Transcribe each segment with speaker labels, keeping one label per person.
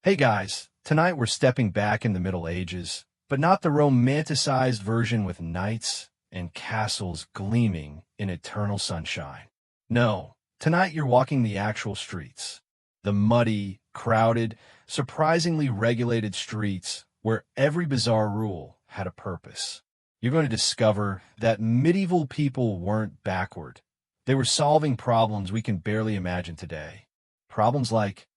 Speaker 1: Hey guys, tonight we're stepping back in the Middle Ages, but not the romanticized version with knights and castles gleaming in eternal sunshine. No, tonight you're walking the actual streets. The muddy, crowded, surprisingly regulated streets where every bizarre rule had a purpose. You're going to discover that medieval people weren't backward. They were solving problems we can barely imagine today. Problems like,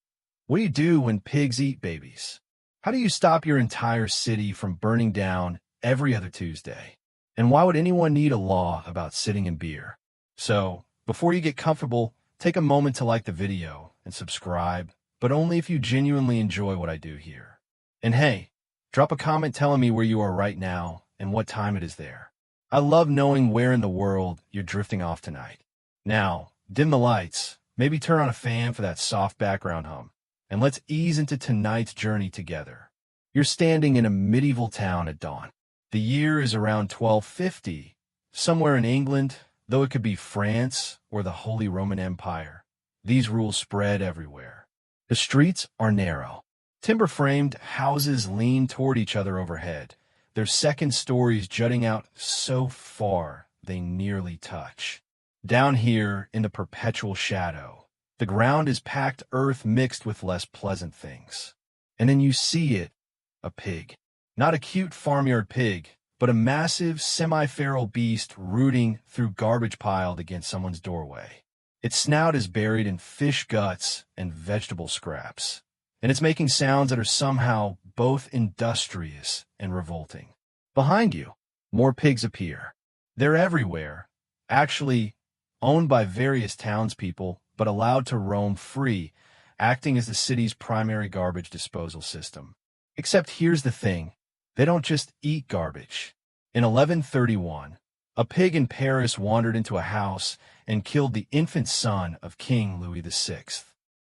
Speaker 1: what do you do when pigs eat babies? How do you stop your entire city from burning down every other Tuesday? And why would anyone need a law about sitting in beer? So, before you get comfortable, take a moment to like the video and subscribe, but only if you genuinely enjoy what I do here. And hey, drop a comment telling me where you are right now and what time it is there. I love knowing where in the world you're drifting off tonight. Now, dim the lights, maybe turn on a fan for that soft background hum, and let's ease into tonight's journey together. You're standing in a medieval town at dawn. The year is around 1250, somewhere in England, though it could be France or the Holy Roman Empire. These rules spread everywhere. The streets are narrow. Timber-framed houses lean toward each other overhead, their second stories jutting out so far they nearly touch. Down here in the perpetual shadow, the ground is packed earth mixed with less pleasant things. And then you see it, a pig. Not a cute farmyard pig, but a massive, semi-feral beast rooting through garbage piled against someone's doorway. Its snout is buried in fish guts and vegetable scraps, and it's making sounds that are somehow both industrious and revolting. Behind you, more pigs appear. They're everywhere, actually owned by various townspeople, but allowed to roam free, acting as the city's primary garbage disposal system. Except here's the thing, they don't just eat garbage. In 1131, a pig in Paris wandered into a house and killed the infant son of King Louis VI.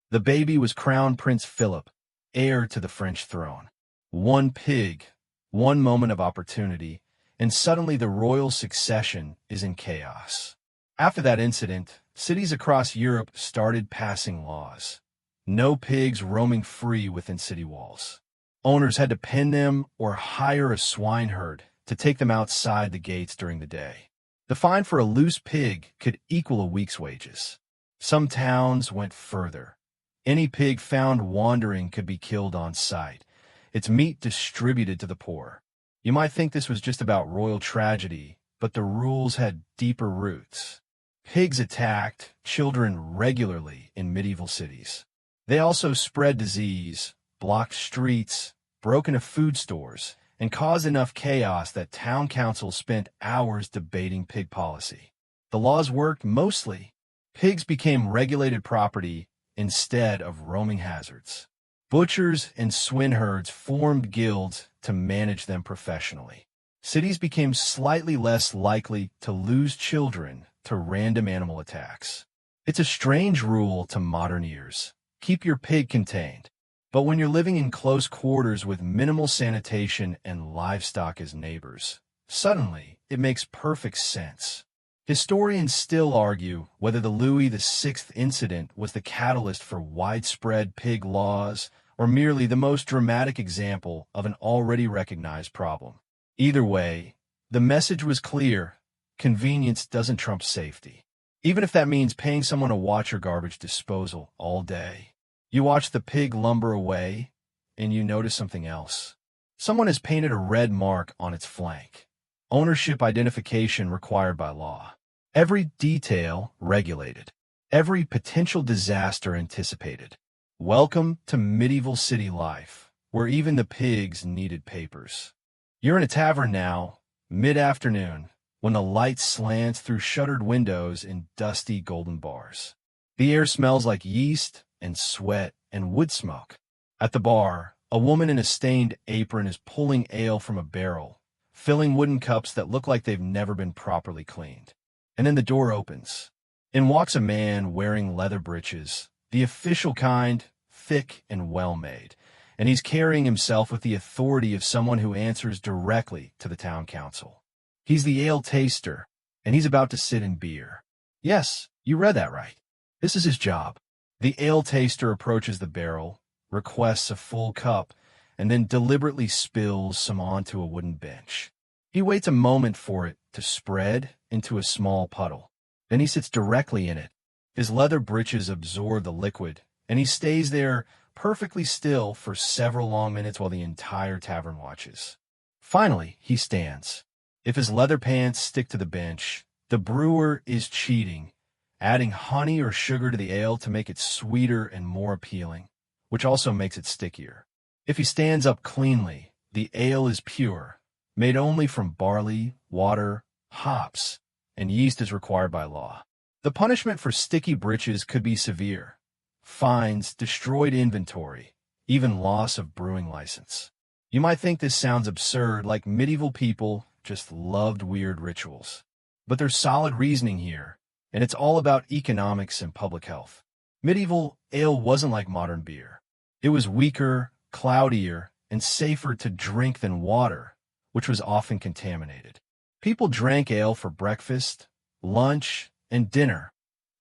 Speaker 1: The baby was Crown Prince Philip, heir to the French throne. One pig, one moment of opportunity, and suddenly the royal succession is in chaos. After that incident, cities across Europe started passing laws. No pigs roaming free within city walls. Owners had to pen them or hire a swineherd to take them outside the gates during the day. The fine for a loose pig could equal a week's wages. Some towns went further. Any pig found wandering could be killed on sight, its meat distributed to the poor. You might think this was just about royal tragedy, but the rules had deeper roots. Pigs attacked children regularly in medieval cities. They also spread disease, blocked streets, broke into food stores, and caused enough chaos that town councils spent hours debating pig policy. The laws worked mostly. Pigs became regulated property instead of roaming hazards. Butchers and swineherds formed guilds to manage them professionally. Cities became slightly less likely to lose children to random animal attacks. It's a strange rule to modern ears. Keep your pig contained. But when you're living in close quarters with minimal sanitation and livestock as neighbors, suddenly it makes perfect sense. Historians still argue whether the Louis VI incident was the catalyst for widespread pig laws or merely the most dramatic example of an already recognized problem. Either way, the message was clear. Convenience doesn't trump safety. Even if that means paying someone to watch your garbage disposal all day. You watch the pig lumber away, and you notice something else. Someone has painted a red mark on its flank. Ownership identification required by law. Every detail regulated. Every potential disaster anticipated. Welcome to medieval city life, where even the pigs needed papers. You're in a tavern now, mid-afternoon, when the light slants through shuttered windows in dusty golden bars. The air smells like yeast and sweat and wood smoke. At the bar, a woman in a stained apron is pulling ale from a barrel, filling wooden cups that look like they've never been properly cleaned. And then the door opens. In walks a man wearing leather breeches, the official kind, thick and well-made, and he's carrying himself with the authority of someone who answers directly to the town council. He's the ale taster, and he's about to sit in beer. Yes, you read that right. This is his job. The ale taster approaches the barrel, requests a full cup, and then deliberately spills some onto a wooden bench. He waits a moment for it to spread into a small puddle. Then he sits directly in it. His leather breeches absorb the liquid, and he stays there perfectly still for several long minutes while the entire tavern watches. Finally, he stands. If his leather pants stick to the bench, the brewer is cheating, adding honey or sugar to the ale to make it sweeter and more appealing, which also makes it stickier. If he stands up cleanly, the ale is pure, made only from barley, water, hops, and yeast as required by law. The punishment for sticky breeches could be severe: fines, destroyed inventory, even loss of brewing license. You might think this sounds absurd, like medieval people just loved weird rituals. But there's solid reasoning here, and it's all about economics and public health. Medieval ale wasn't like modern beer. It was weaker, cloudier, and safer to drink than water, which was often contaminated. People drank ale for breakfast, lunch, and dinner,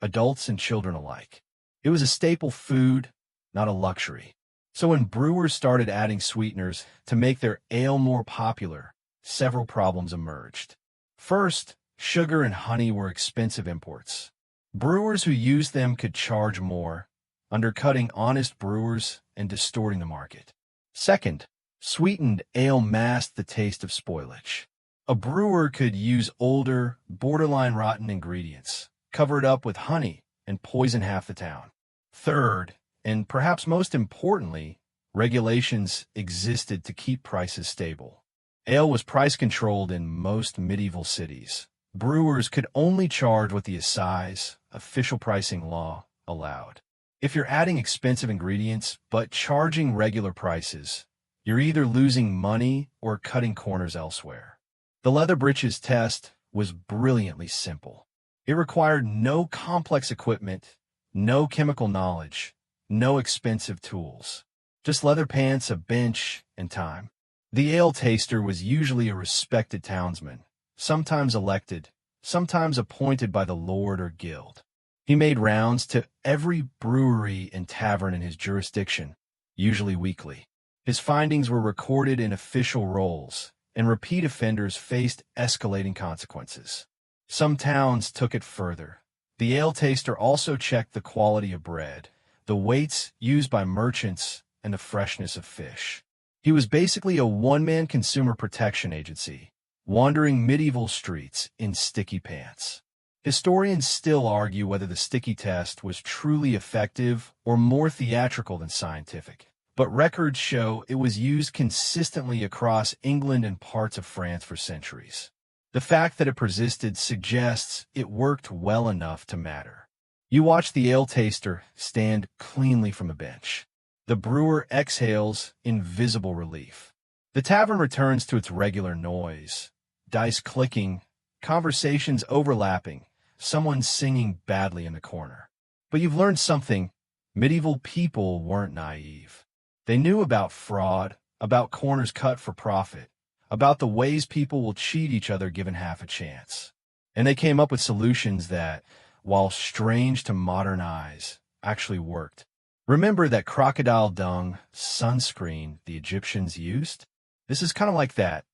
Speaker 1: adults and children alike. It was a staple food, not a luxury. So when brewers started adding sweeteners to make their ale more popular, several problems emerged. First, sugar and honey were expensive imports. Brewers who used them could charge more, undercutting honest brewers and distorting the market. Second, sweetened ale masked the taste of spoilage. A brewer could use older, borderline rotten ingredients, cover it up with honey, and poison half the town. Third, and perhaps most importantly, regulations existed to keep prices stable. Ale was price-controlled in most medieval cities. Brewers could only charge what the assize, official pricing law, allowed. If you're adding expensive ingredients but charging regular prices, you're either losing money or cutting corners elsewhere. The leather breeches test was brilliantly simple. It required no complex equipment, no chemical knowledge, no expensive tools. Just leather pants, a bench, and time. The ale taster was usually a respected townsman, sometimes elected, sometimes appointed by the lord or guild. He made rounds to every brewery and tavern in his jurisdiction, usually weekly. His findings were recorded in official rolls, and repeat offenders faced escalating consequences. Some towns took it further. The ale taster also checked the quality of bread, the weights used by merchants, and the freshness of fish. He was basically a one-man consumer protection agency, wandering medieval streets in sticky pants. Historians still argue whether the sticky test was truly effective or more theatrical than scientific, but records show it was used consistently across England and parts of France for centuries. The fact that it persisted suggests it worked well enough to matter. You watch the ale taster stand cleanly from a bench. The brewer exhales in visible relief. The tavern returns to its regular noise. Dice clicking, conversations overlapping, someone singing badly in the corner. But you've learned something. Medieval people weren't naive. They knew about fraud, about corners cut for profit, about the ways people will cheat each other given half a chance. And they came up with solutions that, while strange to modern eyes, actually worked. Remember that crocodile dung sunscreen the Egyptians used? This is kind of like that.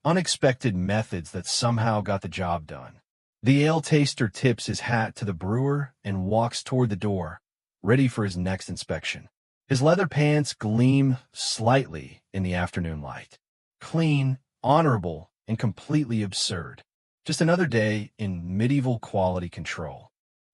Speaker 1: Unexpected methods that somehow got the job done. The ale taster tips his hat to the brewer and walks toward the door, ready for his next inspection. His leather pants gleam slightly in the afternoon light. Clean, honorable, and completely absurd. Just another day in medieval quality control.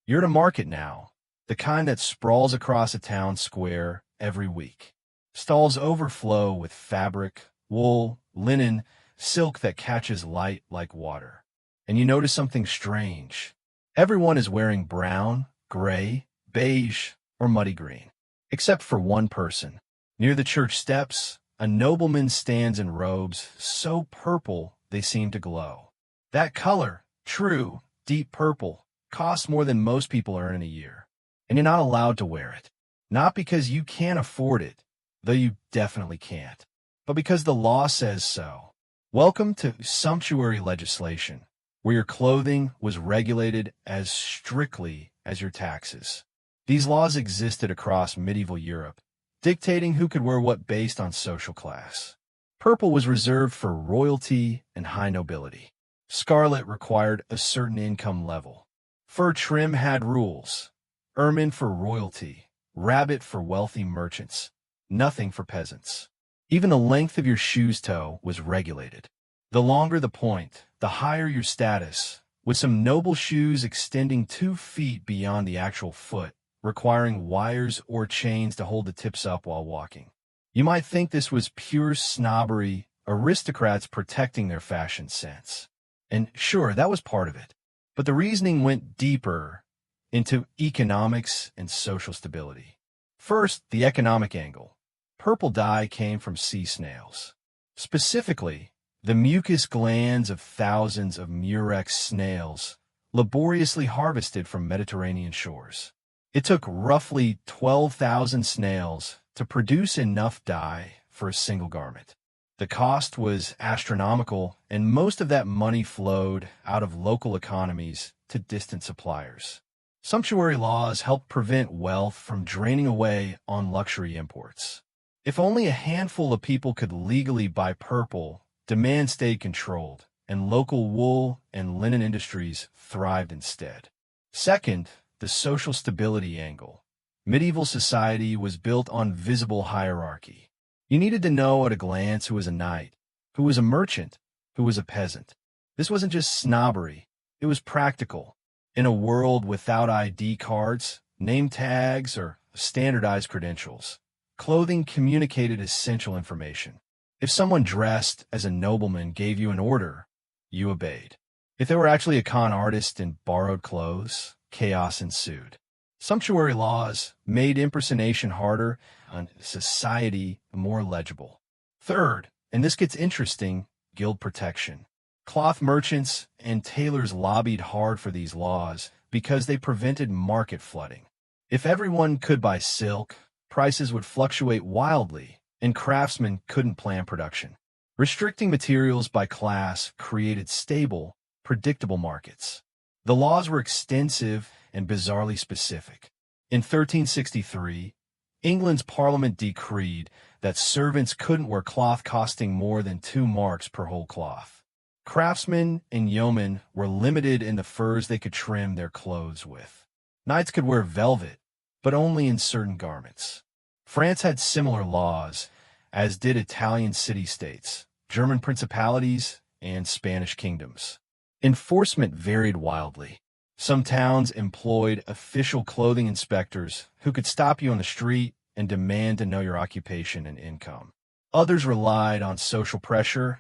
Speaker 1: You're at a market now, the kind that sprawls across a town square every week. Stalls overflow with fabric, wool, linen, silk that catches light like water. And you notice something strange. Everyone is wearing brown, gray, beige, or muddy green. Except for one person. Near the church steps, a nobleman stands in robes so purple they seem to glow. That color, true, deep purple, costs more than most people earn in a year. And you're not allowed to wear it. Not because you can't afford it, though you definitely can't, but because the law says so. Welcome to sumptuary legislation, where your clothing was regulated as strictly as your taxes. These laws existed across medieval Europe, dictating who could wear what based on social class. Purple was reserved for royalty and high nobility. Scarlet required a certain income level. Fur trim had rules. Ermine for royalty, rabbit for wealthy merchants, nothing for peasants. Even the length of your shoe's toe was regulated. The longer the point, the higher your status, with some noble shoes extending 2 feet beyond the actual foot, requiring wires or chains to hold the tips up while walking. You might think this was pure snobbery, aristocrats protecting their fashion sense. And sure, that was part of it. But the reasoning went deeper into economics and social stability. First, the economic angle. Purple dye came from sea snails. Specifically, the mucus glands of thousands of murex snails laboriously harvested from Mediterranean shores. It took roughly 12,000 snails to produce enough dye for a single garment. The cost was astronomical, and most of that money flowed out of local economies to distant suppliers. Sumptuary laws helped prevent wealth from draining away on luxury imports. If only a handful of people could legally buy purple, demand stayed controlled, and local wool and linen industries thrived instead. Second, the social stability angle. Medieval society was built on visible hierarchy. You needed to know at a glance who was a knight, who was a merchant, who was a peasant. This wasn't just snobbery, it was practical. In a world without ID cards, name tags, or standardized credentials, clothing communicated essential information. If someone dressed as a nobleman gave you an order, you obeyed. If they were actually a con artist and borrowed clothes, chaos ensued. Sumptuary laws made impersonation harder and society more legible. Third, and this gets interesting, guild protection. Cloth merchants and tailors lobbied hard for these laws because they prevented market flooding. If everyone could buy silk, prices would fluctuate wildly, and craftsmen couldn't plan production. Restricting materials by class created stable, predictable markets. The laws were extensive and bizarrely specific. In 1363, England's parliament decreed that servants couldn't wear cloth costing more than 2 marks per whole cloth. Craftsmen and yeomen were limited in the furs they could trim their clothes with. Knights could wear velvet, but only in certain garments. France had similar laws, as did Italian city-states, German principalities, and Spanish kingdoms. Enforcement varied wildly. Some towns employed official clothing inspectors who could stop you on the street and demand to know your occupation and income. Others relied on social pressure,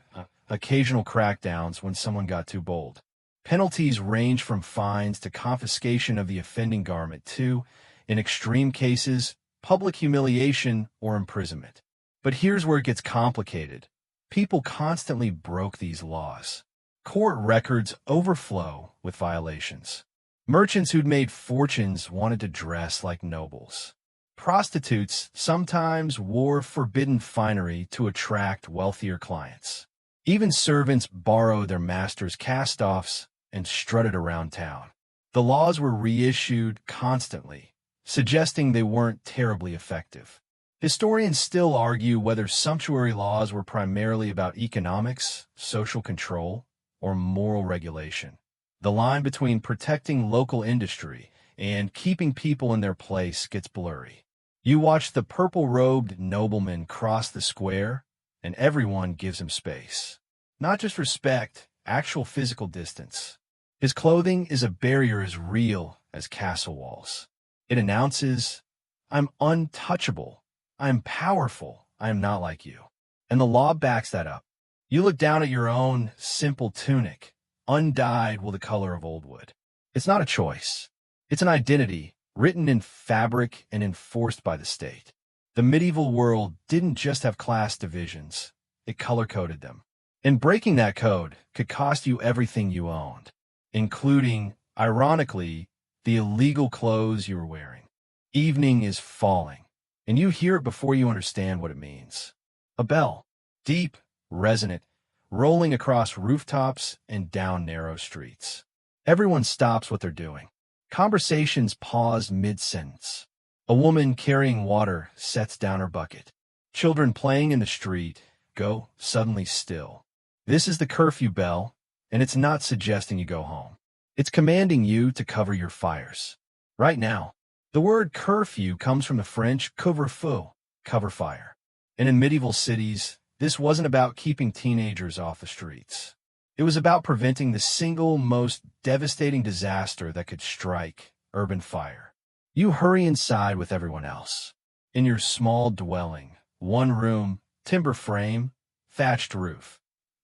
Speaker 1: occasional crackdowns when someone got too bold. Penalties ranged from fines to confiscation of the offending garment to, in extreme cases, public humiliation or imprisonment. But here's where it gets complicated. People constantly broke these laws. Court records overflow with violations. Merchants who'd made fortunes wanted to dress like nobles. Prostitutes sometimes wore forbidden finery to attract wealthier clients. Even servants borrowed their master's cast-offs and strutted around town. The laws were reissued constantly, suggesting they weren't terribly effective. Historians still argue whether sumptuary laws were primarily about economics, social control, or moral regulation. The line between protecting local industry and keeping people in their place gets blurry. You watch the purple-robed nobleman cross the square, and everyone gives him space. Not just respect, actual physical distance. His clothing is a barrier as real as castle walls. It announces, I'm untouchable, I'm powerful, I am not like you. And the law backs that up. You look down at your own simple tunic, undyed with the color of old wood. It's not a choice. It's an identity, written in fabric and enforced by the state. The medieval world didn't just have class divisions, it color-coded them. And breaking that code could cost you everything you owned, including, ironically, the illegal clothes you were wearing. Evening is falling, and you hear it before you understand what it means. A bell, deep, resonant, rolling across rooftops and down narrow streets. Everyone stops what they're doing. Conversations pause mid-sentence. A woman carrying water sets down her bucket. Children playing in the street go suddenly still. This is the curfew bell, and it's not suggesting you go home. It's commanding you to cover your fires. Right now, the word curfew comes from the French couvre-feu, cover fire. And in medieval cities, this wasn't about keeping teenagers off the streets. It was about preventing the single most devastating disaster that could strike: urban fire. You hurry inside with everyone else. In your small dwelling, one room, timber frame, thatched roof.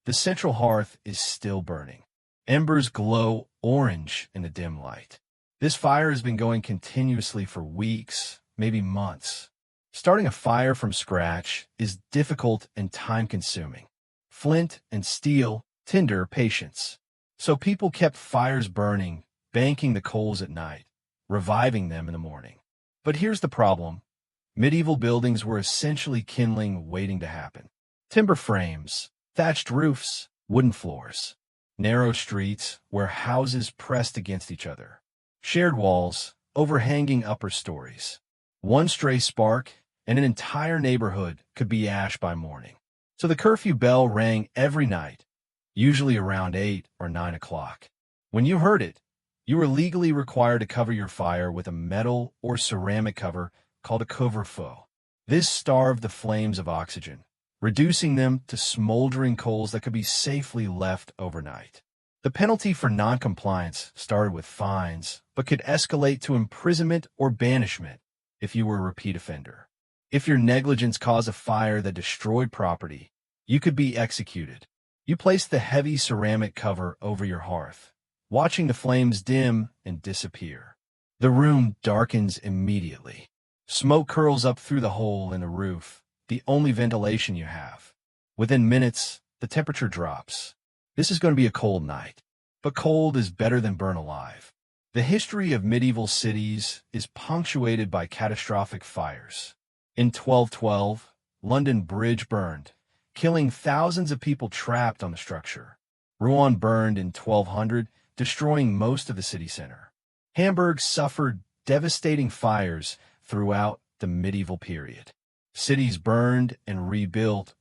Speaker 1: The central hearth is still burning. Embers glow orange in the dim light. This fire has been going continuously for weeks, maybe months. Starting a fire from scratch is difficult and time-consuming. Flint and steel, tinder, patience. So people kept fires burning, banking the coals at night, reviving them in the morning. But here's the problem. Medieval buildings were essentially kindling waiting to happen. Timber frames, thatched roofs, wooden floors. Narrow streets where houses pressed against each other. Shared walls, overhanging upper stories. One stray spark, and an entire neighborhood could be ash by morning. So the curfew bell rang every night, usually around 8 or 9 o'clock. When you heard it, you were legally required to cover your fire with a metal or ceramic cover called a couvre-feu. This starved the flames of oxygen, reducing them to smoldering coals that could be safely left overnight. The penalty for non-compliance started with fines, but could escalate to imprisonment or banishment if you were a repeat offender. If your negligence caused a fire that destroyed property, you could be executed. You placed the heavy ceramic cover over your hearth, watching the flames dim and disappear. The room darkens immediately. Smoke curls up through the hole in the roof, the only ventilation you have. Within minutes, the temperature drops. This is going to be a cold night. But cold is better than burn alive. The history of medieval cities is punctuated by catastrophic fires. In 1212, London Bridge burned, killing thousands of people trapped on the structure. Rouen burned in 1200, destroying most of the city center. Hamburg suffered devastating fires throughout the medieval period. Cities burned and rebuilt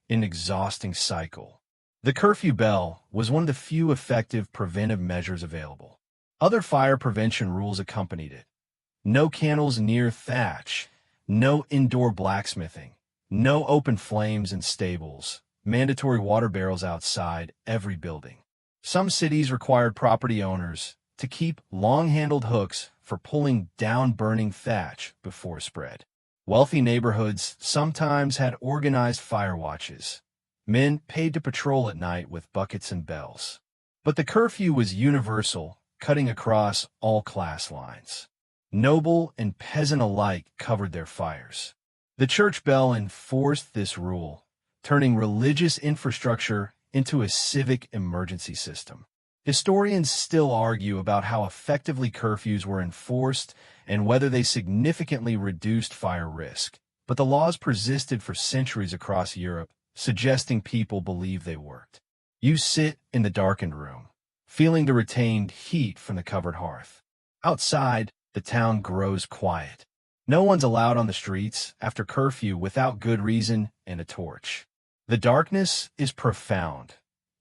Speaker 1: in an exhausting cycle. The curfew bell was one of the few effective preventive measures available. Other fire prevention rules accompanied it. No candles near thatch, no indoor blacksmithing, no open flames in stables, mandatory water barrels outside every building. Some cities required property owners to keep long-handled hooks for pulling down burning thatch before spread. Wealthy neighborhoods sometimes had organized fire watches. Men paid to patrol at night with buckets and bells. But the curfew was universal, cutting across all class lines. Noble and peasant alike covered their fires. The church bell enforced this rule, turning religious infrastructure into a civic emergency system. Historians still argue about how effectively curfews were enforced and whether they significantly reduced fire risk, but the laws persisted for centuries across Europe, suggesting people believe they worked. You sit in the darkened room, feeling the retained heat from the covered hearth. Outside, the town grows quiet. No one's allowed on the streets after curfew without good reason and a torch. The darkness is profound.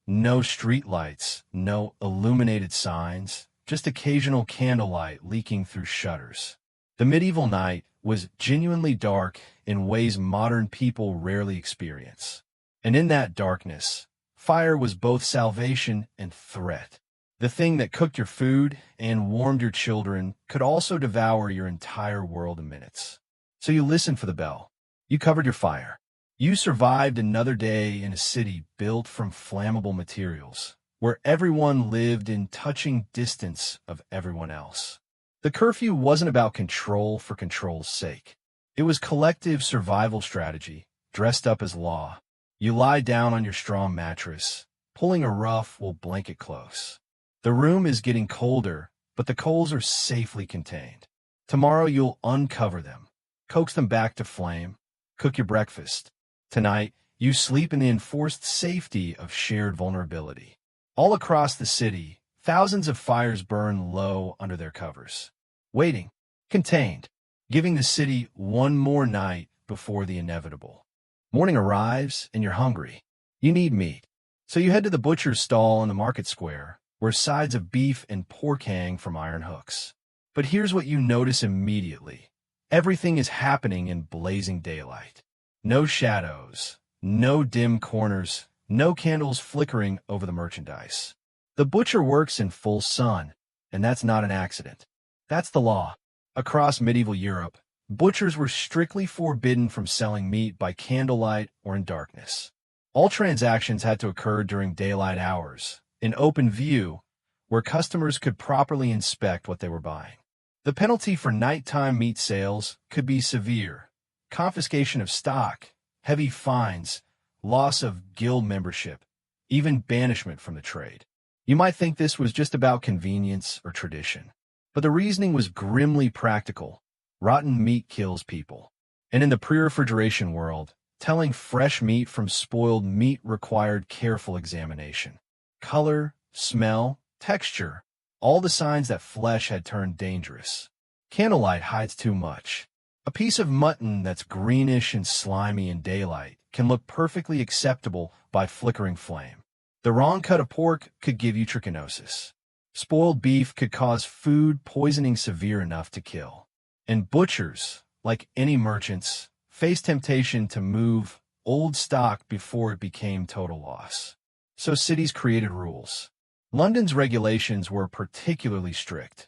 Speaker 1: No street lights, no illuminated signs, just occasional candlelight leaking through shutters. The medieval night was genuinely dark in ways modern people rarely experience. And in that darkness, fire was both salvation and threat. The thing that cooked your food and warmed your children could also devour your entire world in minutes. So you listened for the bell. You covered your fire. You survived another day in a city built from flammable materials, where everyone lived in touching distance of everyone else. The curfew wasn't about control for control's sake. It was collective survival strategy, dressed up as law. You lie down on your strong mattress, pulling a rough wool blanket close. The room is getting colder, but the coals are safely contained. Tomorrow you'll uncover them, coax them back to flame, cook your breakfast. Tonight, you sleep in the enforced safety of shared vulnerability. All across the city, thousands of fires burn low under their covers, waiting contained, giving the city one more night before the inevitable. Morning arrives and you're hungry. You need meat. So you head to the butcher's stall in the market square, where sides of beef and pork hang from iron hooks. But here's what you notice immediately. Everything is happening in blazing daylight. No shadows, no dim corners, no candles flickering over the merchandise. The butcher works in full sun, and that's not an accident. That's the law. Across medieval Europe, butchers were strictly forbidden from selling meat by candlelight or in darkness. All transactions had to occur during daylight hours, in open view, where customers could properly inspect what they were buying. The penalty for nighttime meat sales could be severe: confiscation of stock, heavy fines, loss of guild membership, even banishment from the trade. You might think this was just about convenience or tradition, but the reasoning was grimly practical. Rotten meat kills people. And in the pre-refrigeration world, telling fresh meat from spoiled meat required careful examination. Color, smell, texture, all the signs that flesh had turned dangerous. Candlelight hides too much. A piece of mutton that's greenish and slimy in daylight can look perfectly acceptable by flickering flame. The wrong cut of pork could give you trichinosis. Spoiled beef could cause food poisoning severe enough to kill. And butchers, like any merchants, faced temptation to move old stock before it became total loss. So cities created rules. London's regulations were particularly strict.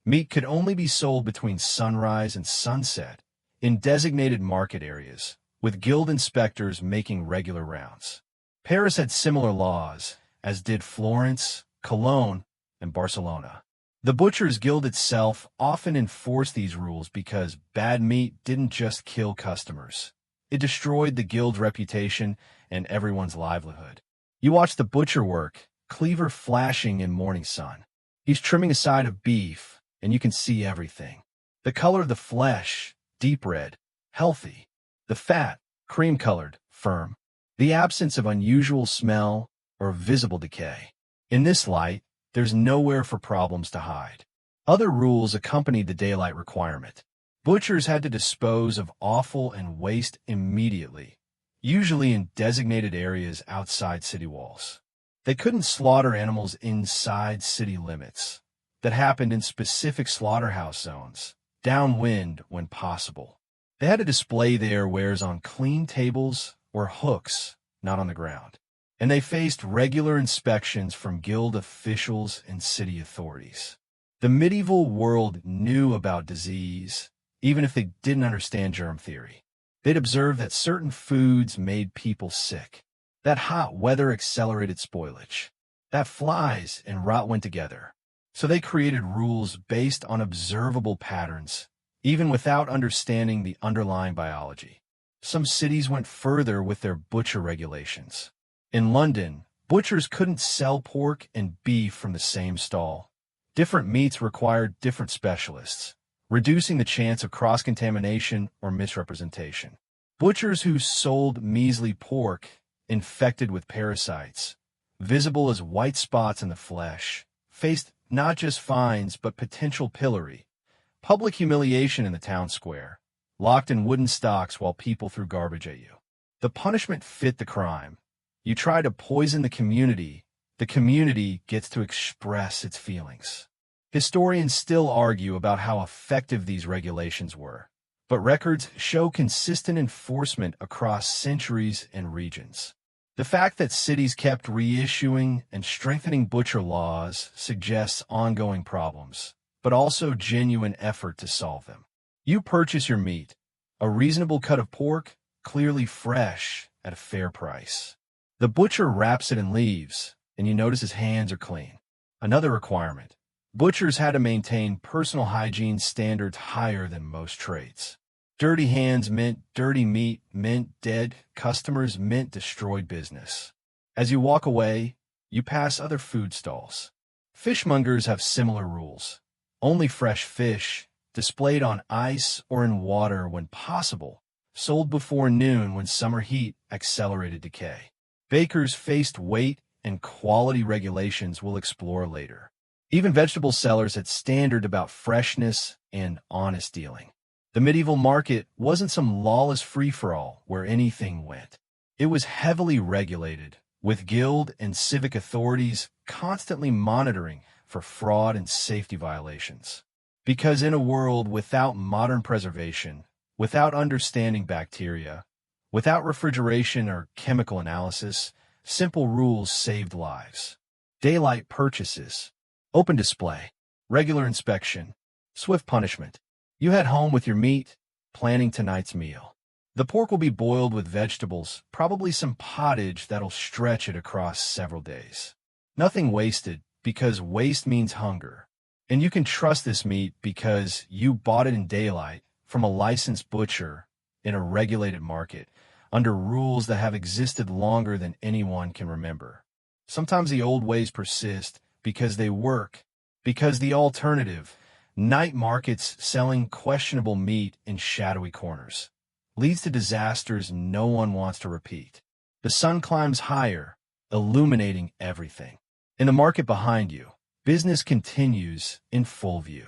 Speaker 1: Meat could only be sold between sunrise and sunset in designated market areas, with guild inspectors making regular rounds. Paris had similar laws, as did Florence, Cologne, and Barcelona. The Butchers' Guild itself often enforced these rules because bad meat didn't just kill customers. It destroyed the guild's reputation and everyone's livelihood. You watch the butcher work, cleaver flashing in morning sun. He's trimming a side of beef, and you can see everything. The color of the flesh, deep red, healthy. The fat, cream-colored, firm. The absence of unusual smell or visible decay. In this light, there's nowhere for problems to hide. Other rules accompanied the daylight requirement. Butchers had to dispose of offal and waste immediately, usually in designated areas outside city walls. They couldn't slaughter animals inside city limits. That happened in specific slaughterhouse zones, downwind when possible. They had to display their wares on clean tables or hooks, not on the ground. And they faced regular inspections from guild officials and city authorities. The medieval world knew about disease, even if they didn't understand germ theory. They'd observed that certain foods made people sick, that hot weather accelerated spoilage, that flies and rot went together. So they created rules based on observable patterns, even without understanding the underlying biology. Some cities went further with their butcher regulations. In London, butchers couldn't sell pork and beef from the same stall. Different meats required different specialists, reducing the chance of cross-contamination or misrepresentation. Butchers who sold measly pork, infected with parasites, visible as white spots in the flesh, faced not just fines but potential pillory, public humiliation in the town square, locked in wooden stocks while people threw garbage at you. The punishment fit the crime. You try to poison the community gets to express its feelings. Historians still argue about how effective these regulations were, but records show consistent enforcement across centuries and regions. The fact that cities kept reissuing and strengthening butcher laws suggests ongoing problems, but also genuine effort to solve them. You purchase your meat, a reasonable cut of pork, clearly fresh, at a fair price. The butcher wraps it and leaves, and you notice his hands are clean. Another requirement: butchers had to maintain personal hygiene standards higher than most trades. Dirty hands meant dirty meat, meant dead customers, meant destroyed business. As you walk away, you pass other food stalls. Fishmongers have similar rules. Only fresh fish, displayed on ice or in water when possible, sold before noon when summer heat accelerated decay. Bakers faced weight and quality regulations we'll explore later. Even vegetable sellers had standards about freshness and honest dealing. The medieval market wasn't some lawless free-for-all where anything went. It was heavily regulated, with guild and civic authorities constantly monitoring for fraud and safety violations. Because in a world without modern preservation, without understanding bacteria, without refrigeration or chemical analysis, simple rules saved lives. Daylight purchases, open display, regular inspection, swift punishment. You head home with your meat, planning tonight's meal. The pork will be boiled with vegetables, probably some pottage that'll stretch it across several days. Nothing wasted, because waste means hunger. And you can trust this meat because you bought it in daylight from a licensed butcher in a regulated market, under rules that have existed longer than anyone can remember. Sometimes the old ways persist because they work, because the alternative, night markets selling questionable meat in shadowy corners, leads to disasters no one wants to repeat. The sun climbs higher, illuminating everything. In the market behind you, business continues in full view.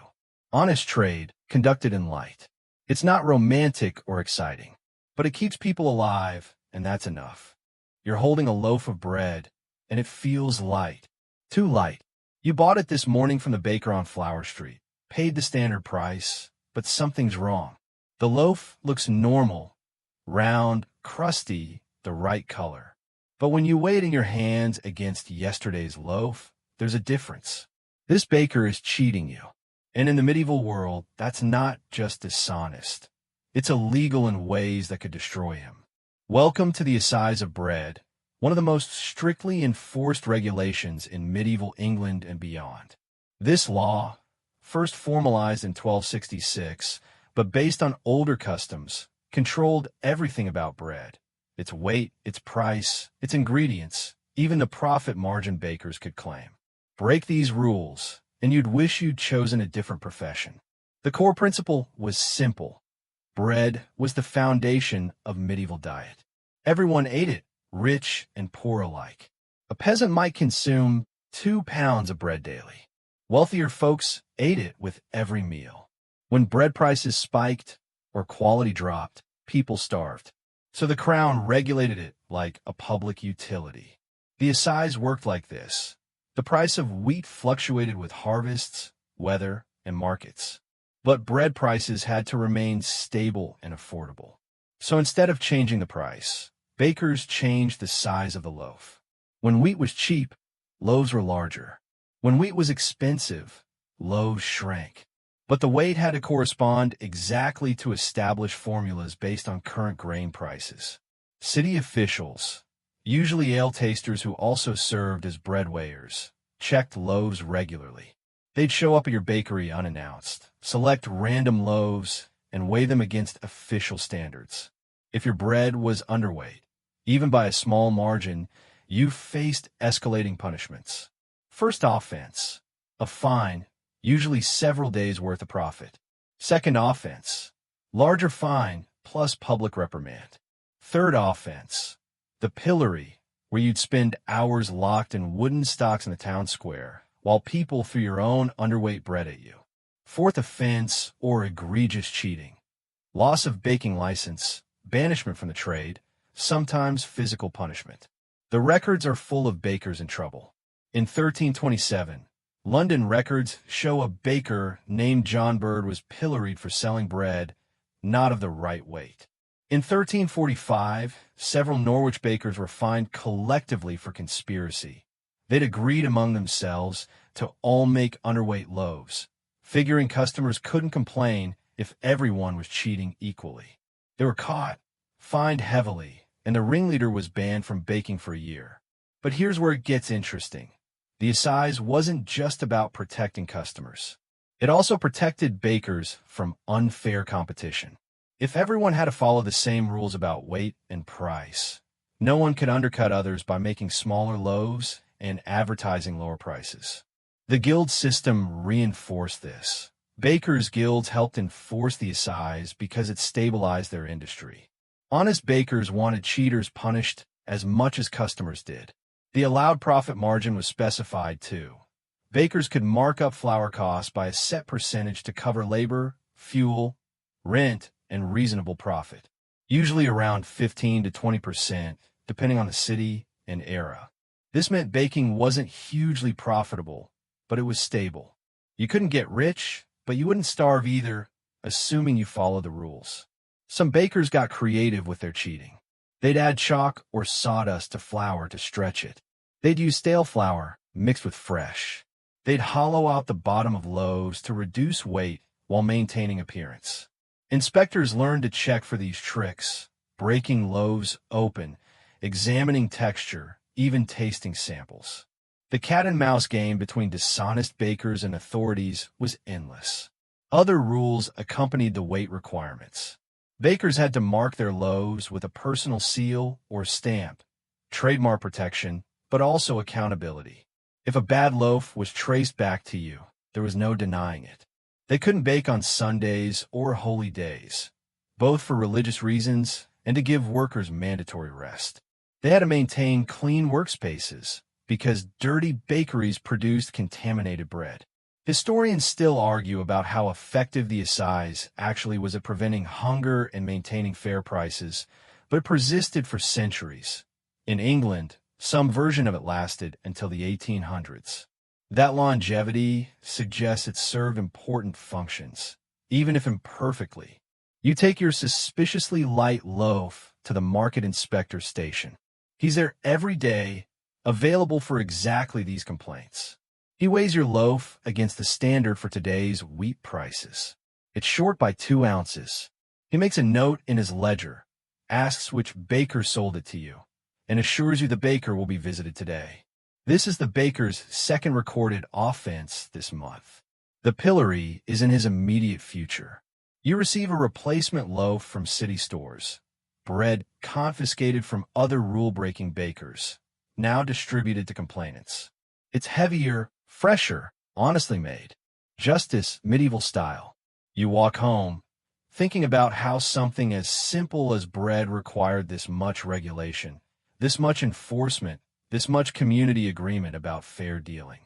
Speaker 1: Honest trade conducted in light. It's not romantic or exciting, but it keeps people alive, and that's enough. You're holding a loaf of bread, and it feels light. Too light. You bought it this morning from the baker on Flower Street, paid the standard price, but something's wrong. The loaf looks normal, round, crusty, the right color. But when you weigh it in your hands against yesterday's loaf, there's a difference. This baker is cheating you. And in the medieval world, that's not just dishonest. It's illegal in ways that could destroy him. Welcome to the Assize of Bread, one of the most strictly enforced regulations in medieval England and beyond. This law, first formalized in 1266, but based on older customs, controlled everything about bread. Its weight, its price, its ingredients, even the profit margin bakers could claim. Break these rules, and you'd wish you'd chosen a different profession. The core principle was simple. Bread was the foundation of medieval diet. Everyone ate it, rich and poor alike. A peasant might consume 2 pounds of bread daily. Wealthier folks ate it with every meal. When bread prices spiked or quality dropped, people starved. So the crown regulated it like a public utility. The assize worked like this. The price of wheat fluctuated with harvests, weather, and markets. But bread prices had to remain stable and affordable. So instead of changing the price, bakers changed the size of the loaf. When wheat was cheap, loaves were larger. When wheat was expensive, loaves shrank. But the weight had to correspond exactly to established formulas based on current grain prices. City officials, usually ale tasters who also served as bread weighers, checked loaves regularly. They'd show up at your bakery unannounced, select random loaves, and weigh them against official standards. If your bread was underweight, even by a small margin, you faced escalating punishments. First offense, a fine, usually several days' worth of profit. Second offense, larger fine plus public reprimand. Third offense, the pillory, where you'd spend hours locked in wooden stocks in the town square, while people threw your own underweight bread at you. Fourth offense, or egregious cheating. Loss of baking license, banishment from the trade, sometimes physical punishment. The records are full of bakers in trouble. In 1327, London records show a baker named John Bird was pilloried for selling bread not of the right weight. In 1345, several Norwich bakers were fined collectively for conspiracy. They'd agreed among themselves to all make underweight loaves, figuring customers couldn't complain if everyone was cheating equally. They were caught, fined heavily, and the ringleader was banned from baking for a year. But here's where it gets interesting. The assize wasn't just about protecting customers. It also protected bakers from unfair competition. If everyone had to follow the same rules about weight and price, no one could undercut others by making smaller loaves and advertising lower prices. The guild system reinforced this. Bakers' guilds helped enforce the assize because it stabilized their industry. Honest bakers wanted cheaters punished as much as customers did. The allowed profit margin was specified too. Bakers could mark up flour costs by a set percentage to cover labor, fuel, rent, and reasonable profit, usually around 15 to 20%, depending on the city and era. This meant baking wasn't hugely profitable, but it was stable. You couldn't get rich, but you wouldn't starve either, assuming you followed the rules. Some bakers got creative with their cheating. They'd add chalk or sawdust to flour to stretch it. They'd use stale flour mixed with fresh. They'd hollow out the bottom of loaves to reduce weight while maintaining appearance. Inspectors learned to check for these tricks, breaking loaves open, examining texture, even tasting samples. The cat-and-mouse game between dishonest bakers and authorities was endless. Other rules accompanied the weight requirements. Bakers had to mark their loaves with a personal seal or stamp, trademark protection, but also accountability. If a bad loaf was traced back to you, there was no denying it. They couldn't bake on Sundays or holy days, both for religious reasons and to give workers mandatory rest. They had to maintain clean workspaces because dirty bakeries produced contaminated bread. Historians still argue about how effective the assize actually was at preventing hunger and maintaining fair prices, but it persisted for centuries. In England, some version of it lasted until the 1800s. That longevity suggests it served important functions, even if imperfectly. You take your suspiciously light loaf to the market inspector station. He's there every day, available for exactly these complaints. He weighs your loaf against the standard for today's wheat prices. It's short by 2 ounces. He makes a note in his ledger, asks which baker sold it to you, and assures you the baker will be visited today. This is the baker's second recorded offense this month. The pillory is in his immediate future. You receive a replacement loaf from city stores, bread confiscated from other rule-breaking bakers, now distributed to complainants. It's heavier, fresher, honestly made. Justice, medieval style. You walk home, thinking about how something as simple as bread required this much regulation, this much enforcement, this much community agreement about fair dealing.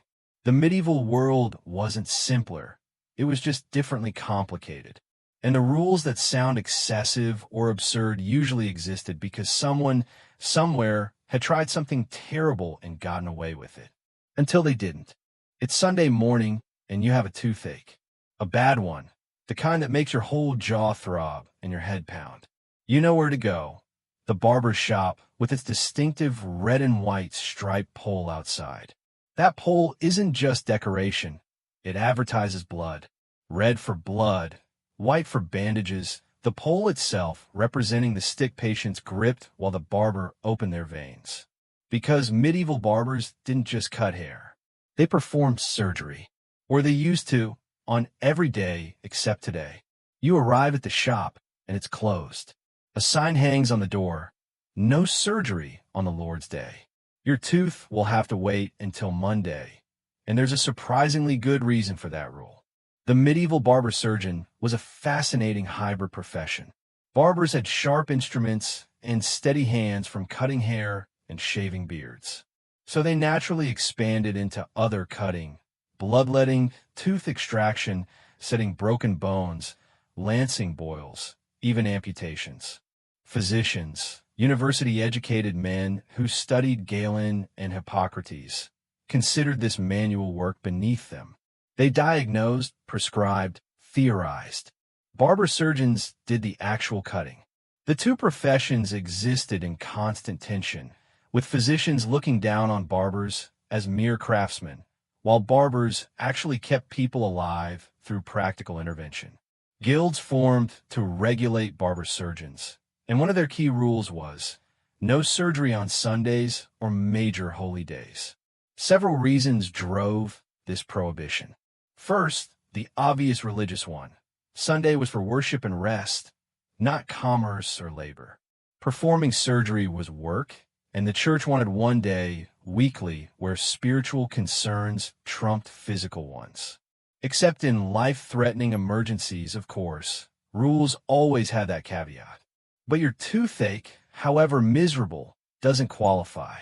Speaker 1: The medieval world wasn't simpler. It was just differently complicated. And the rules that sound excessive or absurd usually existed because someone, somewhere, had tried something terrible and gotten away with it. Until they didn't. It's Sunday morning, and you have a toothache. A bad one. The kind that makes your whole jaw throb and your head pound. You know where to go. The barber's shop with its distinctive red and white striped pole outside. That pole isn't just decoration. It advertises blood. Red for blood, white for bandages, the pole itself representing the stick patients gripped while the barber opened their veins. Because medieval barbers didn't just cut hair. They performed surgery, or they used to, on every day except today. You arrive at the shop, and it's closed. A sign hangs on the door, "No surgery on the Lord's Day." Your tooth will have to wait until Monday, and there's a surprisingly good reason for that rule. The medieval barber surgeon was a fascinating hybrid profession. Barbers had sharp instruments and steady hands from cutting hair and shaving beards. So they naturally expanded into other cutting, bloodletting, tooth extraction, setting broken bones, lancing boils, even amputations. Physicians, university-educated men who studied Galen and Hippocrates, considered this manual work beneath them. They diagnosed, prescribed, theorized. Barber surgeons did the actual cutting. The two professions existed in constant tension, with physicians looking down on barbers as mere craftsmen, while barbers actually kept people alive through practical intervention. Guilds formed to regulate barber surgeons, and one of their key rules was no surgery on Sundays or major holy days. Several reasons drove this prohibition. First, the obvious religious one. Sunday was for worship and rest, not commerce or labor. Performing surgery was work, and the church wanted one day, weekly, where spiritual concerns trumped physical ones. Except in life-threatening emergencies, of course, rules always had that caveat. But your toothache, however miserable, doesn't qualify.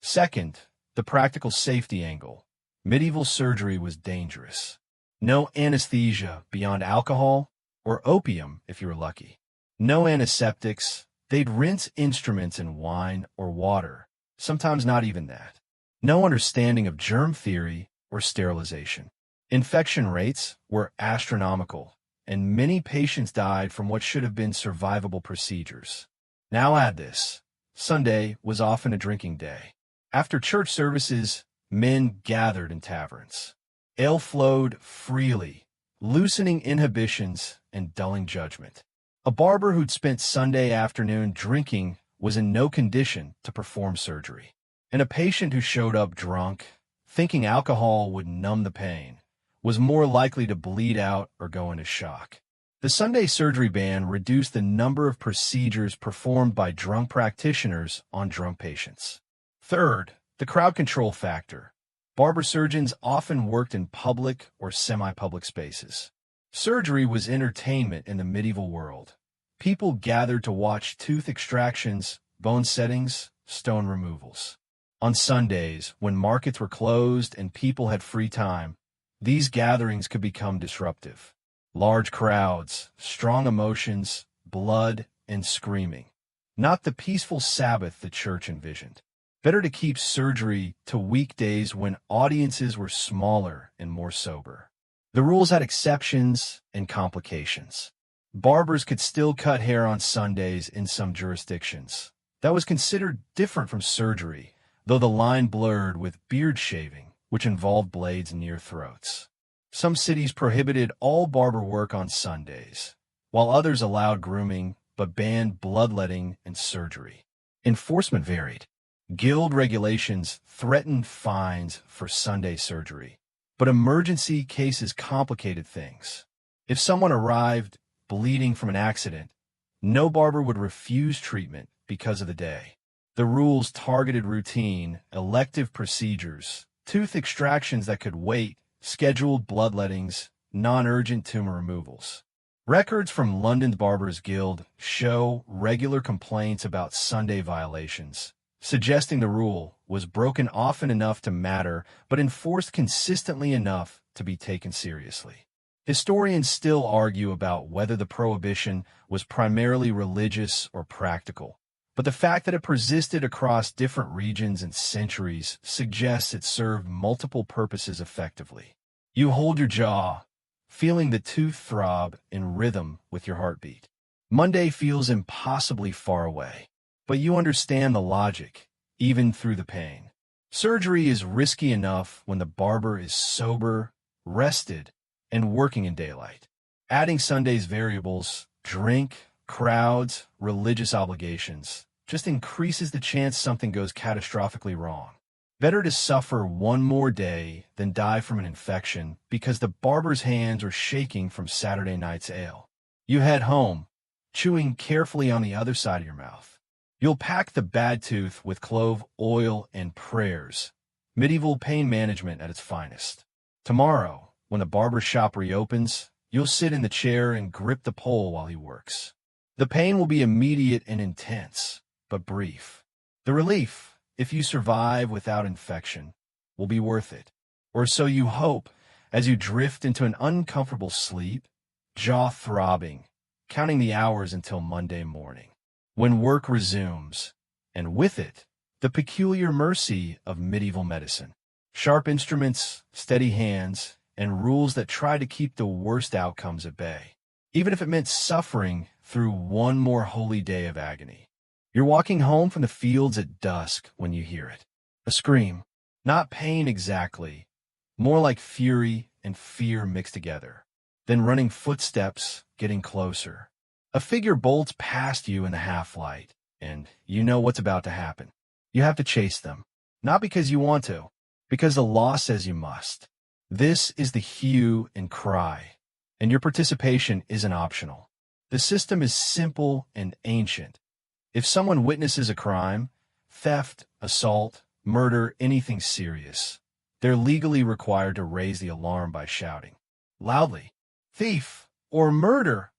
Speaker 1: Second, the practical safety angle. Medieval surgery was dangerous. No anesthesia beyond alcohol or opium if you were lucky. No antiseptics. They'd rinse instruments in wine or water, sometimes not even that. No understanding of germ theory or sterilization. Infection rates were astronomical, and many patients died from what should have been survivable procedures. Now add this. Sunday was often a drinking day. After church services, men gathered in taverns. Ale flowed freely, loosening inhibitions and dulling judgment. A barber who'd spent Sunday afternoon drinking was in no condition to perform surgery. And a patient who showed up drunk, thinking alcohol would numb the pain, was more likely to bleed out or go into shock. The Sunday surgery ban reduced the number of procedures performed by drunk practitioners on drunk patients. Third, the crowd control factor. Barber surgeons often worked in public or semi-public spaces. Surgery was entertainment in the medieval world. People gathered to watch tooth extractions, bone settings, stone removals. On Sundays, when markets were closed and people had free time, these gatherings could become disruptive. Large crowds, strong emotions, blood, and screaming. Not the peaceful Sabbath the church envisioned. Better to keep surgery to weekdays when audiences were smaller and more sober. The rules had exceptions and complications. Barbers could still cut hair on Sundays in some jurisdictions. That was considered different from surgery, though the line blurred with beard shaving, which involved blades near throats. Some cities prohibited all barber work on Sundays, while others allowed grooming but banned bloodletting and surgery. Enforcement varied. Guild regulations threatened fines for Sunday surgery, but emergency cases complicated things. If someone arrived bleeding from an accident, no barber would refuse treatment because of the day. The rules targeted routine, elective procedures, tooth extractions that could wait, scheduled bloodlettings, non-urgent tumor removals. Records from London's Barbers Guild show regular complaints about Sunday violations, suggesting the rule was broken often enough to matter, but enforced consistently enough to be taken seriously. Historians still argue about whether the prohibition was primarily religious or practical, but the fact that it persisted across different regions and centuries suggests it served multiple purposes effectively. You hold your jaw, feeling the tooth throb in rhythm with your heartbeat. Monday feels impossibly far away, but you understand the logic, even through the pain. Surgery is risky enough when the barber is sober, rested, and working in daylight. Adding Sunday's variables, drink, crowds, religious obligations, just increases the chance something goes catastrophically wrong. Better to suffer one more day than die from an infection because the barber's hands are shaking from Saturday night's ale. You head home, chewing carefully on the other side of your mouth. You'll pack the bad tooth with clove oil and prayers, medieval pain management at its finest. Tomorrow, when the barber shop reopens, you'll sit in the chair and grip the pole while he works. The pain will be immediate and intense, but brief. The relief, if you survive without infection, will be worth it. Or so you hope, as you drift into an uncomfortable sleep, jaw throbbing, counting the hours until Monday morning, when work resumes, and with it, the peculiar mercy of medieval medicine. Sharp instruments, steady hands, and rules that try to keep the worst outcomes at bay, even if it meant suffering through one more holy day of agony. You're walking home from the fields at dusk when you hear it. A scream. Not pain exactly, more like fury and fear mixed together. Then running footsteps, getting closer. A figure bolts past you in the half-light, and you know what's about to happen. You have to chase them. Not because you want to, because the law says you must. This is the hue and cry, and your participation isn't optional. The system is simple and ancient. If someone witnesses a crime, theft, assault, murder, anything serious, they're legally required to raise the alarm by shouting loudly, "Thief!" or "Murder!"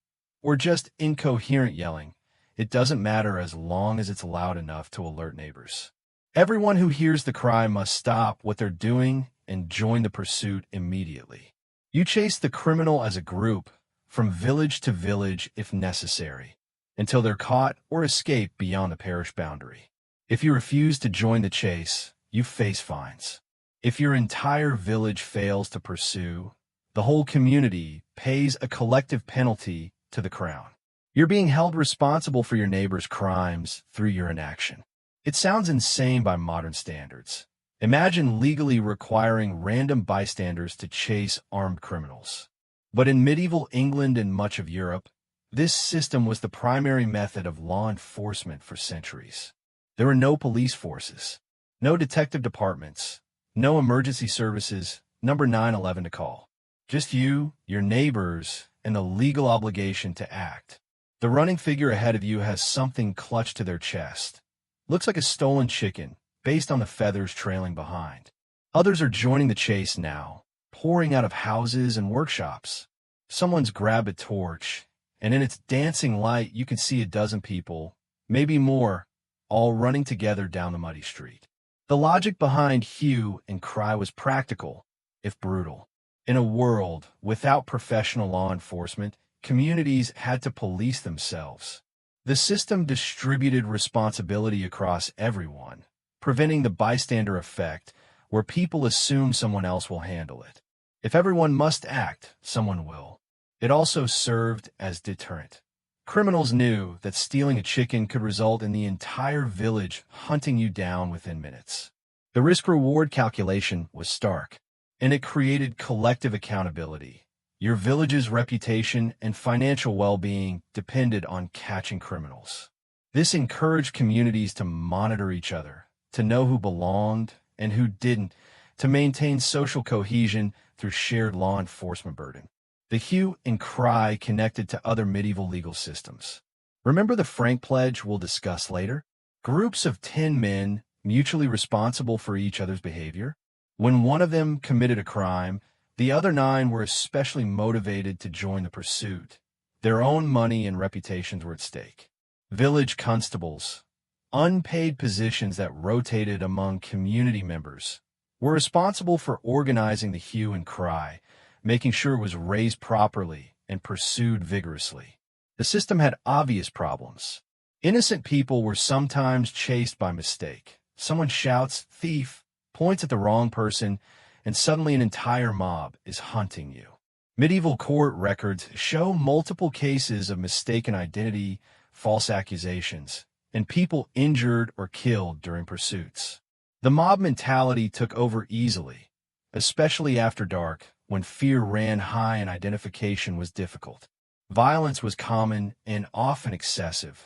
Speaker 1: or just incoherent yelling. It doesn't matter as long as it's loud enough to alert neighbors. Everyone who hears the cry must stop what they're doing and join the pursuit immediately. You chase the criminal as a group, from village to village if necessary, until they're caught or escape beyond the parish boundary. If you refuse to join the chase, you face fines. If your entire village fails to pursue, the whole community pays a collective penalty to the crown. You're being held responsible for your neighbor's crimes through your inaction. It sounds insane by modern standards. Imagine legally requiring random bystanders to chase armed criminals. But in medieval England and much of Europe, this system was the primary method of law enforcement for centuries. There were no police forces, no detective departments, no emergency services, number 911 to call. Just you, your neighbors, and the legal obligation to act. The running figure ahead of you has something clutched to their chest. Looks like a stolen chicken, based on the feathers trailing behind. Others are joining the chase now, pouring out of houses and workshops. Someone's grabbed a torch, and in its dancing light you can see a dozen people, maybe more, all running together down the muddy street. The logic behind hue and cry was practical, if brutal. In a world without professional law enforcement, communities had to police themselves. The system distributed responsibility across everyone, preventing the bystander effect, where people assume someone else will handle it. If everyone must act, someone will. It also served as deterrent. Criminals knew that stealing a chicken could result in the entire village hunting you down within minutes. The risk-reward calculation was stark, and it created collective accountability. Your village's reputation and financial well-being depended on catching criminals. This encouraged communities to monitor each other, to know who belonged and who didn't, to maintain social cohesion through shared law enforcement burden. The hue and cry connected to other medieval legal systems. Remember the Frank Pledge we'll discuss later? Groups of 10 men mutually responsible for each other's behavior. When one of them committed a crime, the other 9 were especially motivated to join the pursuit. Their own money and reputations were at stake. Village constables, unpaid positions that rotated among community members, were responsible for organizing the hue and cry, making sure it was raised properly and pursued vigorously. The system had obvious problems. Innocent people were sometimes chased by mistake. Someone shouts, "Thief," points at the wrong person, and suddenly an entire mob is hunting you. Medieval court records show multiple cases of mistaken identity, false accusations, and people injured or killed during pursuits. The mob mentality took over easily, especially after dark, when fear ran high and identification was difficult. Violence was common and often excessive.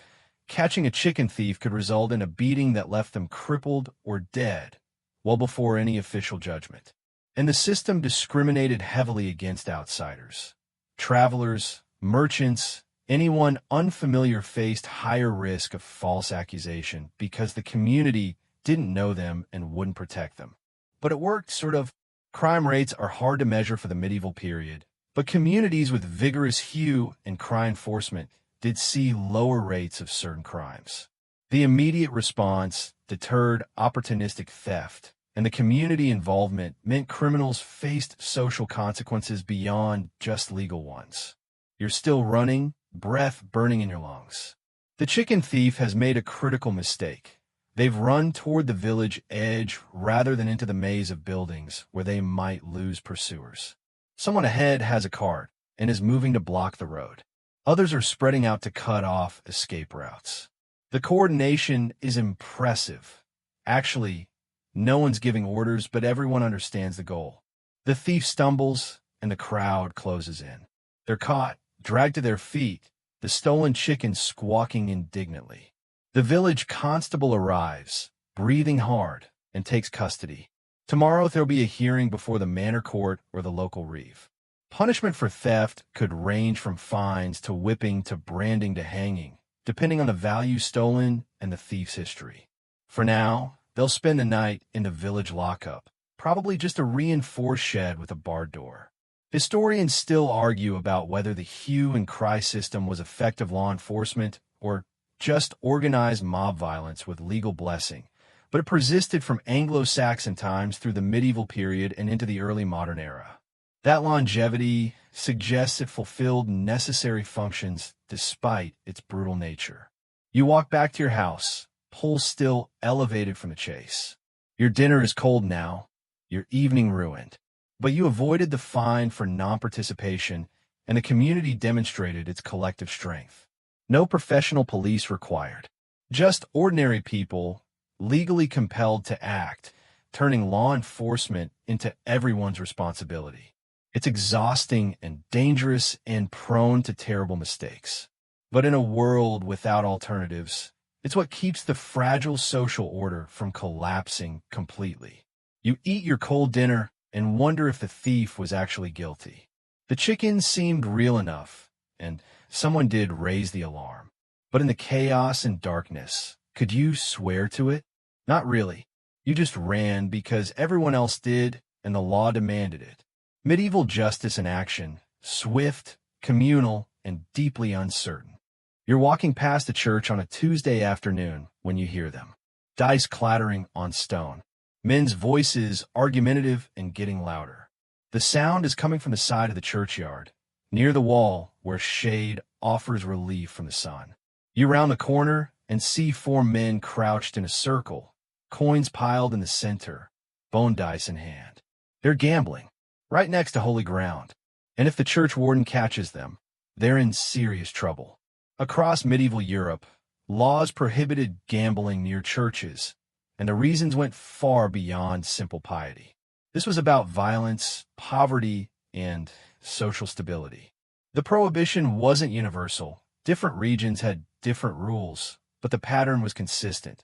Speaker 1: Catching a chicken thief could result in a beating that left them crippled or dead, well before any official judgment. And the system discriminated heavily against outsiders. Travelers, merchants, anyone unfamiliar faced higher risk of false accusation because the community didn't know them and wouldn't protect them. But it worked, sort of. Crime rates are hard to measure for the medieval period, but communities with vigorous hue and cry enforcement did see lower rates of certain crimes. The immediate response deterred opportunistic theft, and the community involvement meant criminals faced social consequences beyond just legal ones. You're still running, breath burning in your lungs. The chicken thief has made a critical mistake. They've run toward the village edge rather than into the maze of buildings where they might lose pursuers. Someone ahead has a cart and is moving to block the road. Others are spreading out to cut off escape routes. The coordination is impressive. Actually, no one's giving orders, but everyone understands the goal. The thief stumbles, and the crowd closes in. They're caught, dragged to their feet, the stolen chicken squawking indignantly. The village constable arrives, breathing hard, and takes custody. Tomorrow there'll be a hearing before the manor court or the local reeve. Punishment for theft could range from fines to whipping to branding to hanging, depending on the value stolen and the thief's history. For now, they'll spend the night in the village lockup, probably just a reinforced shed with a barred door. Historians still argue about whether the hue and cry system was effective law enforcement or just organized mob violence with legal blessing, but it persisted from Anglo-Saxon times through the medieval period and into the early modern era. That longevity suggests it fulfilled necessary functions despite its brutal nature. You walk back to your house, pulse still elevated from the chase. Your dinner is cold now, your evening ruined. But you avoided the fine for non-participation, and the community demonstrated its collective strength. No professional police required. Just ordinary people, legally compelled to act, turning law enforcement into everyone's responsibility. It's exhausting and dangerous and prone to terrible mistakes. But in a world without alternatives, it's what keeps the fragile social order from collapsing completely. You eat your cold dinner and wonder if the thief was actually guilty. The chicken seemed real enough, and someone did raise the alarm. But in the chaos and darkness, could you swear to it? Not really. You just ran because everyone else did and the law demanded it. Medieval justice in action, swift, communal, and deeply uncertain. You're walking past a church on a Tuesday afternoon when you hear them. Dice clattering on stone. Men's voices argumentative and getting louder. The sound is coming from the side of the churchyard, near the wall where shade offers relief from the sun. You round the corner and see four men crouched in a circle, coins piled in the center, bone dice in hand. They're gambling, right next to holy ground. And if the church warden catches them, they're in serious trouble. Across medieval Europe, laws prohibited gambling near churches, and the reasons went far beyond simple piety. This was about violence, poverty, and social stability. The prohibition wasn't universal. Different regions had different rules, but the pattern was consistent.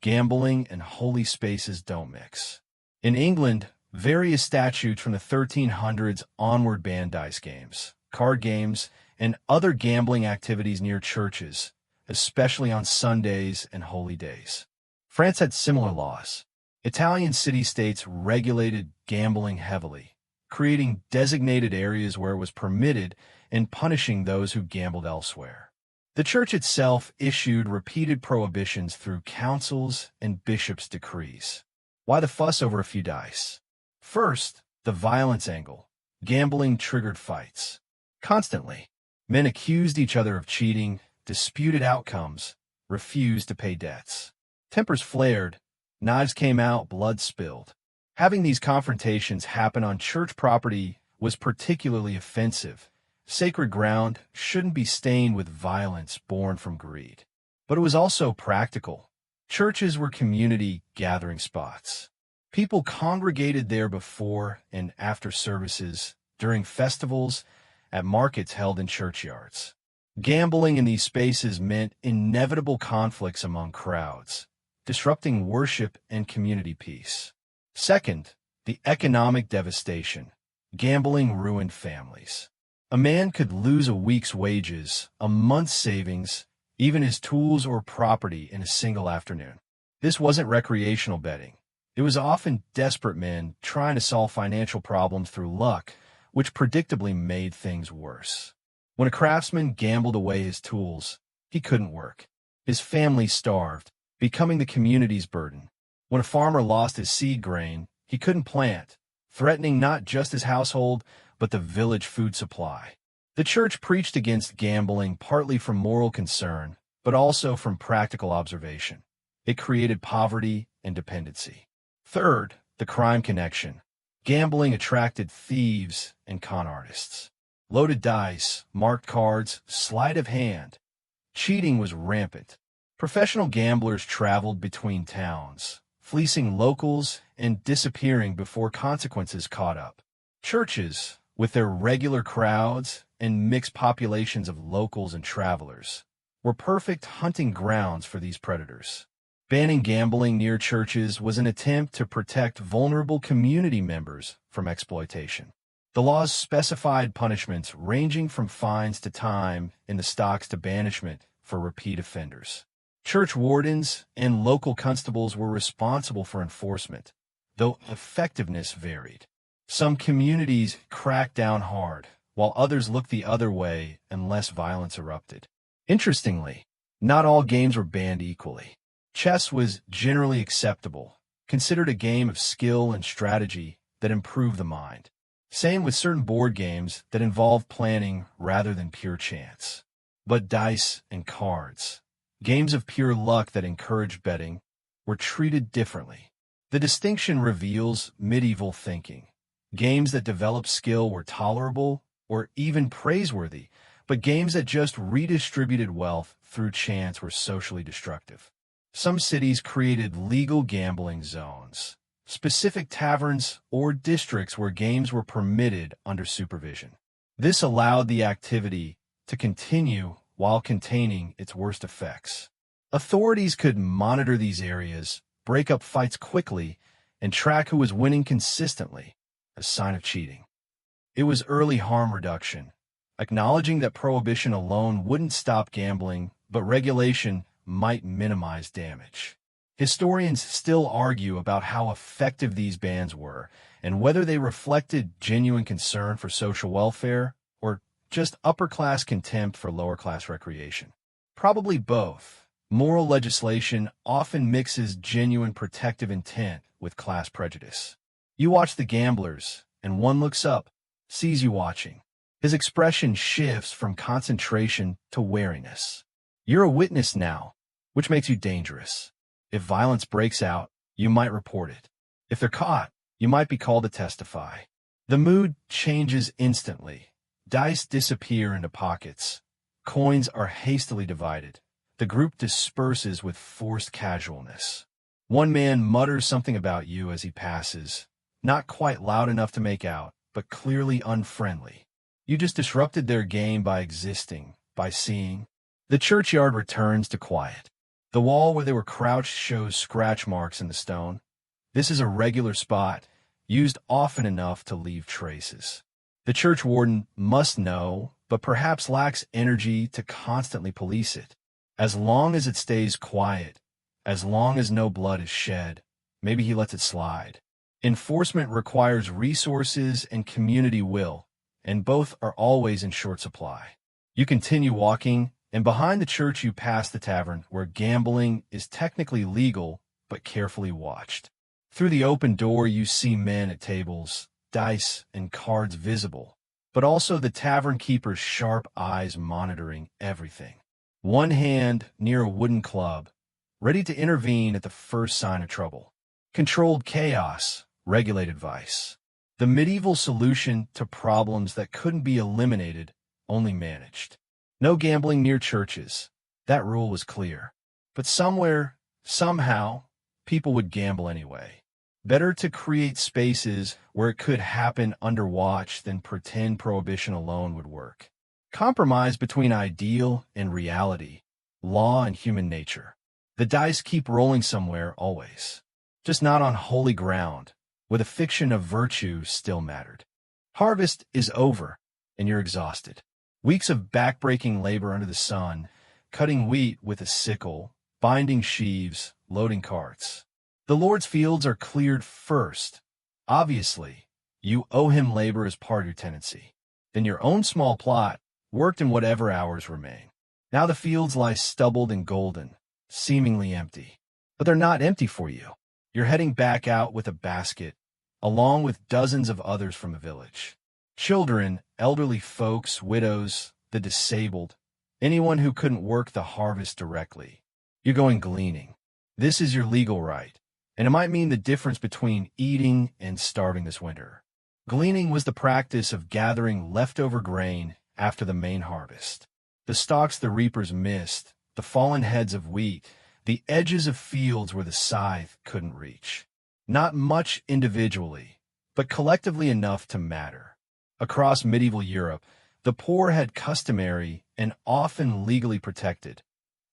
Speaker 1: Gambling and holy spaces don't mix. In England, various statutes from the 1300s onward banned dice games, card games, and other gambling activities near churches, especially on Sundays and holy days. France had similar laws. Italian city-states regulated gambling heavily, creating designated areas where it was permitted and punishing those who gambled elsewhere. The church itself issued repeated prohibitions through councils and bishops' decrees. Why the fuss over a few dice? First, the violence angle. Gambling triggered fights. Constantly, men accused each other of cheating, disputed outcomes, refused to pay debts. Tempers flared, knives came out, blood spilled. Having these confrontations happen on church property was particularly offensive. Sacred ground shouldn't be stained with violence born from greed. But it was also practical. Churches were community gathering spots. People congregated there before and after services, during festivals, at markets held in churchyards. Gambling in these spaces meant inevitable conflicts among crowds, disrupting worship and community peace. Second, the economic devastation. Gambling ruined families. A man could lose a week's wages, a month's savings, even his tools or property in a single afternoon. This wasn't recreational betting. It was often desperate men trying to solve financial problems through luck, which predictably made things worse. When a craftsman gambled away his tools, he couldn't work. His family starved, becoming the community's burden. When a farmer lost his seed grain, he couldn't plant, threatening not just his household, but the village food supply. The church preached against gambling partly from moral concern, but also from practical observation. It created poverty and dependency. Third, the crime connection. Gambling attracted thieves and con artists. Loaded dice, marked cards, sleight of hand. Cheating was rampant. Professional gamblers traveled between towns, fleecing locals and disappearing before consequences caught up. Churches, with their regular crowds and mixed populations of locals and travelers, were perfect hunting grounds for these predators. Banning gambling near churches was an attempt to protect vulnerable community members from exploitation. The laws specified punishments ranging from fines to time in the stocks to banishment for repeat offenders. Church wardens and local constables were responsible for enforcement, though effectiveness varied. Some communities cracked down hard, while others looked the other way and less violence erupted. Interestingly, not all games were banned equally. Chess was generally acceptable, considered a game of skill and strategy that improved the mind. Same with certain board games that involve planning rather than pure chance. But dice and cards, games of pure luck that encourage betting, were treated differently. The distinction reveals medieval thinking. Games that developed skill were tolerable or even praiseworthy, but games that just redistributed wealth through chance were socially destructive. Some cities created legal gambling zones, specific taverns or districts where games were permitted under supervision. This allowed the activity to continue while containing its worst effects. Authorities could monitor these areas, break up fights quickly, and track who was winning consistently, a sign of cheating. It was early harm reduction, acknowledging that prohibition alone wouldn't stop gambling, but regulation might minimize damage. Historians still argue about how effective these bans were and whether they reflected genuine concern for social welfare or just upper-class contempt for lower-class recreation. Probably both. Moral legislation often mixes genuine protective intent with class prejudice. You watch the gamblers, and one looks up, sees you watching. His expression shifts from concentration to wariness. You're a witness now, which makes you dangerous. If violence breaks out, you might report it. If they're caught, you might be called to testify. The mood changes instantly. Dice disappear into pockets. Coins are hastily divided. The group disperses with forced casualness. One man mutters something about you as he passes, not quite loud enough to make out, but clearly unfriendly. You just disrupted their game by existing, by seeing. The churchyard returns to quiet. The wall where they were crouched shows scratch marks in the stone. This is a regular spot, used often enough to leave traces. The church warden must know, but perhaps lacks energy to constantly police it. As long as it stays quiet, as long as no blood is shed, maybe he lets it slide. Enforcement requires resources and community will, and both are always in short supply. You continue walking, and behind the church you pass the tavern where gambling is technically legal but carefully watched. Through the open door you see men at tables, dice and cards visible, but also the tavern keeper's sharp eyes monitoring everything. One hand near a wooden club, ready to intervene at the first sign of trouble. Controlled chaos, regulated vice. The medieval solution to problems that couldn't be eliminated, only managed. No gambling near churches. That rule was clear. But somewhere, somehow, people would gamble anyway. Better to create spaces where it could happen under watch than pretend prohibition alone would work. Compromise between ideal and reality, law and human nature. The dice keep rolling somewhere always, just not on holy ground, where the fiction of virtue still mattered. Harvest is over, and you're exhausted. Weeks of back-breaking labor under the sun, cutting wheat with a sickle, binding sheaves, loading carts. The Lord's fields are cleared first. Obviously, you owe him labor as part of your tenancy. Then your own small plot, worked in whatever hours remain. Now the fields lie stubbled and golden, seemingly empty. But they're not empty for you. You're heading back out with a basket, along with dozens of others from the village. Children, elderly folks, widows, the disabled, anyone who couldn't work the harvest directly. You're going gleaning. This is your legal right, and it might mean the difference between eating and starving this winter. Gleaning was the practice of gathering leftover grain after the main harvest. The stalks the reapers missed, the fallen heads of wheat, the edges of fields where the scythe couldn't reach. Not much individually, but collectively enough to matter. Across medieval Europe, the poor had customary and often legally protected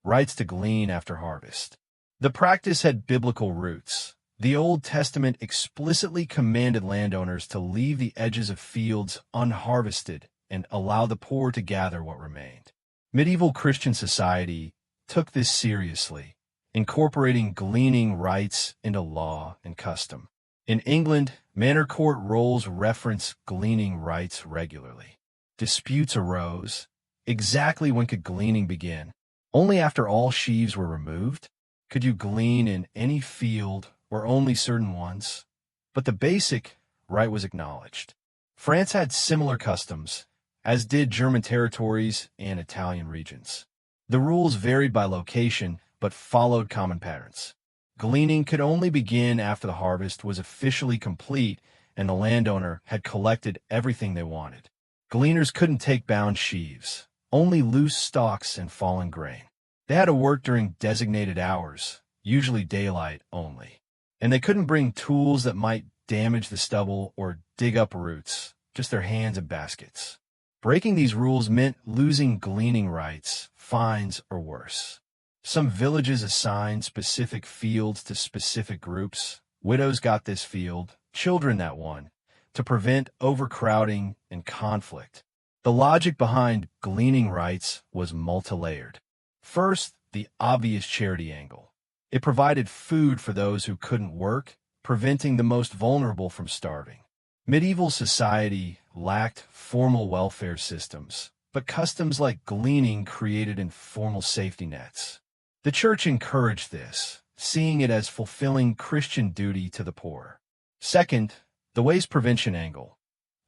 Speaker 1: rights to glean after harvest. The practice had biblical roots. The Old Testament explicitly commanded landowners to leave the edges of fields unharvested and allow the poor to gather what remained. Medieval Christian society took this seriously, incorporating gleaning rights into law and custom. In England, manor court rolls reference gleaning rights regularly. Disputes arose. Exactly when could gleaning begin? Only after all sheaves were removed? Could you glean in any field or only certain ones? But the basic right was acknowledged. France had similar customs, as did German territories and Italian regions. The rules varied by location, but followed common patterns. Gleaning could only begin after the harvest was officially complete and the landowner had collected everything they wanted. Gleaners couldn't take bound sheaves, only loose stalks and fallen grain. They had to work during designated hours, usually daylight only. And they couldn't bring tools that might damage the stubble or dig up roots, just their hands and baskets. Breaking these rules meant losing gleaning rights, fines, or worse. Some villages assigned specific fields to specific groups. Widows got this field, children that one, to prevent overcrowding and conflict. The logic behind gleaning rights was multi-layered. First, the obvious charity angle. It provided food for those who couldn't work, preventing the most vulnerable from starving. Medieval society lacked formal welfare systems, but customs like gleaning created informal safety nets. The church encouraged this, seeing it as fulfilling Christian duty to the poor. Second, the waste prevention angle.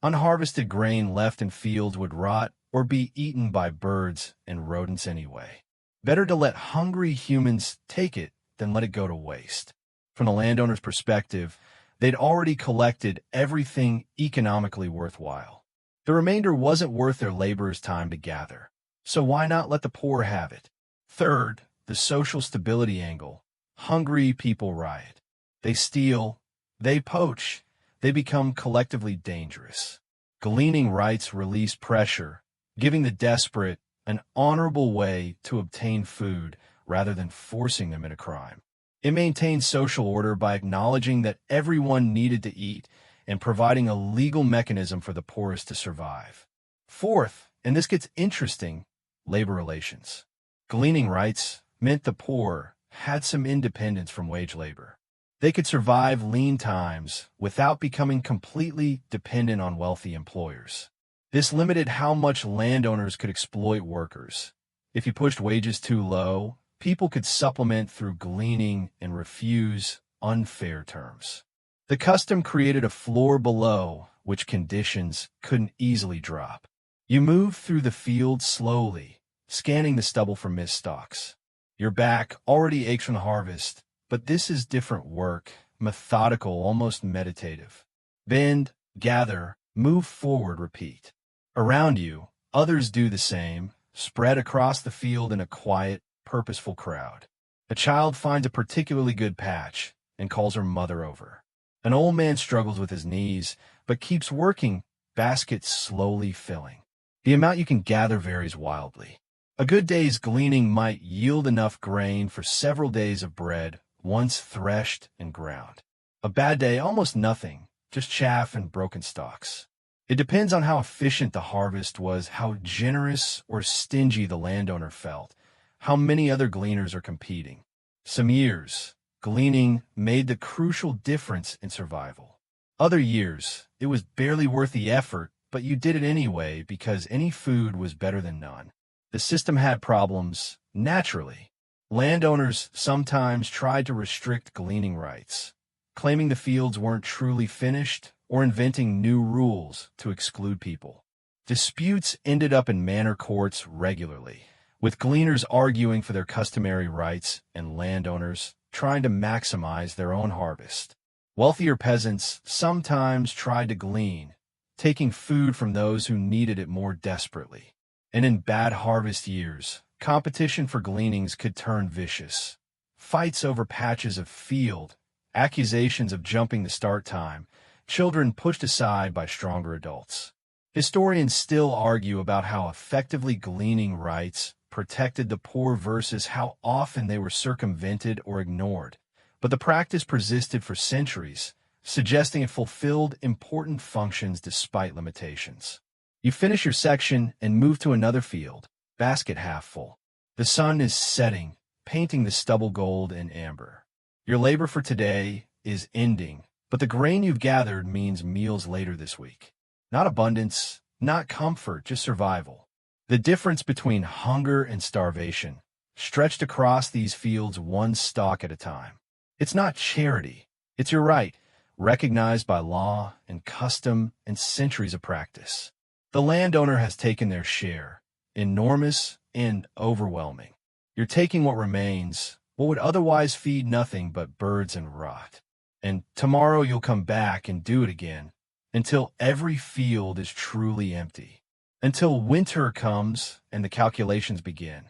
Speaker 1: Unharvested grain left in fields would rot or be eaten by birds and rodents anyway. Better to let hungry humans take it than let it go to waste. From the landowner's perspective, they'd already collected everything economically worthwhile. The remainder wasn't worth their laborers' time to gather, so why not let the poor have it? Third, the social stability angle. Hungry people riot. They steal, they poach, they become collectively dangerous. Gleaning rights release pressure, giving the desperate an honorable way to obtain food rather than forcing them into crime. It maintained social order by acknowledging that everyone needed to eat and providing a legal mechanism for the poorest to survive. Fourth, and this gets interesting, labor relations. Gleaning rights meant the poor had some independence from wage labor. They could survive lean times without becoming completely dependent on wealthy employers. This limited how much landowners could exploit workers. If you pushed wages too low, people could supplement through gleaning and refuse unfair terms. The custom created a floor below which conditions couldn't easily drop. You moved through the field slowly, scanning the stubble for missed stalks. Your back already aches from the harvest, but this is different work, methodical, almost meditative. Bend, gather, move forward, repeat. Around you, others do the same, spread across the field in a quiet, purposeful crowd. A child finds a particularly good patch and calls her mother over. An old man struggles with his knees, but keeps working, baskets slowly filling. The amount you can gather varies wildly. A good day's gleaning might yield enough grain for several days of bread, once threshed and ground. A bad day, almost nothing, just chaff and broken stalks. It depends on how efficient the harvest was, how generous or stingy the landowner felt, how many other gleaners are competing. Some years, gleaning made the crucial difference in survival. Other years, it was barely worth the effort, but you did it anyway because any food was better than none. The system had problems, naturally. Landowners sometimes tried to restrict gleaning rights, claiming the fields weren't truly finished or inventing new rules to exclude people. Disputes ended up in manor courts regularly, with gleaners arguing for their customary rights and landowners trying to maximize their own harvest. Wealthier peasants sometimes tried to glean, taking food from those who needed it more desperately. And in bad harvest years, competition for gleanings could turn vicious. Fights over patches of field, accusations of jumping the start time, children pushed aside by stronger adults. Historians still argue about how effectively gleaning rights protected the poor versus how often they were circumvented or ignored. But the practice persisted for centuries, suggesting it fulfilled important functions despite limitations. You finish your section and move to another field, basket half full. The sun is setting, painting the stubble gold and amber. Your labor for today is ending, but the grain you've gathered means meals later this week. Not abundance, not comfort, just survival. The difference between hunger and starvation. stretched across these fields one stalk at a time. It's not charity. It's your right, recognized by law and custom and centuries of practice. The landowner has taken their share, enormous and overwhelming. You're taking what remains, what would otherwise feed nothing but birds and rot. And tomorrow you'll come back and do it again, until every field is truly empty. Until winter comes and the calculations begin.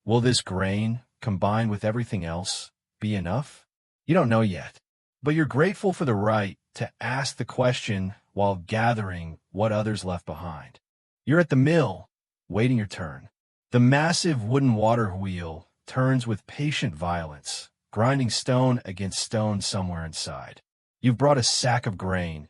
Speaker 1: Will this grain, combined with everything else, be enough? You don't know yet, but you're grateful for the right to ask the question while gathering what others left behind. You're at the mill, waiting your turn. The massive wooden water wheel turns with patient violence, grinding stone against stone somewhere inside. You've brought a sack of grain,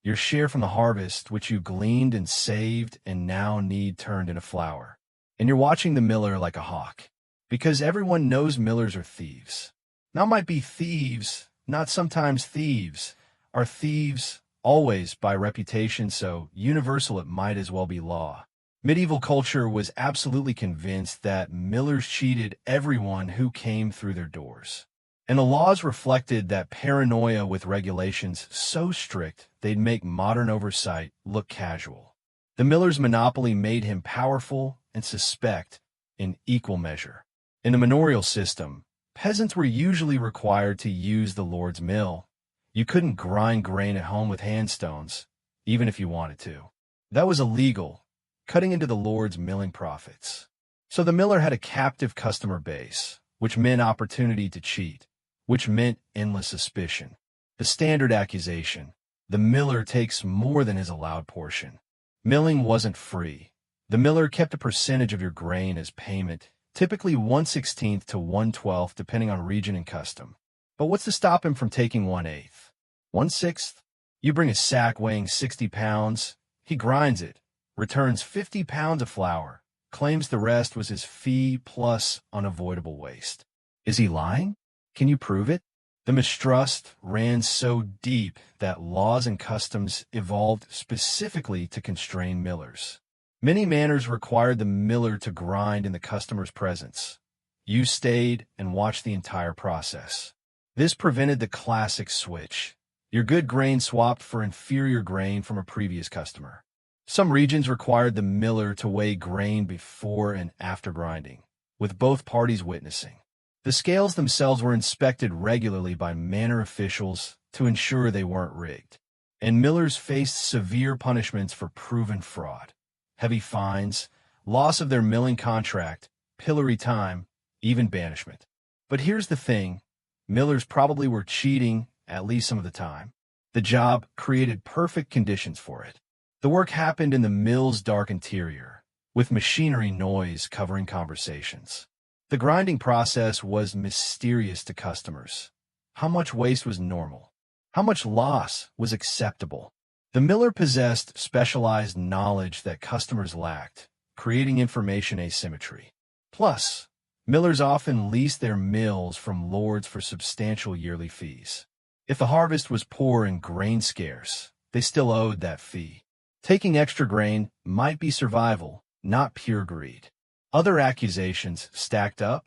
Speaker 1: your share from the harvest, which you gleaned and saved and now need turned into flour. And you're watching the miller like a hawk, because everyone knows millers are thieves. Now might be thieves, not sometimes thieves, are thieves always by reputation, so universal it might as well be law. Medieval culture was absolutely convinced that millers cheated everyone who came through their doors. And the laws reflected that paranoia with regulations so strict they'd make modern oversight look casual. The miller's monopoly made him powerful and suspect in equal measure. In the manorial system, peasants were usually required to use the lord's mill. You couldn't grind grain at home with handstones, even if you wanted to. That was illegal, cutting into the lord's milling profits. So the miller had a captive customer base, which meant opportunity to cheat, which meant endless suspicion. The standard accusation: the miller takes more than his allowed portion. Milling wasn't free. The miller kept a percentage of your grain as payment, typically 1/16 to 1/12 depending on region and custom. But what's to stop him from taking 1/8? 1/6? You bring a sack weighing 60 pounds, he grinds it, returns 50 pounds of flour, claims the rest was his fee plus unavoidable waste. Is he lying? Can you prove it? The mistrust ran so deep that laws and customs evolved specifically to constrain millers. Many manors required the miller to grind in the customer's presence. You stayed and watched the entire process. This prevented the classic switch: your good grain swapped for inferior grain from a previous customer. Some regions required the miller to weigh grain before and after grinding, with both parties witnessing. The scales themselves were inspected regularly by manor officials to ensure they weren't rigged. And millers faced severe punishments for proven fraud: heavy fines, loss of their milling contract, pillory time, even banishment. But here's the thing: millers probably were cheating at least some of the time. The job created perfect conditions for it. The work happened in the mill's dark interior, with machinery noise covering conversations. The grinding process was mysterious to customers. How much waste was normal? How much loss was acceptable? The miller possessed specialized knowledge that customers lacked, creating information asymmetry. Plus, millers often leased their mills from lords for substantial yearly fees. If the harvest was poor and grain scarce, they still owed that fee. Taking extra grain might be survival, not pure greed. Other accusations stacked up: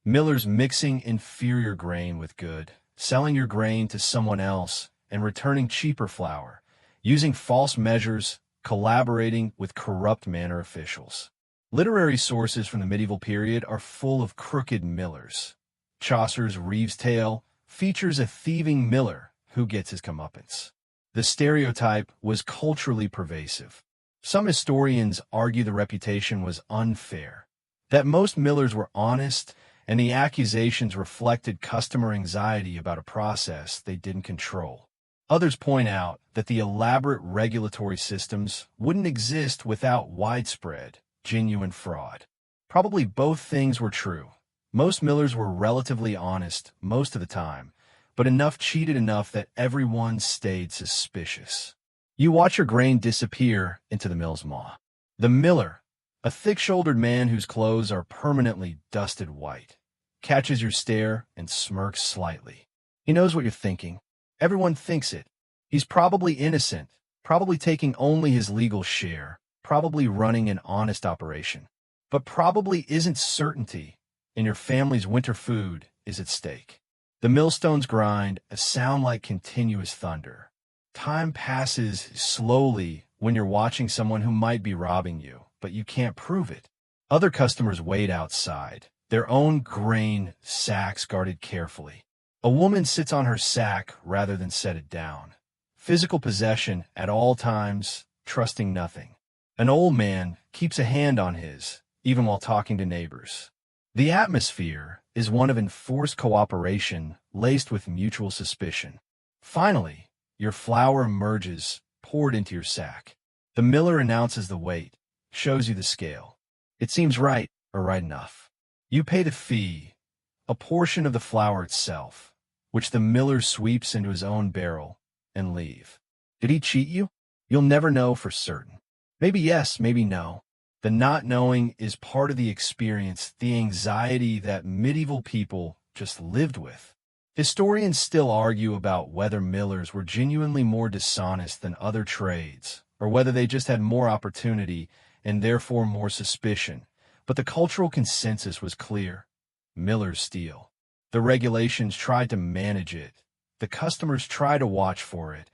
Speaker 1: millers mixing inferior grain with good, selling your grain to someone else, and returning cheaper flour, using false measures, collaborating with corrupt manor officials. Literary sources from the medieval period are full of crooked millers. Chaucer's Reeve's Tale features a thieving miller who gets his comeuppance. The stereotype was culturally pervasive. Some historians argue the reputation was unfair, that most millers were honest, and the accusations reflected customer anxiety about a process they didn't control. Others point out that the elaborate regulatory systems wouldn't exist without widespread, genuine fraud. Probably both things were true. Most millers were relatively honest most of the time, but enough cheated enough that everyone stayed suspicious. You watch your grain disappear into the mill's maw. The miller, a thick-shouldered man whose clothes are permanently dusted white, catches your stare and smirks slightly. He knows what you're thinking. Everyone thinks it. He's probably innocent, probably taking only his legal share, probably running an honest operation. But probably isn't certainty. and your family's winter food is at stake. The millstones grind, a sound like continuous thunder. Time passes slowly when you're watching someone who might be robbing you, but you can't prove it. Other customers wait outside, their own grain sacks guarded carefully. A woman sits on her sack rather than set it down. Physical possession at all times, trusting nothing. An old man keeps a hand on his, even while talking to neighbors. The atmosphere is one of enforced cooperation laced with mutual suspicion. Finally, your flour emerges, poured into your sack. The miller announces the weight, shows you the scale. It seems right, or right enough. You pay the fee, a portion of the flour itself, which the miller sweeps into his own barrel, and leave. Did he cheat you? You'll never know for certain. Maybe yes, maybe no. The not knowing is part of the experience, the anxiety that medieval people just lived with. Historians still argue about whether millers were genuinely more dishonest than other trades, or whether they just had more opportunity and therefore more suspicion. But the cultural consensus was clear. Millers steal. The regulations tried to manage it. The customers tried to watch for it.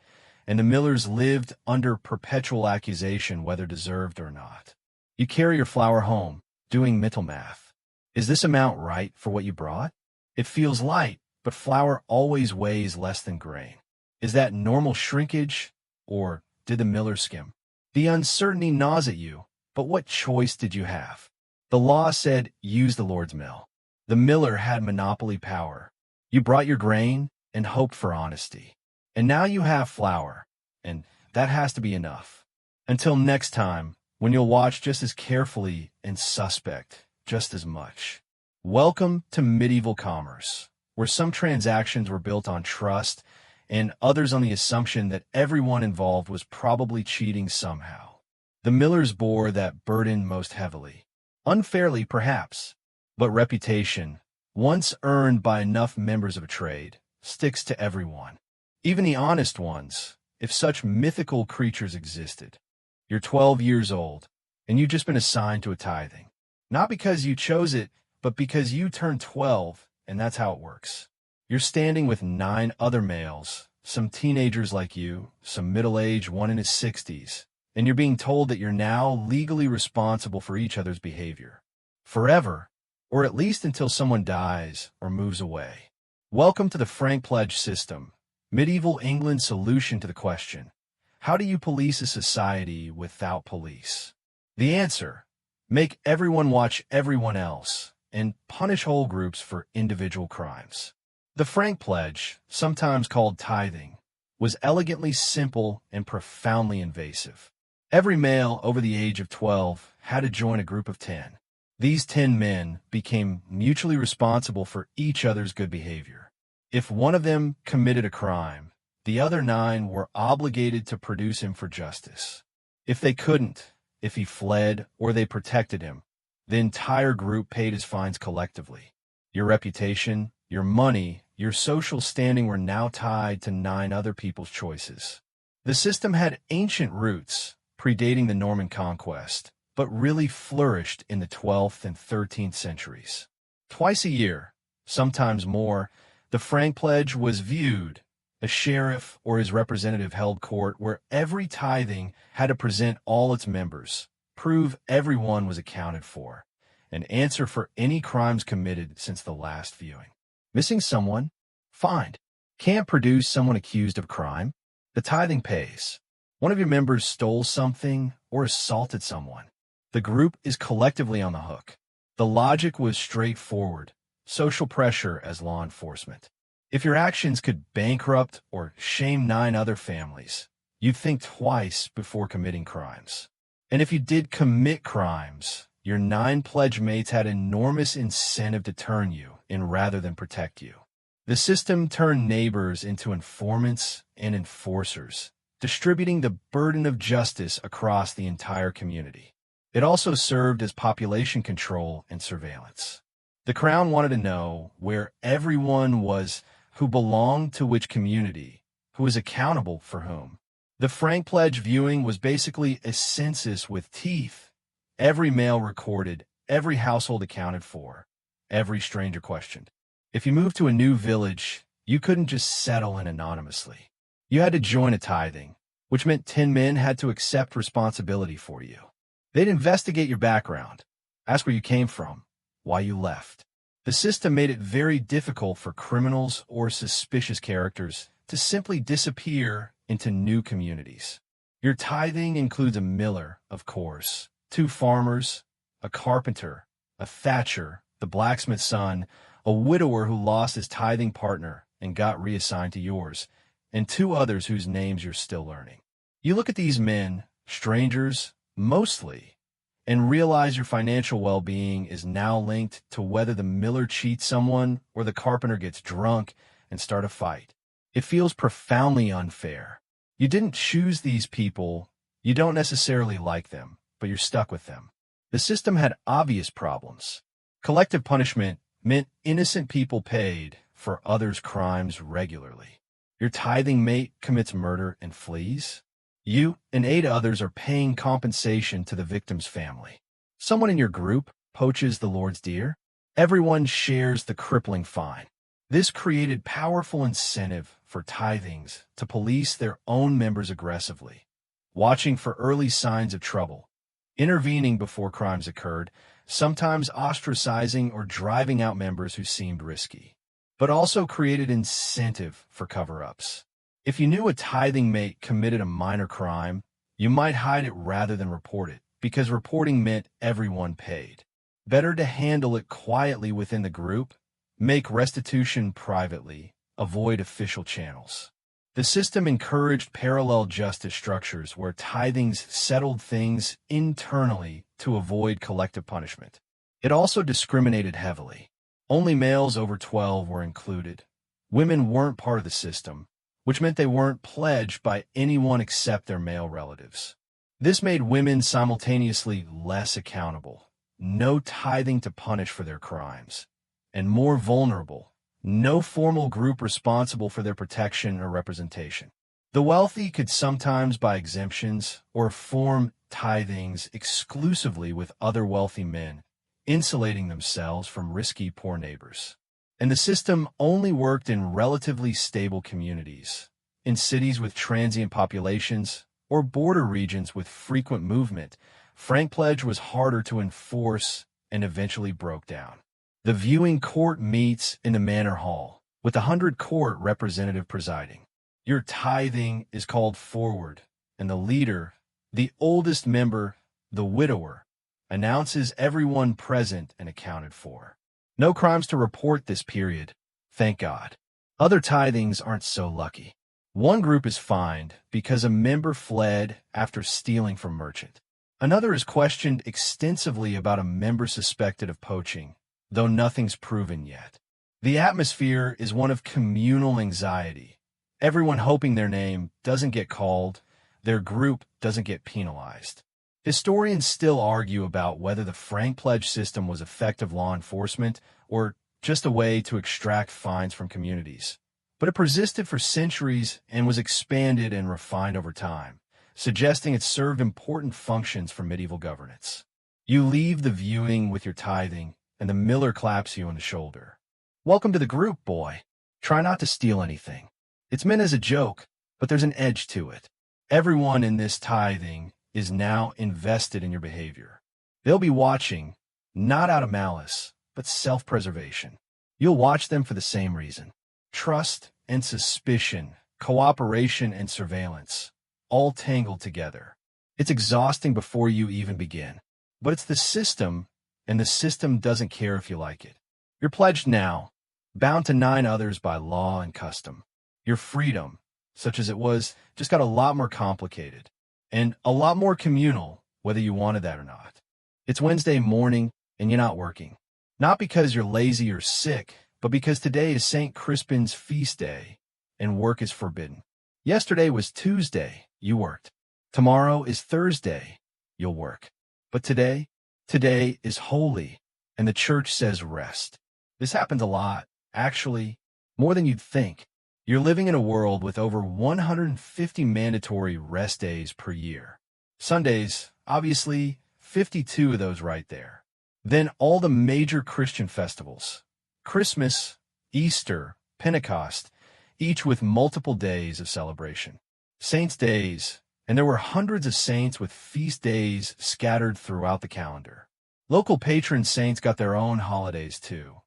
Speaker 1: And the millers lived under perpetual accusation, whether deserved or not. You carry your flour home, doing mental math. Is this amount right for what you brought? It feels light, but flour always weighs less than grain. Is that normal shrinkage, or did the miller skim? The uncertainty gnaws at you, but what choice did you have? The law said, use the Lord's mill. The miller had monopoly power. You brought your grain and hoped for honesty. And now you have flour, and that has to be enough. Until next time, when you'll watch just as carefully and suspect just as much. Welcome to medieval commerce, where some transactions were built on trust and others on the assumption that everyone involved was probably cheating somehow. The millers bore that burden most heavily. Unfairly, perhaps, but reputation, once earned by enough members of a trade, sticks to everyone. Even the honest ones, if such mythical creatures existed. You're 12 years old, and you've just been assigned to a tithing. Not because you chose it, but because you turned 12, and that's how it works. You're standing with 9 other males, some teenagers like you, some middle-aged, one in his 60s, and you're being told that you're now legally responsible for each other's behavior. Forever, or at least until someone dies or moves away. Welcome to the Frank Pledge system. Medieval England's solution to the question, how do you police a society without police? The answer, make everyone watch everyone else and punish whole groups for individual crimes. The Frank Pledge, sometimes called tithing, was elegantly simple and profoundly invasive. Every male over the age of 12 had to join a group of 10. These 10 men became mutually responsible for each other's good behavior. If one of them committed a crime, the other 9 were obligated to produce him for justice. If they couldn't, if he fled or they protected him, the entire group paid his fines collectively. Your reputation, your money, your social standing were now tied to 9 other people's choices. The system had ancient roots, predating the Norman conquest, but really flourished in the 12th and 13th centuries. Twice a year, sometimes more, the Frank Pledge was viewed. A sheriff or his representative held court where every tithing had to present all its members, prove everyone was accounted for, and answer for any crimes committed since the last viewing. Missing someone? Fined. Can't produce someone accused of crime? The tithing pays. One of your members stole something or assaulted someone. The group is collectively on the hook. The logic was straightforward. Social pressure as law enforcement. If your actions could bankrupt or shame 9 other families, you'd think twice before committing crimes. And if you did commit crimes, your 9 pledge mates had enormous incentive to turn you in rather than protect you. The system turned neighbors into informants and enforcers, distributing the burden of justice across the entire community. It also served as population control and surveillance. The Crown wanted to know where everyone was, who belonged to which community, who was accountable for whom. The Frank Pledge viewing was basically a census with teeth. Every male recorded, every household accounted for. every stranger questioned. If you moved to a new village, you couldn't just settle in anonymously. You had to join a tithing, which meant 10 men had to accept responsibility for you. They'd investigate your background, ask where you came from, why you left. The system made it very difficult for criminals or suspicious characters to simply disappear into new communities. Your tithing includes a miller, of course, 2 farmers, a carpenter, a thatcher, the blacksmith's son, a widower who lost his tithing partner and got reassigned to yours, and 2 others whose names you're still learning. You look at these men, strangers, mostly, and realize your financial well-being is now linked to whether the miller cheats someone or the carpenter gets drunk and start a fight. It feels profoundly unfair. You didn't choose these people, you don't necessarily like them, but you're stuck with them. The system had obvious problems. Collective punishment meant innocent people paid for others' crimes regularly. Your tithing mate commits murder and flees. You and 8 others are paying compensation to the victim's family. Someone in your group poaches the Lord's deer. Everyone shares the crippling fine. This created powerful incentive for tithings to police their own members aggressively, watching for early signs of trouble, intervening before crimes occurred, sometimes ostracizing or driving out members who seemed risky, but also created incentive for cover-ups. If you knew a tithing mate committed a minor crime, you might hide it rather than report it, because reporting meant everyone paid. Better to handle it quietly within the group, make restitution privately, avoid official channels. The system encouraged parallel justice structures where tithings settled things internally to avoid collective punishment. It also discriminated heavily. Only males over 12 were included. Women weren't part of the system, which meant they weren't pledged by anyone except their male relatives. This made women simultaneously less accountable, no tithing to punish for their crimes, and more vulnerable, no formal group responsible for their protection or representation. The wealthy could sometimes buy exemptions or form tithings exclusively with other wealthy men, insulating themselves from risky poor neighbors. And the system only worked in relatively stable communities, in cities with transient populations or border regions with frequent movement. Frank Pledge was harder to enforce and eventually broke down. The viewing court meets in the manor hall, with the 100 court representative presiding. Your tithing is called forward, and the leader, the oldest member, the widower, announces everyone present and accounted for. No crimes to report this period, thank God. Other tithings aren't so lucky. One group is fined because a member fled after stealing from merchant. Another is questioned extensively about a member suspected of poaching, though nothing's proven yet. The atmosphere is one of communal anxiety. Everyone hoping their name doesn't get called, their group doesn't get penalized. Historians still argue about whether the Frank Pledge system was effective law enforcement or just a way to extract fines from communities. But it persisted for centuries and was expanded and refined over time, suggesting it served important functions for medieval governance. You leave the viewing with your tithing, and the miller claps you on the shoulder. Welcome to the group, boy. Try not to steal anything. It's meant as a joke, but there's an edge to it. Everyone in this tithing is now invested in your behavior. They'll be watching, not out of malice, but self-preservation. You'll watch them for the same reason. Trust and suspicion, cooperation and surveillance, all tangled together. It's exhausting before you even begin. But it's the system, and the system doesn't care if you like it. You're pledged now, bound to 9 others by law and custom. Your freedom, such as it was, just got a lot more complicated, and a lot more communal, whether you wanted that or not. It's Wednesday morning, and you're not working. Not because you're lazy or sick, but because today is St. Crispin's feast day, and work is forbidden. Yesterday was Tuesday, you worked. Tomorrow is Thursday, you'll work. But today is holy, and the church says rest. This happens a lot, actually, more than you'd think. You're living in a world with over 150 mandatory rest days per year. Sundays, obviously, 52 of those right there. Then all the major Christian festivals, Christmas, Easter, Pentecost, each with multiple days of celebration. Saints' days, and there were hundreds of saints with feast days scattered throughout the calendar. Local patron saints got their own holidays too.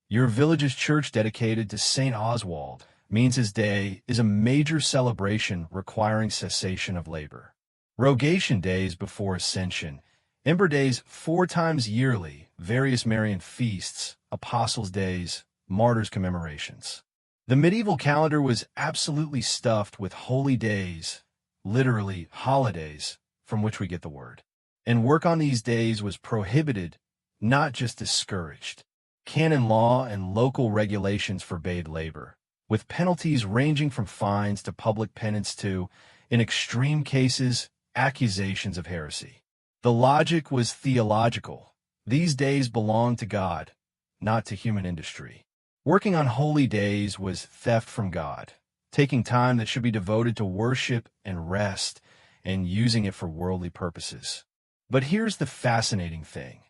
Speaker 1: Your village's church dedicated to Saint Oswald means his day is a major celebration requiring cessation of labor. Rogation days before Ascension, Ember days 4 times yearly, various Marian feasts, Apostles' days, martyrs' commemorations. The medieval calendar was absolutely stuffed with holy days, literally holidays, from which we get the word. And work on these days was prohibited, not just discouraged. Canon law and local regulations forbade labor, with penalties ranging from fines to public penance to, in extreme cases, accusations of heresy. The logic was theological. These days belonged to God, not to human industry. Working on holy days was theft from God, taking time that should be devoted to worship and rest and using it for worldly purposes. But here's the fascinating thing.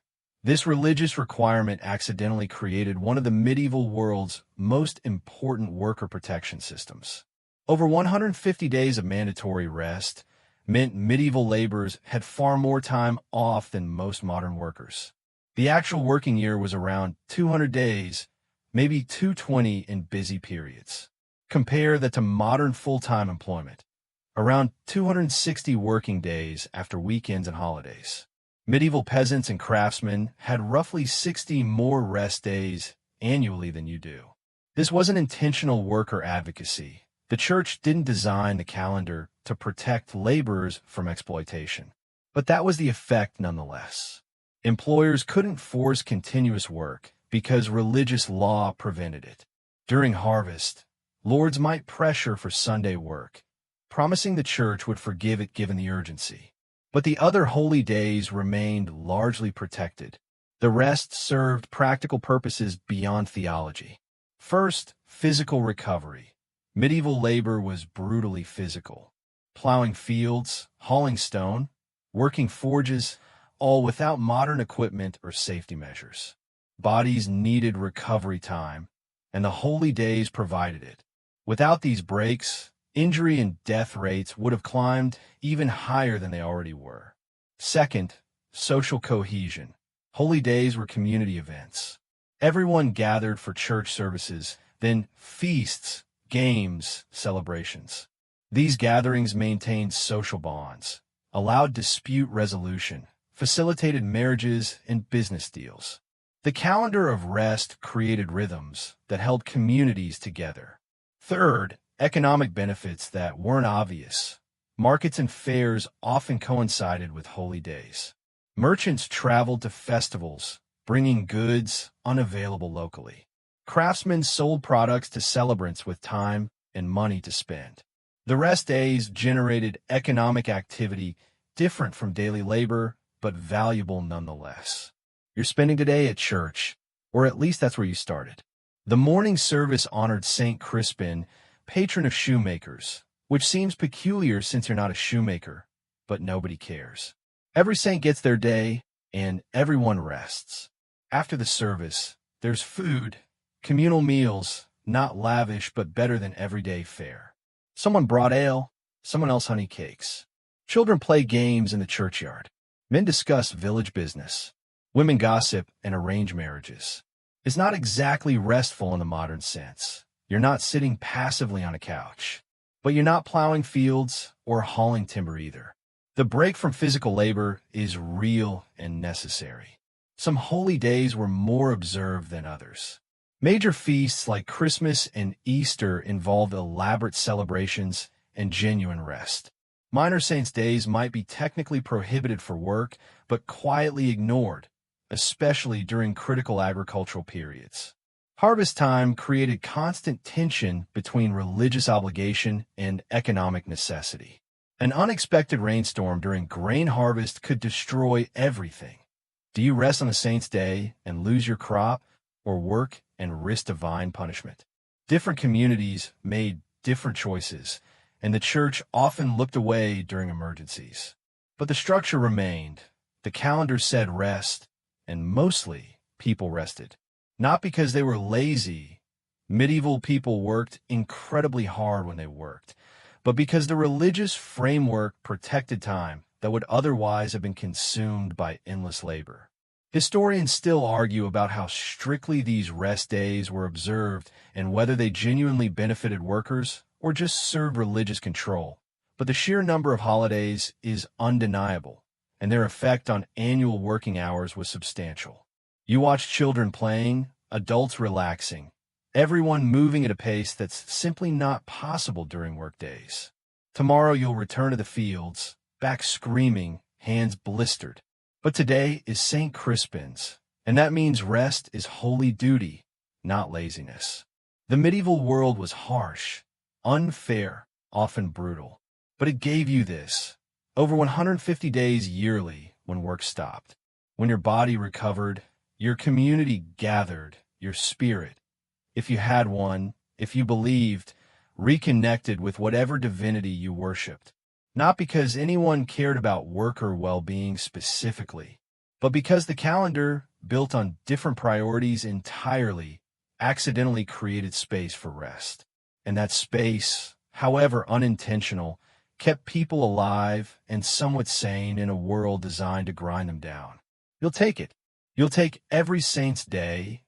Speaker 1: This religious requirement accidentally created one of the medieval world's most important worker protection systems. Over 150 days of mandatory rest meant medieval laborers had far more time off than most modern workers. The actual working year was around 200 days, maybe 220 in busy periods. Compare that to modern full-time employment, around 260 working days after weekends and holidays. Medieval peasants and craftsmen had roughly 60 more rest days annually than you do. This wasn't intentional worker advocacy. The church didn't design the calendar to protect laborers from exploitation. But that was the effect nonetheless. Employers couldn't force continuous work because religious law prevented it. During harvest, lords might pressure for Sunday work, promising the church would forgive it given the urgency. But the other holy days remained largely protected. The rest served practical purposes beyond theology. First, physical recovery. Medieval labor was brutally physical. Plowing fields, hauling stone, working forges, all without modern equipment or safety measures. Bodies needed recovery time, and the holy days provided it. Without these breaks, injury and death rates would have climbed even higher than they already were. Second, social cohesion. Holy days were community events. Everyone gathered for church services, then feasts, games, celebrations. These gatherings maintained social bonds, allowed dispute resolution, facilitated marriages and business deals. The calendar of rest created rhythms that held communities together. Third, economic benefits that weren't obvious. Markets and fairs often coincided with holy days. Merchants traveled to festivals, bringing goods unavailable locally. Craftsmen sold products to celebrants with time and money to spend. The rest days generated economic activity different from daily labor, but valuable nonetheless. You're spending today at church, or at least that's where you started. The morning service honored Saint Crispin, patron of shoemakers, which seems peculiar since you're not a shoemaker, but nobody cares. Every saint gets their day, and everyone rests. After the service, there's food, communal meals, not lavish but better than everyday fare. Someone brought ale, someone else honey cakes. Children play games in the churchyard. Men discuss village business. Women gossip and arrange marriages. It's not exactly restful in the modern sense. You're not sitting passively on a couch. But you're not plowing fields or hauling timber either. The break from physical labor is real and necessary. Some holy days were more observed than others. Major feasts like Christmas and Easter involved elaborate celebrations and genuine rest. Minor saints' days might be technically prohibited for work, but quietly ignored, especially during critical agricultural periods. Harvest time created constant tension between religious obligation and economic necessity. An unexpected rainstorm during grain harvest could destroy everything. Do you rest on the saint's day and lose your crop, or work and risk divine punishment? Different communities made different choices, and the church often looked away during emergencies. But the structure remained. The calendar said rest, and mostly people rested. Not because they were lazy. Medieval people worked incredibly hard when they worked, but because the religious framework protected time that would otherwise have been consumed by endless labor. Historians still argue about how strictly these rest days were observed and whether they genuinely benefited workers or just served religious control. But the sheer number of holidays is undeniable, and their effect on annual working hours was substantial. You watch children playing, adults relaxing, everyone moving at a pace that's simply not possible during workdays. Tomorrow you'll return to the fields, back screaming, hands blistered. But today is St. Crispin's, and that means rest is holy duty, not laziness. The medieval world was harsh, unfair, often brutal. But it gave you this. Over 150 days yearly when work stopped. When your body recovered, your community gathered, your spirit, if you had one, if you believed, reconnected with whatever divinity you worshipped. Not because anyone cared about worker well-being specifically, but because the calendar, built on different priorities entirely, accidentally created space for rest. And that space, however unintentional, kept people alive and somewhat sane in a world designed to grind them down. You'll take it. You'll take every saint's day,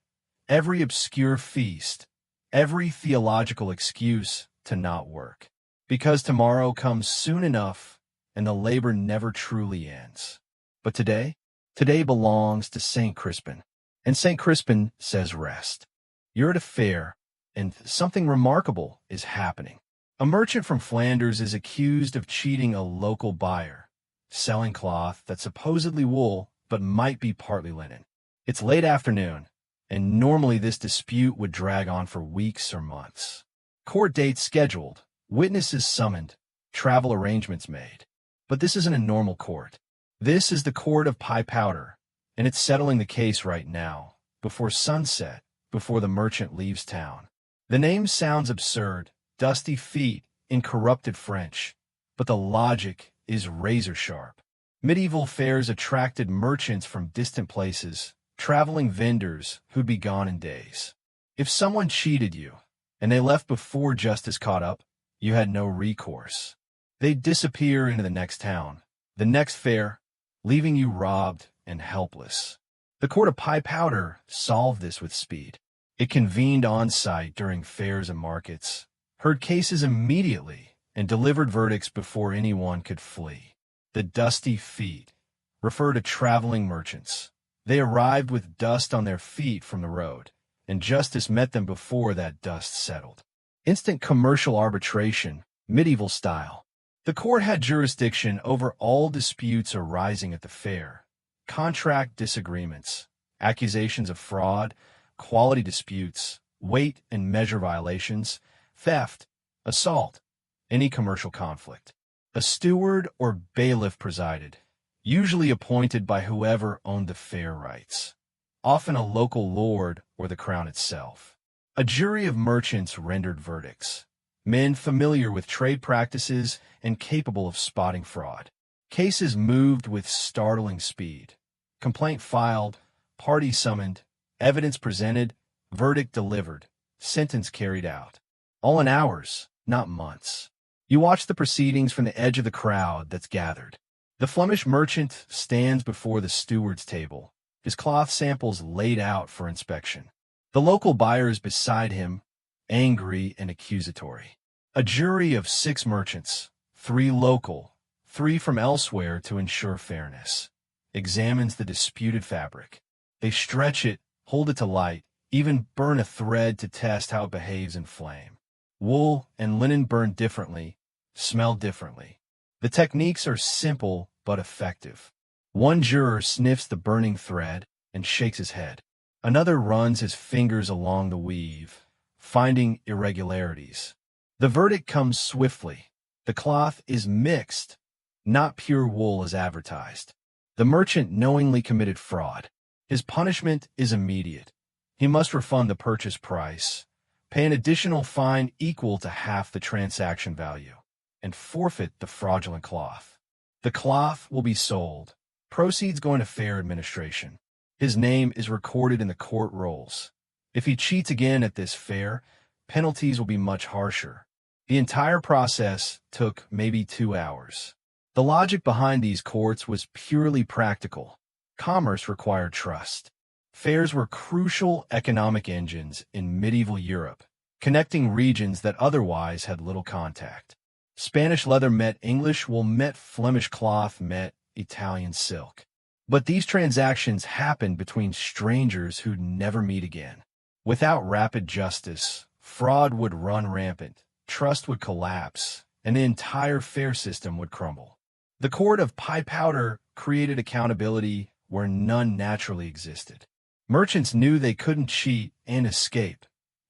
Speaker 1: every obscure feast, every theological excuse to not work. Because tomorrow comes soon enough and the labor never truly ends. But today belongs to St. Crispin. And St. Crispin says rest. You're at a fair, and something remarkable is happening. A merchant from Flanders is accused of cheating a local buyer, selling cloth that's supposedly wool but might be partly linen. It's late afternoon, and normally this dispute would drag on for weeks or months. Court dates scheduled, witnesses summoned, travel arrangements made. But this isn't a normal court. This is the court of pie powder, and it's settling the case right now, before sunset, before the merchant leaves town. The name sounds absurd, dusty feet in corrupted French, but the logic is razor sharp. Medieval fairs attracted merchants from distant places, traveling vendors who'd be gone in days. If someone cheated you, and they left before justice caught up, you had no recourse. They'd disappear into the next town, the next fair, leaving you robbed and helpless. The court of pie powder solved this with speed. It convened on-site during fairs and markets, heard cases immediately, and delivered verdicts before anyone could flee. The dusty feet refer to traveling merchants. They arrived with dust on their feet from the road, and justice met them before that dust settled. Instant commercial arbitration, medieval style. The court had jurisdiction over all disputes arising at the fair, contract disagreements, accusations of fraud, quality disputes, weight and measure violations, theft, assault, any commercial conflict. A steward or bailiff presided, usually appointed by whoever owned the fair rights, often a local lord or the crown itself. A jury of merchants rendered verdicts, men familiar with trade practices and capable of spotting fraud. Cases moved with startling speed. Complaint filed, party summoned, evidence presented, verdict delivered, sentence carried out. All in hours, not months. You watch the proceedings from the edge of the crowd that's gathered. The Flemish merchant stands before the steward's table, his cloth samples laid out for inspection. The local buyer is beside him, angry and accusatory. A jury of 6 merchants, 3 local, 3 from elsewhere to ensure fairness, examines the disputed fabric. They stretch it, hold it to light, even burn a thread to test how it behaves in flame. Wool and linen burn differently, smell differently. The techniques are simple but effective. One juror sniffs the burning thread and shakes his head. Another runs his fingers along the weave, finding irregularities. The verdict comes swiftly. The cloth is mixed, not pure wool as advertised. The merchant knowingly committed fraud. His punishment is immediate. He must refund the purchase price, pay an additional fine equal to half the transaction value, and forfeit the fraudulent cloth. The cloth will be sold, proceeds going to fair administration. His name is recorded in the court rolls. If he cheats again at this fair, penalties will be much harsher. The entire process took maybe 2 hours. The logic behind these courts was purely practical. Commerce required trust. Fairs were crucial economic engines in medieval Europe, connecting regions that otherwise had little contact. Spanish leather met English wool met Flemish cloth met Italian silk. But these transactions happened between strangers who'd never meet again. Without rapid justice, fraud would run rampant, trust would collapse, and the entire fair system would crumble. The court of pie powder created accountability where none naturally existed. Merchants knew they couldn't cheat and escape.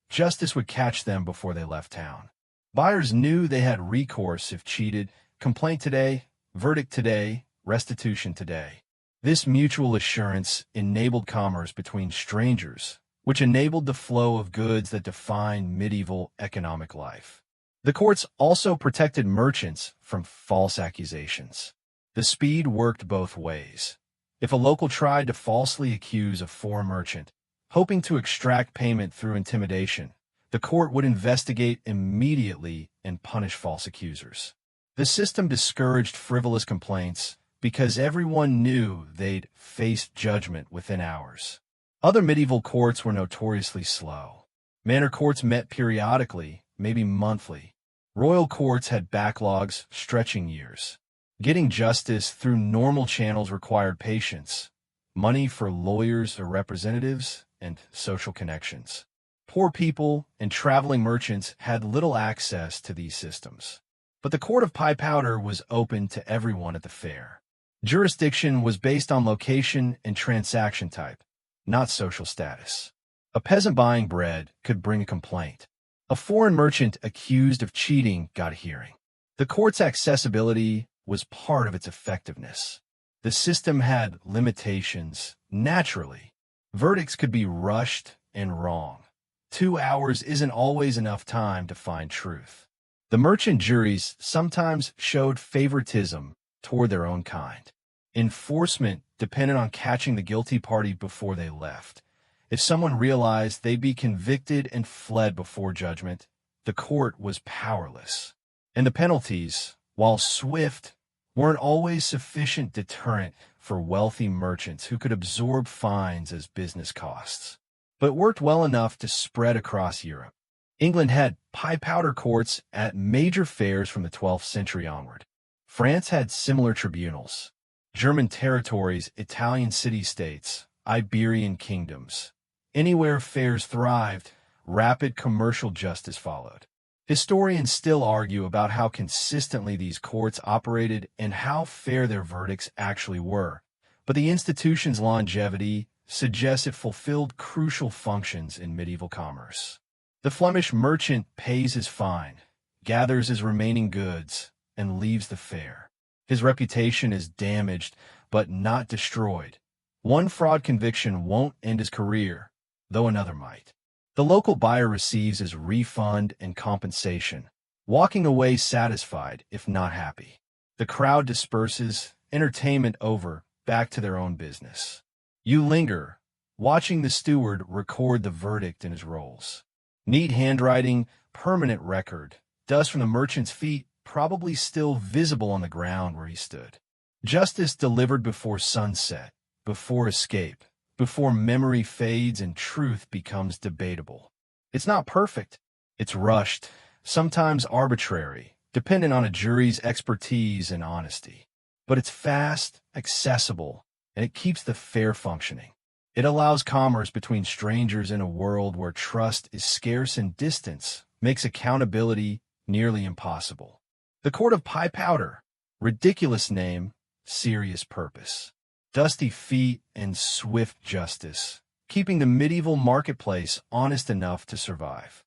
Speaker 1: Justice would catch them before they left town. Buyers knew they had recourse if cheated, complaint today, verdict today, restitution today. This mutual assurance enabled commerce between strangers, which enabled the flow of goods that defined medieval economic life. The courts also protected merchants from false accusations. The speed worked both ways. If a local tried to falsely accuse a foreign merchant, hoping to extract payment through intimidation, the court would investigate immediately and punish false accusers. The system discouraged frivolous complaints because everyone knew they'd face judgment within hours. Other medieval courts were notoriously slow. Manor courts met periodically, maybe monthly. Royal courts had backlogs stretching years. Getting justice through normal channels required patience, money for lawyers or representatives, and social connections. Poor people and traveling merchants had little access to these systems. But the court of pie powder was open to everyone at the fair. Jurisdiction was based on location and transaction type, not social status. A peasant buying bread could bring a complaint. A foreign merchant accused of cheating got a hearing. The court's accessibility was part of its effectiveness. The system had limitations, naturally. Verdicts could be rushed and wrong. 2 hours isn't always enough time to find truth. The merchant juries sometimes showed favoritism toward their own kind. Enforcement depended on catching the guilty party before they left. If someone realized they'd be convicted and fled before judgment, the court was powerless. And the penalties, while swift, weren't always sufficient deterrent for wealthy merchants who could absorb fines as business costs, but worked well enough to spread across Europe. England had pie powder courts at major fairs from the 12th century onward. France had similar tribunals. German territories, Italian city-states, Iberian kingdoms. Anywhere fairs thrived, rapid commercial justice followed. Historians still argue about how consistently these courts operated and how fair their verdicts actually were, but the institution's longevity suggests it fulfilled crucial functions in medieval commerce. The Flemish merchant pays his fine, gathers his remaining goods, and leaves the fair. His reputation is damaged, but not destroyed. One fraud conviction won't end his career, though another might. The local buyer receives his refund and compensation, walking away satisfied if not happy. The crowd disperses, entertainment over, back to their own business. You linger, watching the steward record the verdict in his rolls. Neat handwriting, permanent record, dust from the merchant's feet probably still visible on the ground where he stood. Justice delivered before sunset, before escape, before memory fades and truth becomes debatable. It's not perfect. It's rushed, sometimes arbitrary, dependent on a jury's expertise and honesty. But it's fast, accessible, and it keeps the fair functioning. It allows commerce between strangers in a world where trust is scarce and distance makes accountability nearly impossible. The Court of Pie Powder, ridiculous name, serious purpose. Dusty feet and swift justice, keeping the medieval marketplace honest enough to survive.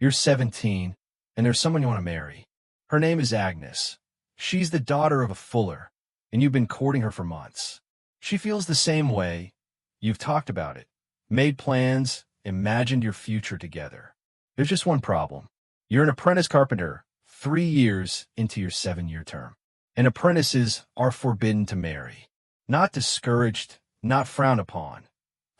Speaker 1: You're 17, and there's someone you want to marry. Her name is Agnes. She's the daughter of a fuller, and you've been courting her for months. She feels the same way. You've talked about it, made plans, imagined your future together. There's just one problem. You're an apprentice carpenter, 3 years into your 7-year term. And apprentices are forbidden to marry. Not discouraged, not frowned upon,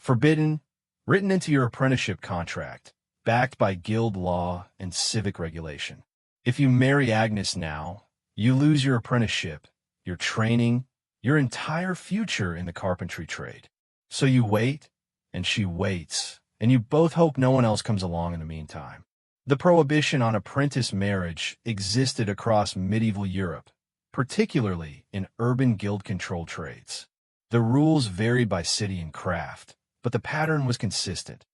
Speaker 1: Forbidden, written into your apprenticeship contract, backed by guild law and civic regulation. If you marry Agnes now, you lose your apprenticeship, your training, your entire future in the carpentry trade. So you wait, and she waits, and you both hope no one else comes along in the meantime. The prohibition on apprentice marriage existed across medieval Europe, particularly in urban guild-controlled trades. The rules varied by city and craft, but the pattern was consistent.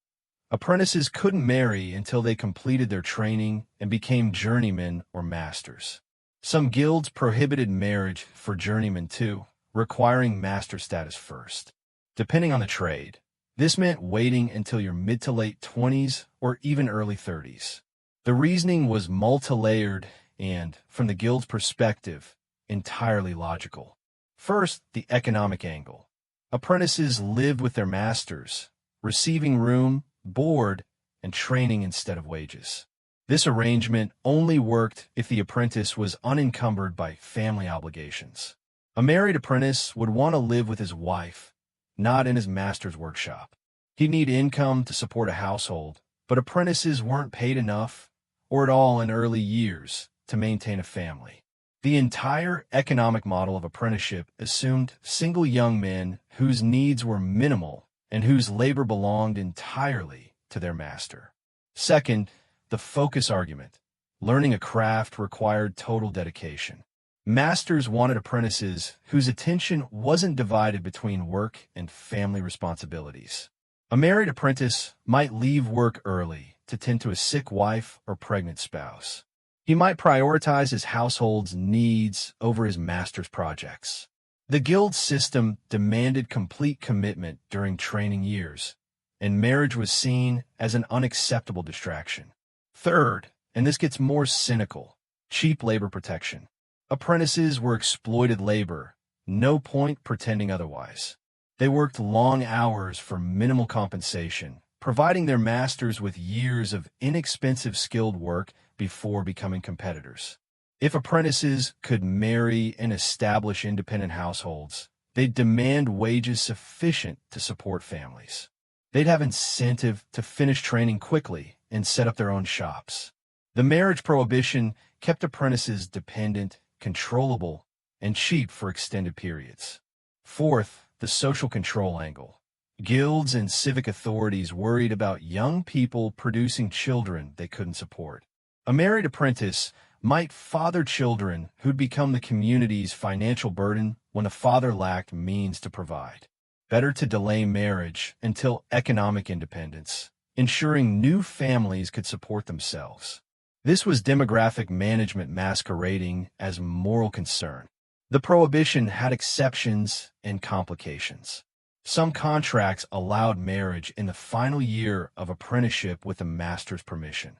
Speaker 1: Apprentices couldn't marry until they completed their training and became journeymen or masters. Some guilds prohibited marriage for journeymen too, requiring master status first. Depending on the trade, this meant waiting until your mid to late 20s or even early 30s. The reasoning was multi-layered and, from the guild's perspective, entirely logical. First, the economic angle. Apprentices lived with their masters, receiving room, board, and training instead of wages. This arrangement only worked if the apprentice was unencumbered by family obligations. A married apprentice would want to live with his wife, not in his master's workshop. He'd need income to support a household, but apprentices weren't paid enough, or at all in early years, to maintain a family. The entire economic model of apprenticeship assumed single young men whose needs were minimal and whose labor belonged entirely to their master. Second, the focus argument. Learning a craft required total dedication. Masters wanted apprentices whose attention wasn't divided between work and family responsibilities. A married apprentice might leave work early to tend to a sick wife or pregnant spouse. He might prioritize his household's needs over his master's projects. The guild system demanded complete commitment during training years, and marriage was seen as an unacceptable distraction. Third, and this gets more cynical, cheap labor protection. Apprentices were exploited labor, no point pretending otherwise. They worked long hours for minimal compensation, providing their masters with years of inexpensive skilled work before becoming competitors. If apprentices could marry and establish independent households, they'd demand wages sufficient to support families. They'd have incentive to finish training quickly and set up their own shops. The marriage prohibition kept apprentices dependent, controllable, and cheap for extended periods. Fourth, the social control angle. Guilds and civic authorities worried about young people producing children they couldn't support. A married apprentice might father children who'd become the community's financial burden when the father lacked means to provide. Better to delay marriage until economic independence, ensuring new families could support themselves. This was demographic management masquerading as moral concern. The prohibition had exceptions and complications. Some contracts allowed marriage in the final year of apprenticeship with the master's permission,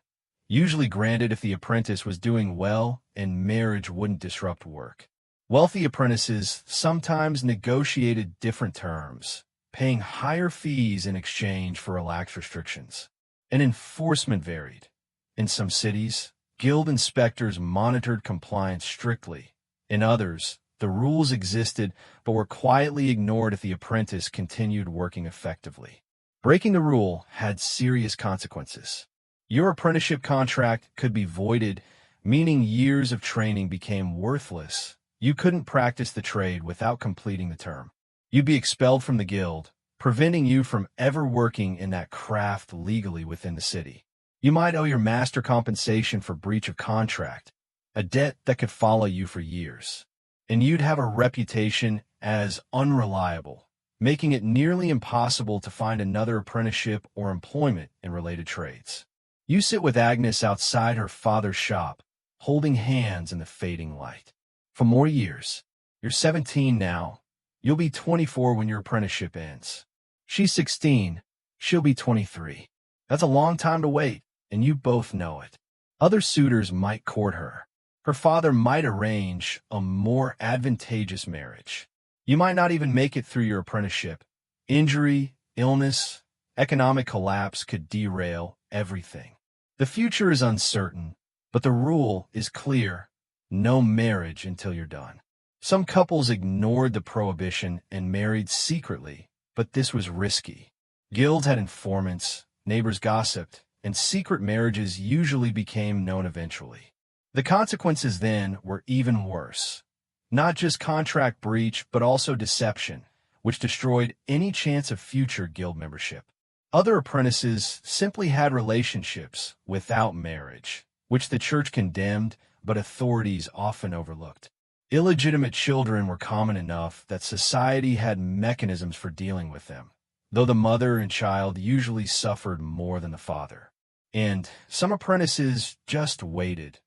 Speaker 1: usually granted if the apprentice was doing well and marriage wouldn't disrupt work. Wealthy apprentices sometimes negotiated different terms, paying higher fees in exchange for relaxed restrictions. And enforcement varied. In some cities, guild inspectors monitored compliance strictly. In others, the rules existed but were quietly ignored if the apprentice continued working effectively. Breaking the rule had serious consequences. Your apprenticeship contract could be voided, meaning years of training became worthless. You couldn't practice the trade without completing the term. You'd be expelled from the guild, preventing you from ever working in that craft legally within the city. You might owe your master compensation for breach of contract, a debt that could follow you for years. And you'd have a reputation as unreliable, making it nearly impossible to find another apprenticeship or employment in related trades. You sit with Agnes outside her father's shop, holding hands in the fading light. For more years. You're 17 now. You'll be 24 when your apprenticeship ends. She's 16. She'll be 23. That's a long time to wait, and you both know it. Other suitors might court her. Her father might arrange a more advantageous marriage. You might not even make it through your apprenticeship. Injury, illness, economic collapse could derail everything. The future is uncertain, but the rule is clear. No marriage until you're done. Some couples ignored the prohibition and married secretly, but this was risky. Guilds had informants, neighbors gossiped, and secret marriages usually became known eventually. The consequences then were even worse. Not just contract breach, but also deception, which destroyed any chance of future guild membership. Other apprentices simply had relationships without marriage, which the church condemned, but authorities often overlooked. Illegitimate children were common enough that society had mechanisms for dealing with them, though the mother and child usually suffered more than the father. And some apprentices just waited,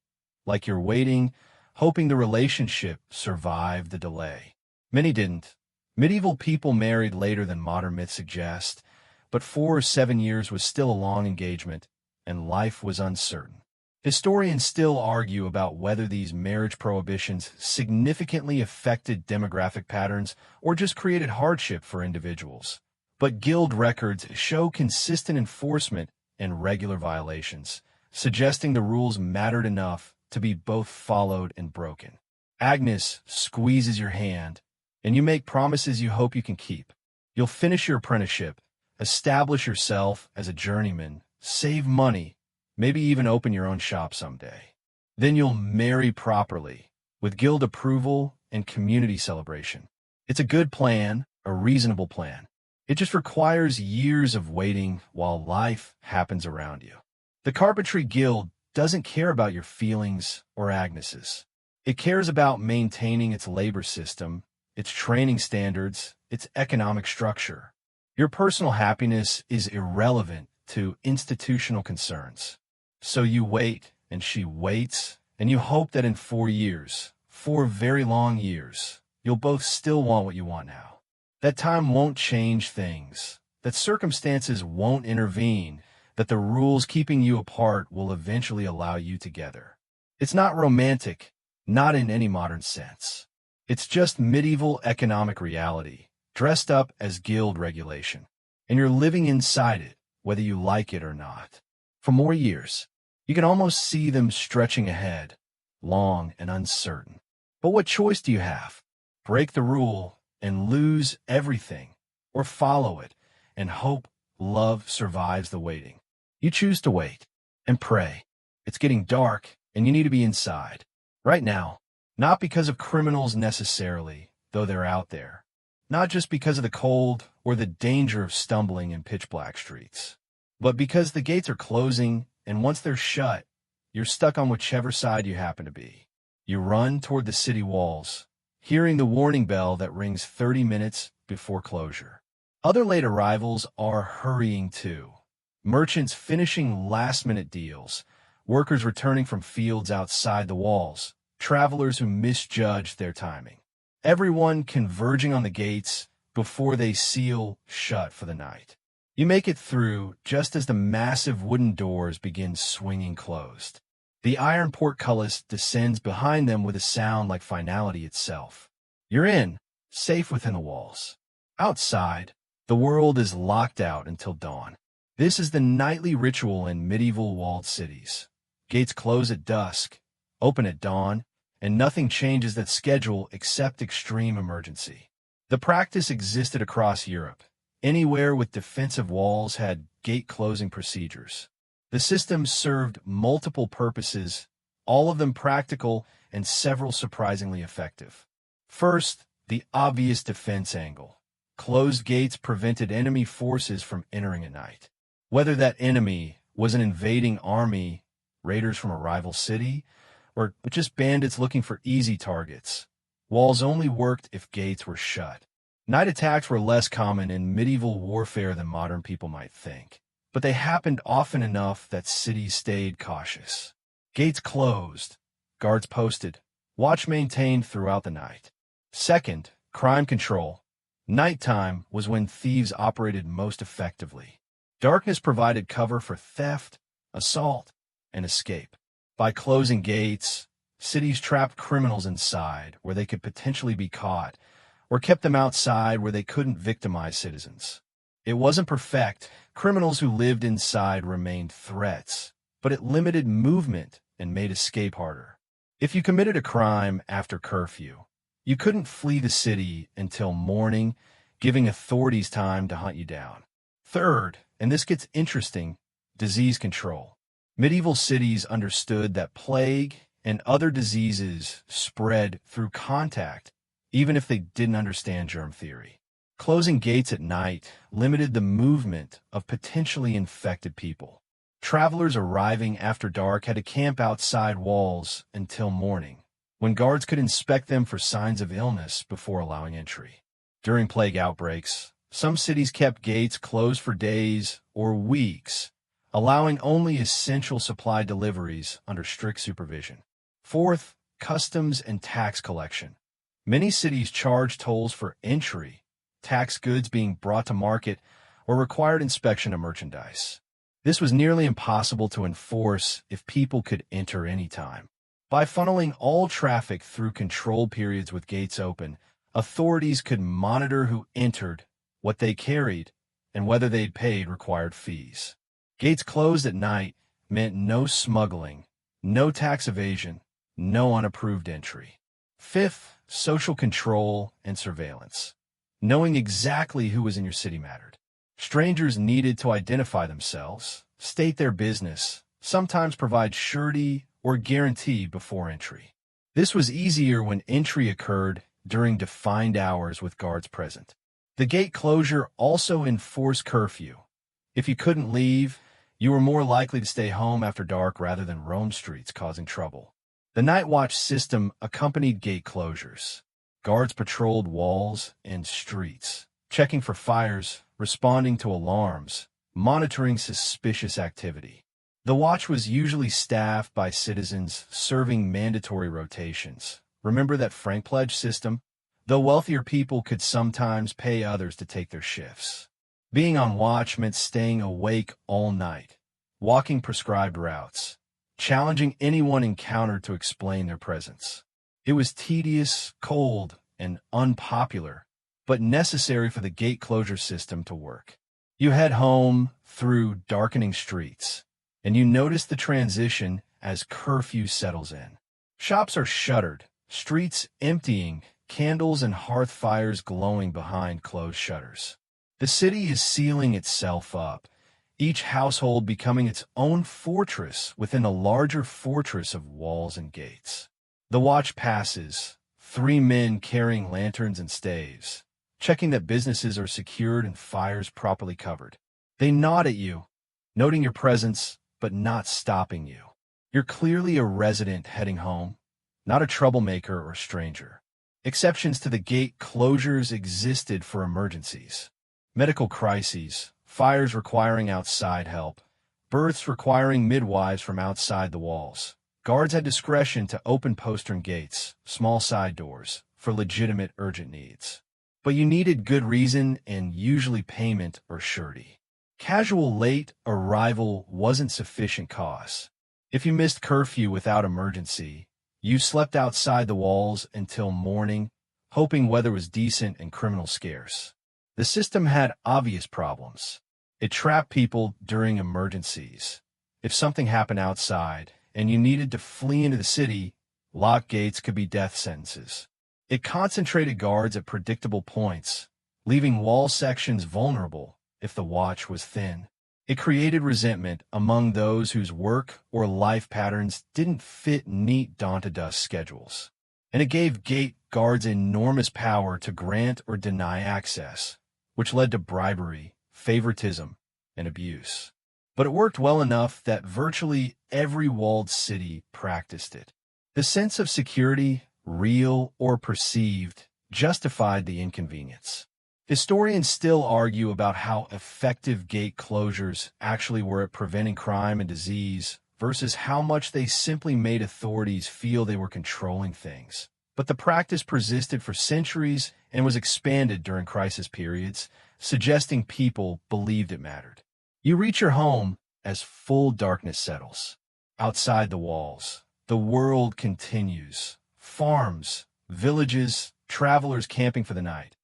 Speaker 1: like you're waiting, hoping the relationship survived the delay. Many didn't. Medieval people married later than modern myths suggest, but 4 or 7 years was still a long engagement, and life was uncertain. Historians still argue about whether these marriage prohibitions significantly affected demographic patterns or just created hardship for individuals. But guild records show consistent enforcement and regular violations, suggesting the rules mattered enough to be both followed and broken. Agnes squeezes your hand, and you make promises you hope you can keep. You'll finish your apprenticeship, establish yourself as a journeyman, save money, maybe even open your own shop someday. Then you'll marry properly, with guild approval and community celebration. It's a good plan, a reasonable plan. It just requires years of waiting while life happens around you. The Carpentry Guild doesn't care about your feelings or Agnes's. It cares about maintaining its labor system, its training standards, its economic structure. Your personal happiness is irrelevant to institutional concerns. So you wait, and she waits, and you hope that in 4 years, 4 very long years, you'll both still want what you want now. That time won't change things, that circumstances won't intervene, that the rules keeping you apart will eventually allow you together. It's not romantic, not in any modern sense. It's just medieval economic reality, dressed up as guild regulation. And you're living inside it, whether you like it or not. For more years, you can almost see them stretching ahead, long and uncertain. But what choice do you have? Break the rule and lose everything, or follow it and hope love survives the waiting. You choose to wait and pray. It's getting dark and you need to be inside. Right now, not because of criminals necessarily, though they're out there. Not just because of the cold or the danger of stumbling in pitch-black streets, but because the gates are closing, and once they're shut, you're stuck on whichever side you happen to be. You run toward the city walls, hearing the warning bell that rings 30 minutes before closure. Other late arrivals are hurrying too. Merchants finishing last-minute deals, workers returning from fields outside the walls, travelers who misjudged their timing. Everyone converging on the gates before they seal shut for the night. You make it through just as the massive wooden doors begin swinging closed. The iron portcullis descends behind them with a sound like finality itself. You're in, safe within the walls. Outside, the world is locked out until dawn. This is the nightly ritual in medieval walled cities. Gates close at dusk, open at dawn, and nothing changes that schedule except extreme emergency. The practice existed across Europe. Anywhere with defensive walls had gate-closing procedures. The system served multiple purposes, all of them practical and several surprisingly effective. First, the obvious defense angle. Closed gates prevented enemy forces from entering at night. Whether that enemy was an invading army, raiders from a rival city, or just bandits looking for easy targets, walls only worked if gates were shut. Night attacks were less common in medieval warfare than modern people might think, but they happened often enough that cities stayed cautious. Gates closed, guards posted, watch maintained throughout the night. Second, crime control. Nighttime was when thieves operated most effectively. Darkness provided cover for theft, assault, and escape. By closing gates, cities trapped criminals inside where they could potentially be caught, or kept them outside where they couldn't victimize citizens. It wasn't perfect. Criminals who lived inside remained threats, but it limited movement and made escape harder. If you committed a crime after curfew, you couldn't flee the city until morning, giving authorities time to hunt you down. Third, and this gets interesting, disease control. Medieval cities understood that plague and other diseases spread through contact, even if they didn't understand germ theory. Closing gates at night limited the movement of potentially infected people. Travelers arriving after dark had to camp outside walls until morning, when guards could inspect them for signs of illness before allowing entry. During plague outbreaks, some cities kept gates closed for days or weeks, allowing only essential supply deliveries under strict supervision. Fourth, customs and tax collection. Many cities charged tolls for entry, tax goods being brought to market, or required inspection of merchandise. This was nearly impossible to enforce if people could enter anytime. By funneling all traffic through controlled periods with gates open, authorities could monitor who entered, what they carried, and whether they'd paid required fees. Gates closed at night meant no smuggling, no tax evasion, no unapproved entry. Fifth, social control and surveillance. Knowing exactly who was in your city mattered. Strangers needed to identify themselves, state their business, sometimes provide surety or guarantee before entry. This was easier when entry occurred during defined hours with guards present. The gate closure also enforced curfew. If you couldn't leave, you were more likely to stay home after dark rather than roam streets causing trouble. The night watch system accompanied gate closures. Guards patrolled walls and streets, checking for fires, responding to alarms, monitoring suspicious activity. The watch was usually staffed by citizens serving mandatory rotations. Remember that Frank Pledge system? Though wealthier people could sometimes pay others to take their shifts. Being on watch meant staying awake all night, walking prescribed routes, challenging anyone encountered to explain their presence. It was tedious, cold, and unpopular, but necessary for the gate closure system to work. You head home through darkening streets, and you notice the transition as curfew settles in. Shops are shuttered, streets emptying, candles and hearth fires glowing behind closed shutters. The city is sealing itself up, each household becoming its own fortress within a larger fortress of walls and gates. The watch passes, 3 men carrying lanterns and staves, checking that businesses are secured and fires properly covered. They nod at you, noting your presence, but not stopping you. You're clearly a resident heading home, not a troublemaker or stranger. Exceptions to the gate closures existed for emergencies. Medical crises, fires requiring outside help, births requiring midwives from outside the walls. Guards had discretion to open postern gates, small side doors, for legitimate urgent needs. But you needed good reason and usually payment or surety. Casual late arrival wasn't sufficient cause. If you missed curfew without emergency, you slept outside the walls until morning, hoping weather was decent and criminals scarce. The system had obvious problems. It trapped people during emergencies. If something happened outside and you needed to flee into the city, locked gates could be death sentences. It concentrated guards at predictable points, leaving wall sections vulnerable if the watch was thin. It created resentment among those whose work or life patterns didn't fit neat dawn-to-dusk schedules. And it gave gate guards enormous power to grant or deny access, which led to bribery, favoritism, and abuse. But it worked well enough that virtually every walled city practiced it. The sense of security, real or perceived, justified the inconvenience. Historians still argue about how effective gate closures actually were at preventing crime and disease versus how much they simply made authorities feel they were controlling things. But the practice persisted for centuries and was expanded during crisis periods, suggesting people believed it mattered. You reach your home as full darkness settles. Outside the walls, the world continues. Farms, villages, travelers camping for the night.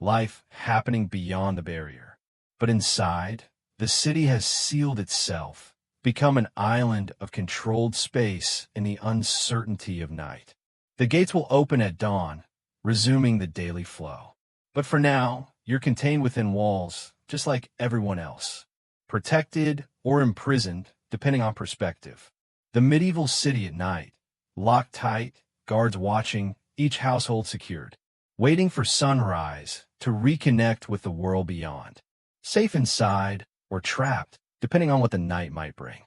Speaker 1: Life happening beyond the barrier. But inside, the city has sealed itself, become an island of controlled space in the uncertainty of night. The gates will open at dawn, resuming the daily flow. But for now, you're contained within walls, just like everyone else. Protected or imprisoned, depending on perspective. The medieval city at night, locked tight, guards watching, each household secured. Waiting for sunrise to reconnect with the world beyond. Safe inside or trapped, depending on what the night might bring.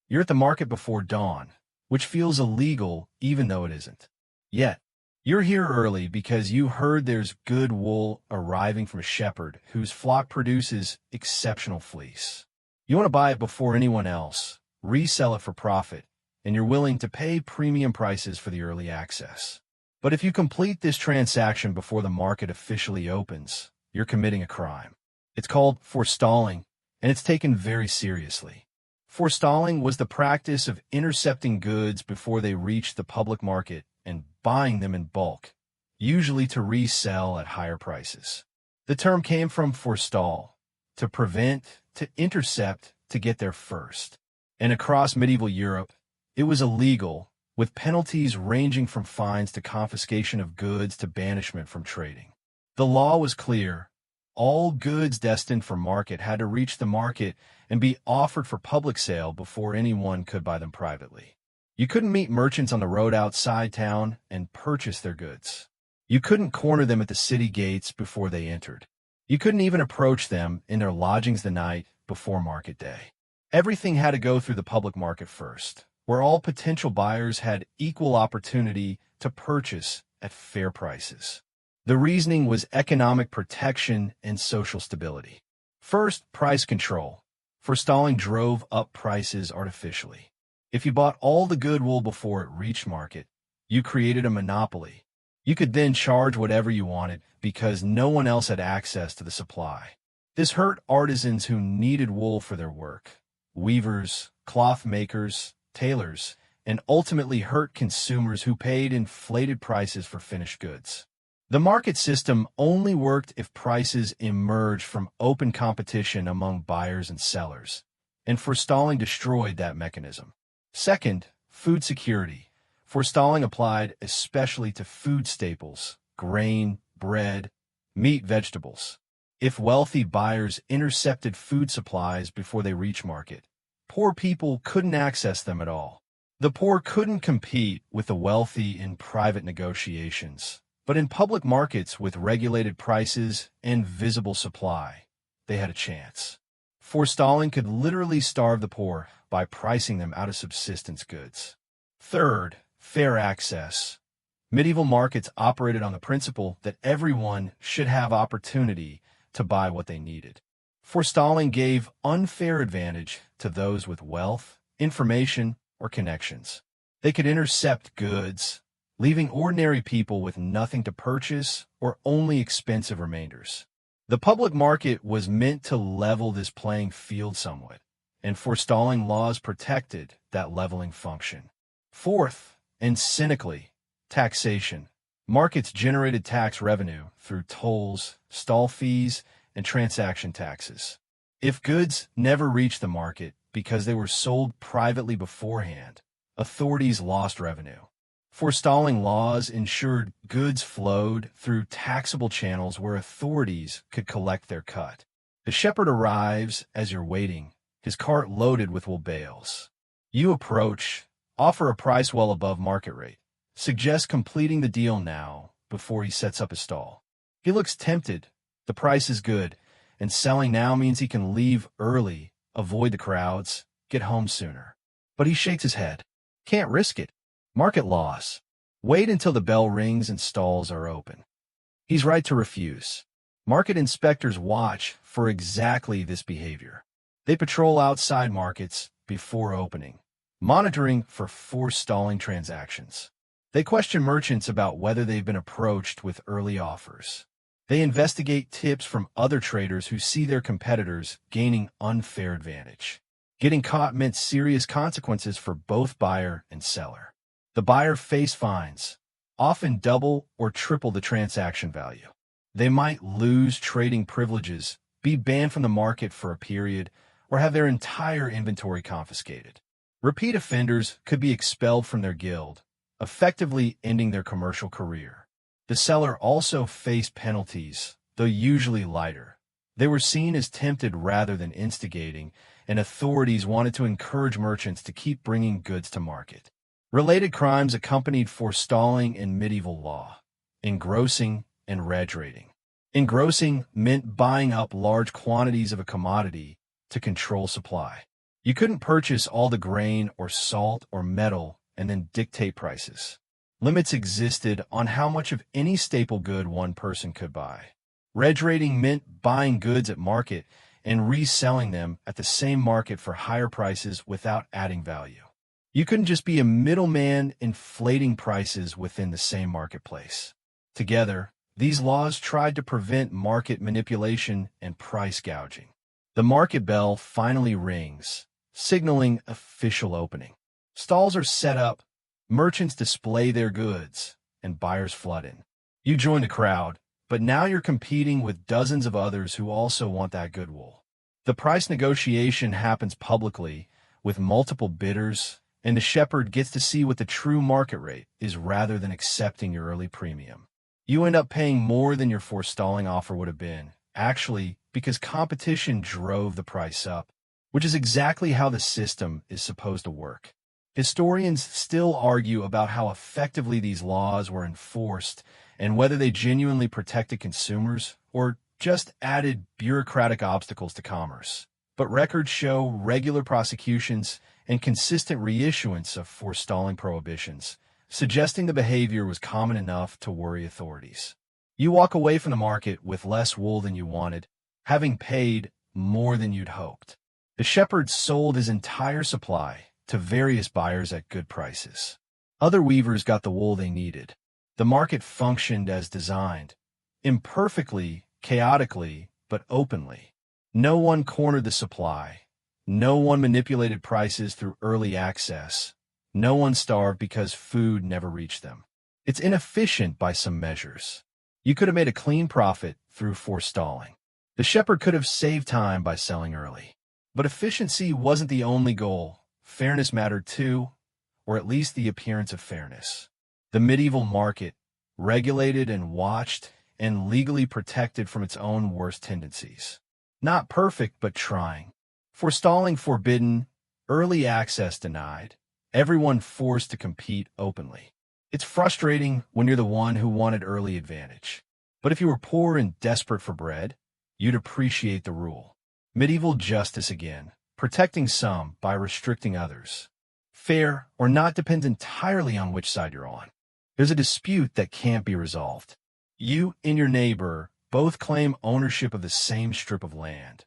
Speaker 1: You're at the market before dawn, which feels illegal even though it isn't. Yet, you're here early because you heard there's good wool arriving from a shepherd whose flock produces exceptional fleece. You want to buy it before anyone else, resell it for profit, and you're willing to pay premium prices for the early access. But if you complete this transaction before the market officially opens, you're committing a crime. It's called forestalling, and it's taken very seriously. Forestalling was the practice of intercepting goods before they reached the public market and buying them in bulk, usually to resell at higher prices. The term came from forestall, to prevent, to intercept, to get there first. And across medieval Europe, it was illegal, with penalties ranging from fines to confiscation of goods to banishment from trading. The law was clear. All goods destined for market had to reach the market and be offered for public sale before anyone could buy them privately. You couldn't meet merchants on the road outside town and purchase their goods. You couldn't corner them at the city gates before they entered. You couldn't even approach them in their lodgings the night before market day. Everything had to go through the public market first, where all potential buyers had equal opportunity to purchase at fair prices. The reasoning was economic protection and social stability. First, price control. Forestalling drove up prices artificially. If you bought all the good wool before it reached market, you created a monopoly. You could then charge whatever you wanted because no one else had access to the supply. This hurt artisans who needed wool for their work, weavers, cloth makers, tailors, and ultimately hurt consumers who paid inflated prices for finished goods. The market system only worked if prices emerged from open competition among buyers and sellers, and forestalling destroyed that mechanism. Second, food security. Forestalling applied especially to food staples, grain, bread, meat, vegetables. If wealthy buyers intercepted food supplies before they reached market, poor people couldn't access them at all. The poor couldn't compete with the wealthy in private negotiations, but in public markets with regulated prices and visible supply, they had a chance. Forestalling could literally starve the poor by pricing them out of subsistence goods. Third, fair access. Medieval markets operated on the principle that everyone should have opportunity to buy what they needed. Forestalling gave unfair advantage to those with wealth, information, or connections. They could intercept goods, leaving ordinary people with nothing to purchase or only expensive remainders. The public market was meant to level this playing field somewhat, and forestalling laws protected that leveling function. Fourth, and cynically, taxation. Markets generated tax revenue through tolls, stall fees, and transaction taxes. If goods never reached the market because they were sold privately beforehand, authorities lost revenue. Forestalling laws ensured goods flowed through taxable channels where authorities could collect their cut. The shepherd arrives as you're waiting, his cart loaded with wool bales. You approach, offer a price well above market rate, suggest completing the deal now before he sets up his stall. He looks tempted. The price is good, and selling now means he can leave early, avoid the crowds, get home sooner. But he shakes his head. Can't risk it. Market loss. Wait until the bell rings and stalls are open. He's right to refuse. Market inspectors watch for exactly this behavior. They patrol outside markets before opening, monitoring for forestalling transactions. They question merchants about whether they've been approached with early offers. They investigate tips from other traders who see their competitors gaining unfair advantage. Getting caught meant serious consequences for both buyer and seller. The buyer faced fines, often double or triple the transaction value. They might lose trading privileges, be banned from the market for a period, or have their entire inventory confiscated. Repeat offenders could be expelled from their guild, effectively ending their commercial career. The seller also faced penalties, though usually lighter, They were seen as tempted rather than instigating, and authorities wanted to encourage merchants to keep bringing goods to market. Related crimes accompanied forestalling in medieval law: engrossing and regulating. Engrossing meant buying up large quantities of a commodity to control supply. You couldn't purchase all the grain or salt or metal and then dictate prices. Limits existed on how much of any staple good one person could buy. Regulating meant buying goods at market and reselling them at the same market for higher prices without adding value. You couldn't just be a middleman inflating prices within the same marketplace. Together, these laws tried to prevent market manipulation and price gouging. The market bell finally rings, signaling official opening. Stalls are set up, merchants display their goods, and buyers flood in. You join the crowd, but now you're competing with dozens of others who also want that good wool. The price negotiation happens publicly, with multiple bidders, and the shepherd gets to see what the true market rate is rather than accepting your early premium. You end up paying more than your forestalling offer would have been, actually, because competition drove the price up, which is exactly how the system is supposed to work. Historians still argue about how effectively these laws were enforced and whether they genuinely protected consumers or just added bureaucratic obstacles to commerce. But records show regular prosecutions and consistent reissuance of forestalling prohibitions, suggesting the behavior was common enough to worry authorities. You walk away from the market with less wool than you wanted, having paid more than you'd hoped. The shepherd sold his entire supply to various buyers at good prices. Other weavers got the wool they needed. The market functioned as designed, imperfectly, chaotically, but openly. No one cornered the supply. No one manipulated prices through early access. No one starved because food never reached them. It's inefficient by some measures. You could have made a clean profit through forestalling. The shepherd could have saved time by selling early. But efficiency wasn't the only goal. Fairness mattered too, or at least the appearance of fairness. The medieval market, regulated and watched and legally protected from its own worst tendencies. Not perfect, but trying. Forestalling forbidden, early access denied, everyone forced to compete openly. It's frustrating when you're the one who wanted early advantage. But if you were poor and desperate for bread, you'd appreciate the rule. Medieval justice again, protecting some by restricting others. Fair or not depends entirely on which side you're on. There's a dispute that can't be resolved. You and your neighbor both claim ownership of the same strip of land,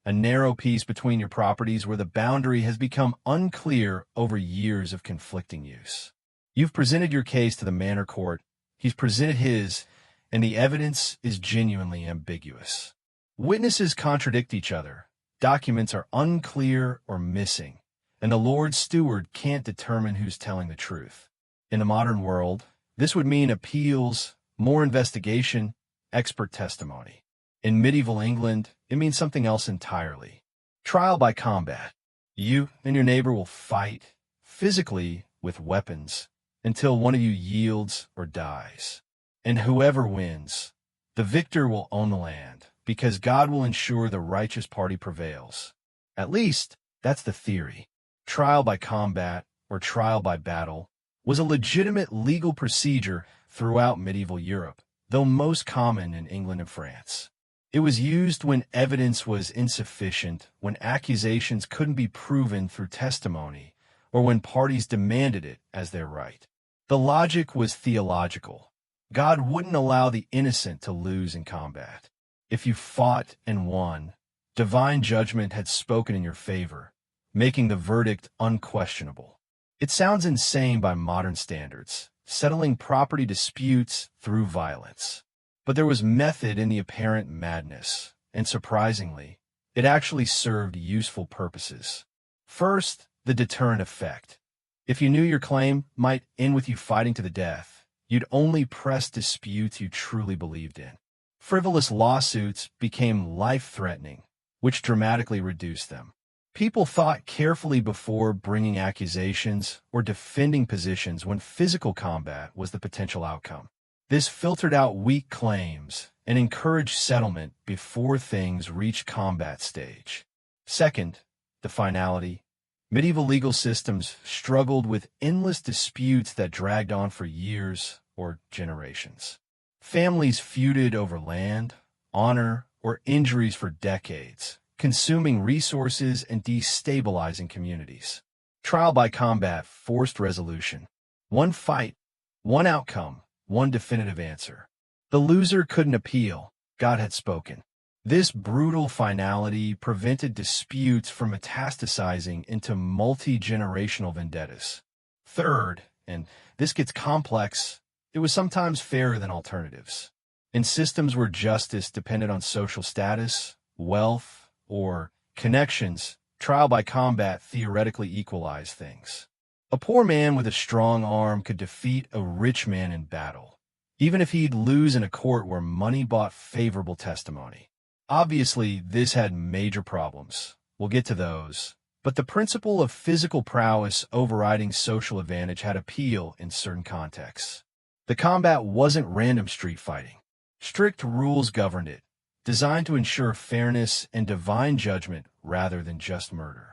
Speaker 1: a narrow piece between your properties where the boundary has become unclear over years of conflicting use. You've presented your case to the manor court, he's presented his, and the evidence is genuinely ambiguous. Witnesses contradict each other, documents are unclear or missing, and the Lord Steward can't determine who's telling the truth. In the modern world, this would mean appeals, more investigation, expert testimony. In medieval England, it means something else entirely. Trial by combat. You and your neighbor will fight, physically, with weapons, until one of you yields or dies. And whoever wins, the victor will own the land, because God will ensure the righteous party prevails. At least, that's the theory. Trial by combat, or trial by battle, was a legitimate legal procedure throughout medieval Europe, though most common in England and France. It was used when evidence was insufficient, when accusations couldn't be proven through testimony, or when parties demanded it as their right. The logic was theological. God wouldn't allow the innocent to lose in combat. If you fought and won, divine judgment had spoken in your favor, making the verdict unquestionable. It sounds insane by modern standards, settling property disputes through violence. But there was method in the apparent madness, and surprisingly, it actually served useful purposes. First, the deterrent effect. If you knew your claim might end with you fighting to the death, you'd only press disputes you truly believed in. Frivolous lawsuits became life-threatening, which dramatically reduced them. People thought carefully before bringing accusations or defending positions when physical combat was the potential outcome. This filtered out weak claims and encouraged settlement before things reached combat stage. Second, the finality. Medieval legal systems struggled with endless disputes that dragged on for years or generations. Families feuded over land, honor, or injuries for decades, consuming resources and destabilizing communities. Trial by combat forced resolution. One fight, one outcome, one definitive answer. The loser couldn't appeal. God had spoken. This brutal finality prevented disputes from metastasizing into multi-generational vendettas. Third, and this gets complex, it was sometimes fairer than alternatives. In systems where justice depended on social status, wealth, or connections, trial by combat theoretically equalized things. A poor man with a strong arm could defeat a rich man in battle, even if he'd lose in a court where money bought favorable testimony. Obviously, this had major problems. We'll get to those. But the principle of physical prowess overriding social advantage had appeal in certain contexts. The combat wasn't random street fighting. Strict rules governed it, designed to ensure fairness and divine judgment rather than just murder.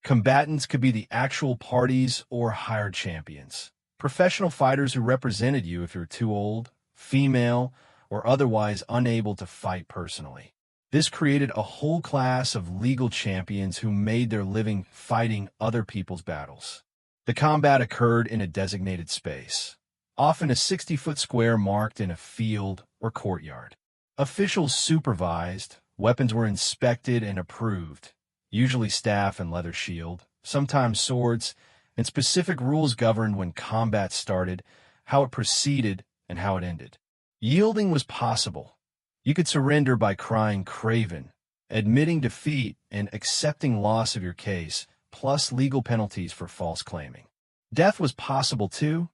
Speaker 1: Combatants could be the actual parties or hired champions, professional fighters who represented you if you're too old, female, or otherwise unable to fight personally. This created a whole class of legal champions who made their living fighting other people's battles. The combat occurred in a designated space, often a 60-foot square marked in a field or courtyard. Officials supervised, weapons were inspected and approved, usually staff and leather shield, sometimes swords, and specific rules governed when combat started, how it proceeded, and how it ended. Yielding was possible. You could surrender by crying craven, admitting defeat, and accepting loss of your case, plus legal penalties for false claiming. Death was possible too,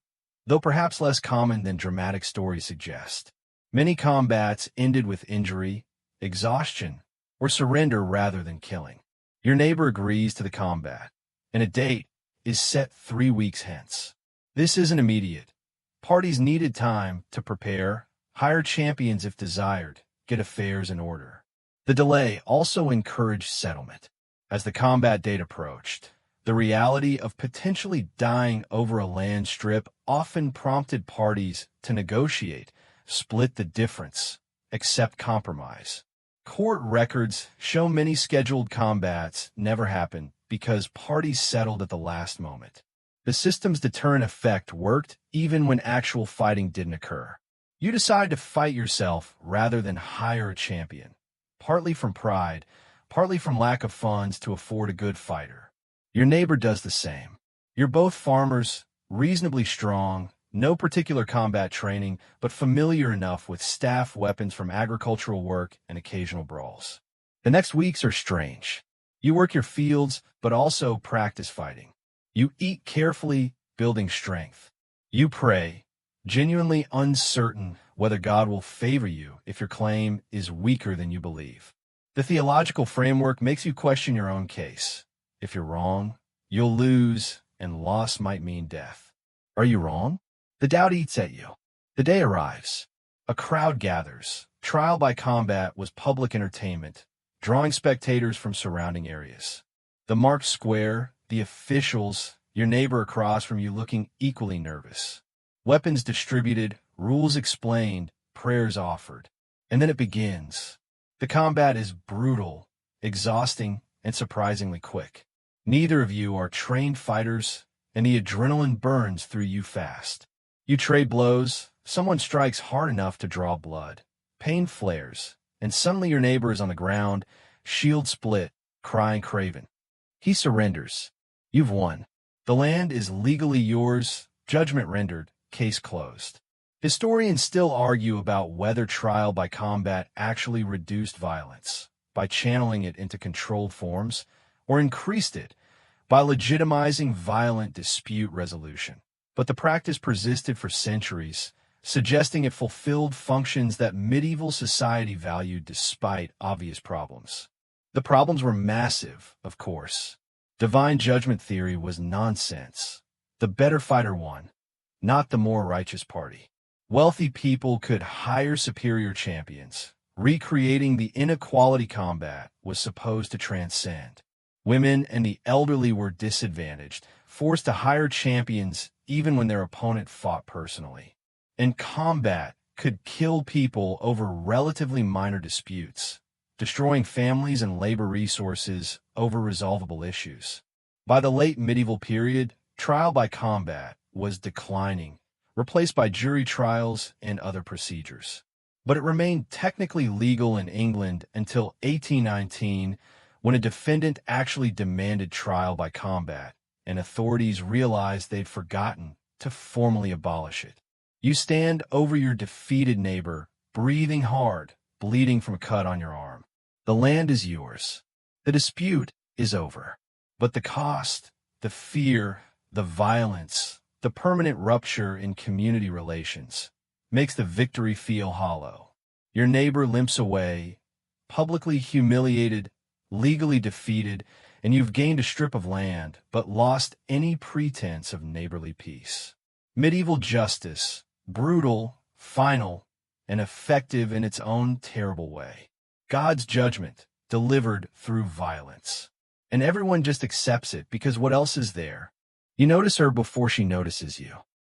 Speaker 1: though perhaps less common than dramatic stories suggest. Many combats ended with injury, exhaustion, or surrender rather than killing. Your neighbor agrees to the combat, and a date is set 3 weeks hence. This isn't immediate. Parties needed time to prepare, hire champions if desired, get affairs in order. The delay also encouraged settlement. As the combat date approached, the reality of potentially dying over a land strip often prompted parties to negotiate, split the difference, accept compromise. Court records show many scheduled combats never happened because parties settled at the last moment. The system's deterrent effect worked even when actual fighting didn't occur. You decide to fight yourself rather than hire a champion, partly from pride, partly from lack of funds to afford a good fighter. Your neighbor does the same. You're both farmers, reasonably strong, no particular combat training, but familiar enough with staff weapons from agricultural work and occasional brawls. The next weeks are strange. You work your fields, but also practice fighting. You eat carefully, building strength. You pray, genuinely uncertain whether God will favor you if your claim is weaker than you believe. The theological framework makes you question your own case. If you're wrong, you'll lose, and loss might mean death. Are you wrong? The doubt eats at you. The day arrives. A crowd gathers. Trial by combat was public entertainment, drawing spectators from surrounding areas. The marked square, the officials, your neighbor across from you looking equally nervous. Weapons distributed, rules explained, prayers offered. And then it begins. The combat is brutal, exhausting, and surprisingly quick. Neither of you are trained fighters, and the adrenaline burns through you fast. You trade blows, someone strikes hard enough to draw blood. Pain flares, and suddenly your neighbor is on the ground, shield split, crying craven. He surrenders. You've won. The land is legally yours, judgment rendered, case closed. Historians still argue about whether trial by combat actually reduced violence by channeling it into controlled forms, or increased it by legitimizing violent dispute resolution. But the practice persisted for centuries, suggesting it fulfilled functions that medieval society valued despite obvious problems. The problems were massive, of course. Divine judgment theory was nonsense. The better fighter won, not the more righteous party. Wealthy people could hire superior champions. Recreating the inequality combat was supposed to transcend. Women and the elderly were disadvantaged, forced to hire champions even when their opponent fought personally. And combat could kill people over relatively minor disputes, destroying families and labor resources over resolvable issues. By the late medieval period, trial by combat was declining, replaced by jury trials and other procedures. But it remained technically legal in England until 1819, when a defendant actually demanded trial by combat, and authorities realized they'd forgotten to formally abolish it. You stand over your defeated neighbor, breathing hard, bleeding from a cut on your arm. The land is yours. The dispute is over. But the cost, the fear, the violence, the permanent rupture in community relations makes the victory feel hollow. Your neighbor limps away, publicly humiliated, legally defeated, and you've gained a strip of land, but lost any pretense of neighborly peace. Medieval justice, brutal, final, and effective in its own terrible way. God's judgment, delivered through violence. And everyone just accepts it because what else is there? You notice her before she notices you.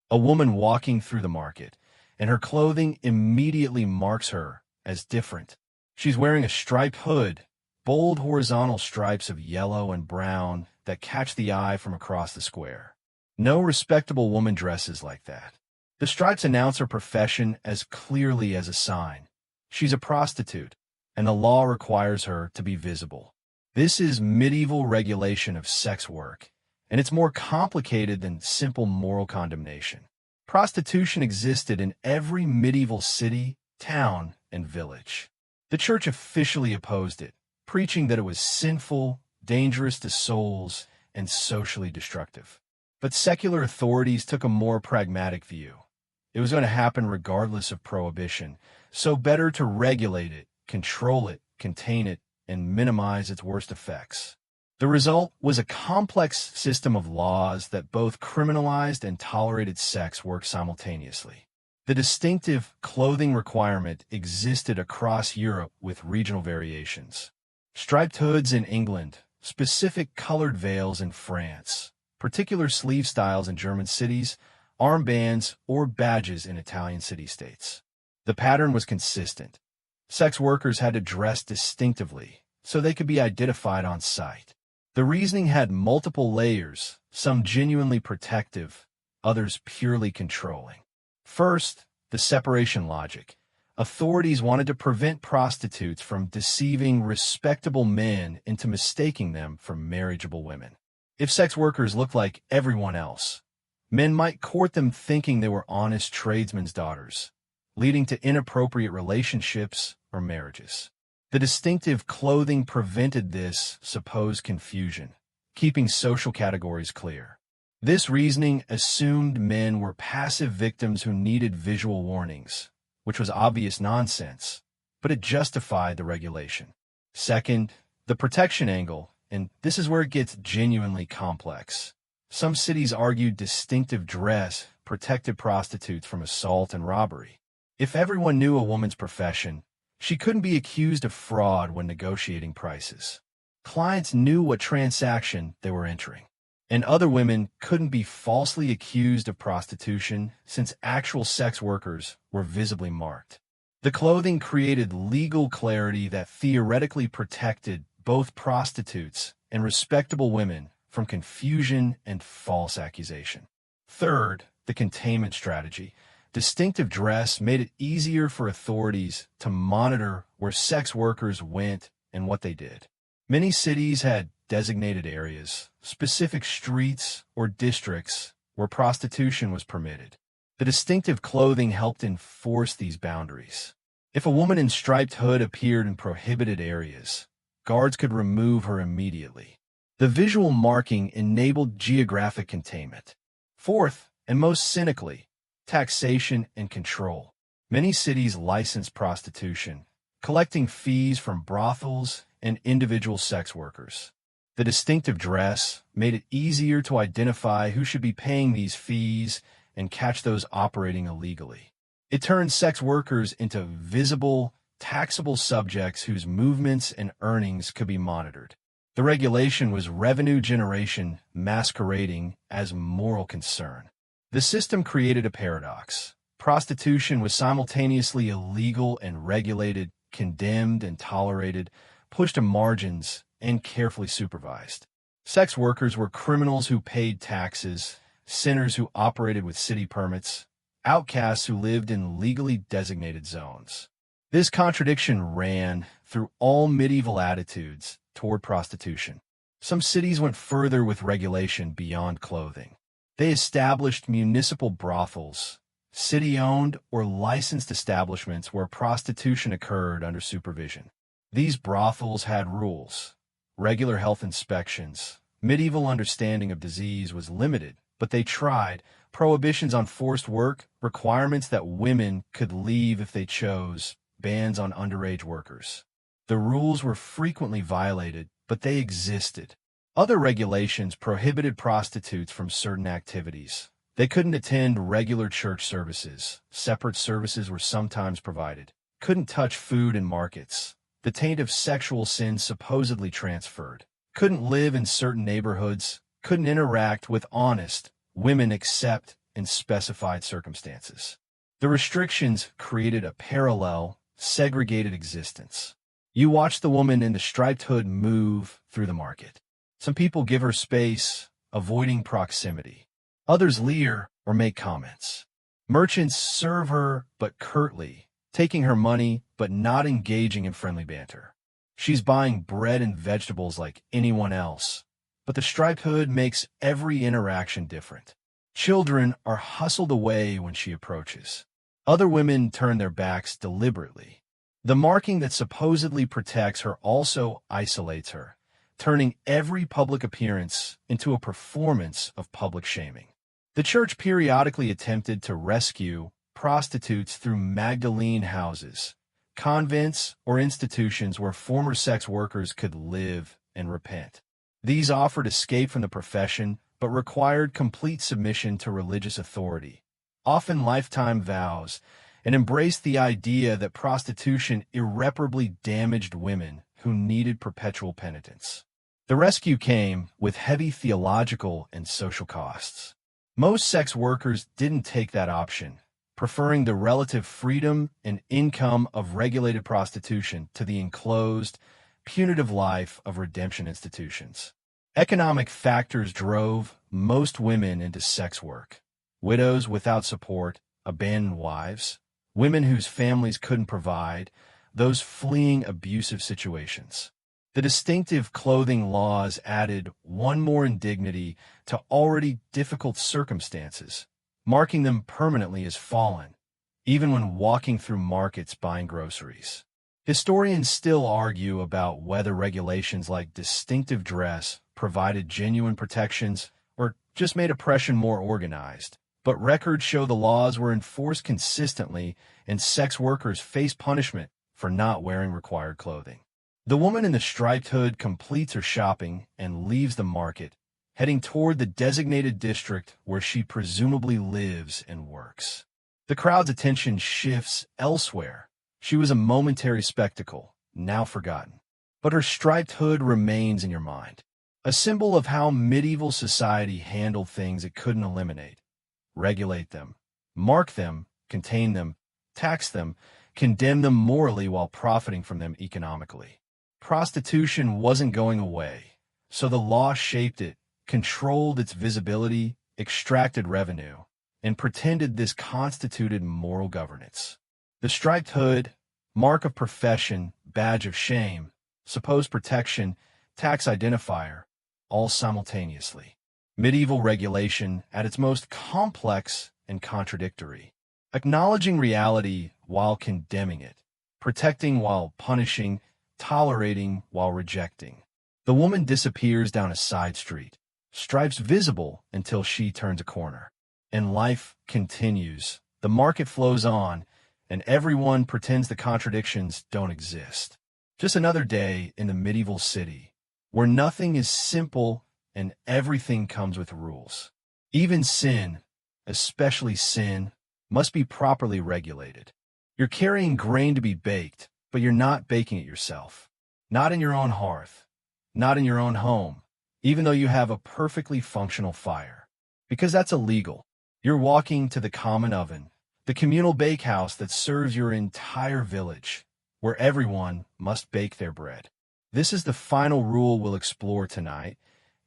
Speaker 1: A woman walking through the market, and her clothing immediately marks her as different. She's wearing a striped hood, bold horizontal stripes of yellow and brown that catch the eye from across the square. No respectable woman dresses like that. The stripes announce her profession as clearly as a sign. She's a prostitute, and the law requires her to be visible. This is medieval regulation of sex work, and it's more complicated than simple moral condemnation. Prostitution existed in every medieval city, town, and village. The church officially opposed it, preaching that it was sinful, dangerous to souls, and socially destructive. But secular authorities took a more pragmatic view. It was going to happen regardless of prohibition, so better to regulate it, control it, contain it, and minimize its worst effects. The result was a complex system of laws that both criminalized and tolerated sex work simultaneously. The distinctive clothing requirement existed across Europe with regional variations. Striped hoods in England, specific colored veils in France, particular sleeve styles in German cities, armbands or badges in Italian city-states. The pattern was consistent. Sex workers had to dress distinctively so they could be identified on sight. The reasoning had multiple layers, some genuinely protective, others purely controlling. First, the separation logic. Authorities wanted to prevent prostitutes from deceiving respectable men into mistaking them for marriageable women. If sex workers looked like everyone else, men might court them thinking they were honest tradesmen's daughters, leading to inappropriate relationships or marriages. The distinctive clothing prevented this supposed confusion, keeping social categories clear. This reasoning assumed men were passive victims who needed visual warnings, which was obvious nonsense, but it justified the regulation. Second, the protection angle, and this is where it gets genuinely complex. Some cities argued distinctive dress protected prostitutes from assault and robbery. If everyone knew a woman's profession, she couldn't be accused of fraud when negotiating prices. Clients knew what transaction they were entering, and other women couldn't be falsely accused of prostitution since actual sex workers were visibly marked. The clothing created legal clarity that theoretically protected both prostitutes and respectable women from confusion and false accusation. Third, the containment strategy. Distinctive dress made it easier for authorities to monitor where sex workers went and what they did. Many cities had designated areas, specific streets or districts where prostitution was permitted. The distinctive clothing helped enforce these boundaries. If a woman in striped hood appeared in prohibited areas, guards could remove her immediately. The visual marking enabled geographic containment. Fourth, and most cynically, taxation and control. Many cities licensed prostitution, collecting fees from brothels and individual sex workers. The distinctive dress made it easier to identify who should be paying these fees and catch those operating illegally. It turned sex workers into visible, taxable subjects whose movements and earnings could be monitored. The regulation was revenue generation masquerading as moral concern. The system created a paradox. Prostitution was simultaneously illegal and regulated, condemned and tolerated, pushed to margins, and carefully supervised. Sex workers were criminals who paid taxes, sinners who operated with city permits, outcasts who lived in legally designated zones. This contradiction ran through all medieval attitudes toward prostitution. Some cities went further with regulation beyond clothing. They established municipal brothels, city-owned or licensed establishments where prostitution occurred under supervision. These brothels had rules, regular health inspections. Medieval understanding of disease was limited, but they tried. Prohibitions on forced work, requirements that women could leave if they chose, bans on underage workers. The rules were frequently violated, but they existed. Other regulations prohibited prostitutes from certain activities. They couldn't attend regular church services. Separate services were sometimes provided. Couldn't touch food in markets. The taint of sexual sin supposedly transferred. Couldn't live in certain neighborhoods. Couldn't interact with honest women except in specified circumstances. The restrictions created a parallel, segregated existence. You watch the woman in the striped hood move through the market. Some people give her space, avoiding proximity. Others leer or make comments. Merchants serve her, but curtly, taking her money, but not engaging in friendly banter. She's buying bread and vegetables like anyone else, but the striped hood makes every interaction different. Children are hustled away when she approaches. Other women turn their backs deliberately. The marking that supposedly protects her also isolates her, turning every public appearance into a performance of public shaming. The church periodically attempted to rescue prostitutes through Magdalene houses, convents, or institutions where former sex workers could live and repent. These offered escape from the profession, but required complete submission to religious authority, often lifetime vows, and embraced the idea that prostitution irreparably damaged women who needed perpetual penitence. The rescue came with heavy theological and social costs. Most sex workers didn't take that option, preferring the relative freedom and income of regulated prostitution to the enclosed, punitive life of redemption institutions. Economic factors drove most women into sex work. Widows without support, abandoned wives, women whose families couldn't provide, those fleeing abusive situations. The distinctive clothing laws added one more indignity to already difficult circumstances, marking them permanently as fallen, even when walking through markets buying groceries. Historians still argue about whether regulations like distinctive dress provided genuine protections or just made oppression more organized. But records show the laws were enforced consistently and sex workers faced punishment for not wearing required clothing. The woman in the striped hood completes her shopping and leaves the market, heading toward the designated district where she presumably lives and works. The crowd's attention shifts elsewhere. She was a momentary spectacle, now forgotten. But her striped hood remains in your mind, a symbol of how medieval society handled things it couldn't eliminate. Regulate them, mark them, contain them, tax them, condemn them morally while profiting from them economically. Prostitution wasn't going away, so the law shaped it, controlled its visibility, extracted revenue, and pretended this constituted moral governance. The striped hood, mark of profession, badge of shame, supposed protection, tax identifier, all simultaneously. Medieval regulation at its most complex and contradictory, acknowledging reality while condemning it, protecting while punishing, tolerating while rejecting. The woman disappears down a side street, stripes visible until she turns a corner. And life continues. The market flows on, and everyone pretends the contradictions don't exist. Just another day in the medieval city, where nothing is simple and everything comes with rules. Even sin, especially sin, must be properly regulated. You're carrying grain to be baked, but you're not baking it yourself. Not in your own hearth, not in your own home, even though you have a perfectly functional fire. Because that's illegal. You're walking to the common oven, the communal bakehouse that serves your entire village, where everyone must bake their bread. This is the final rule we'll explore tonight,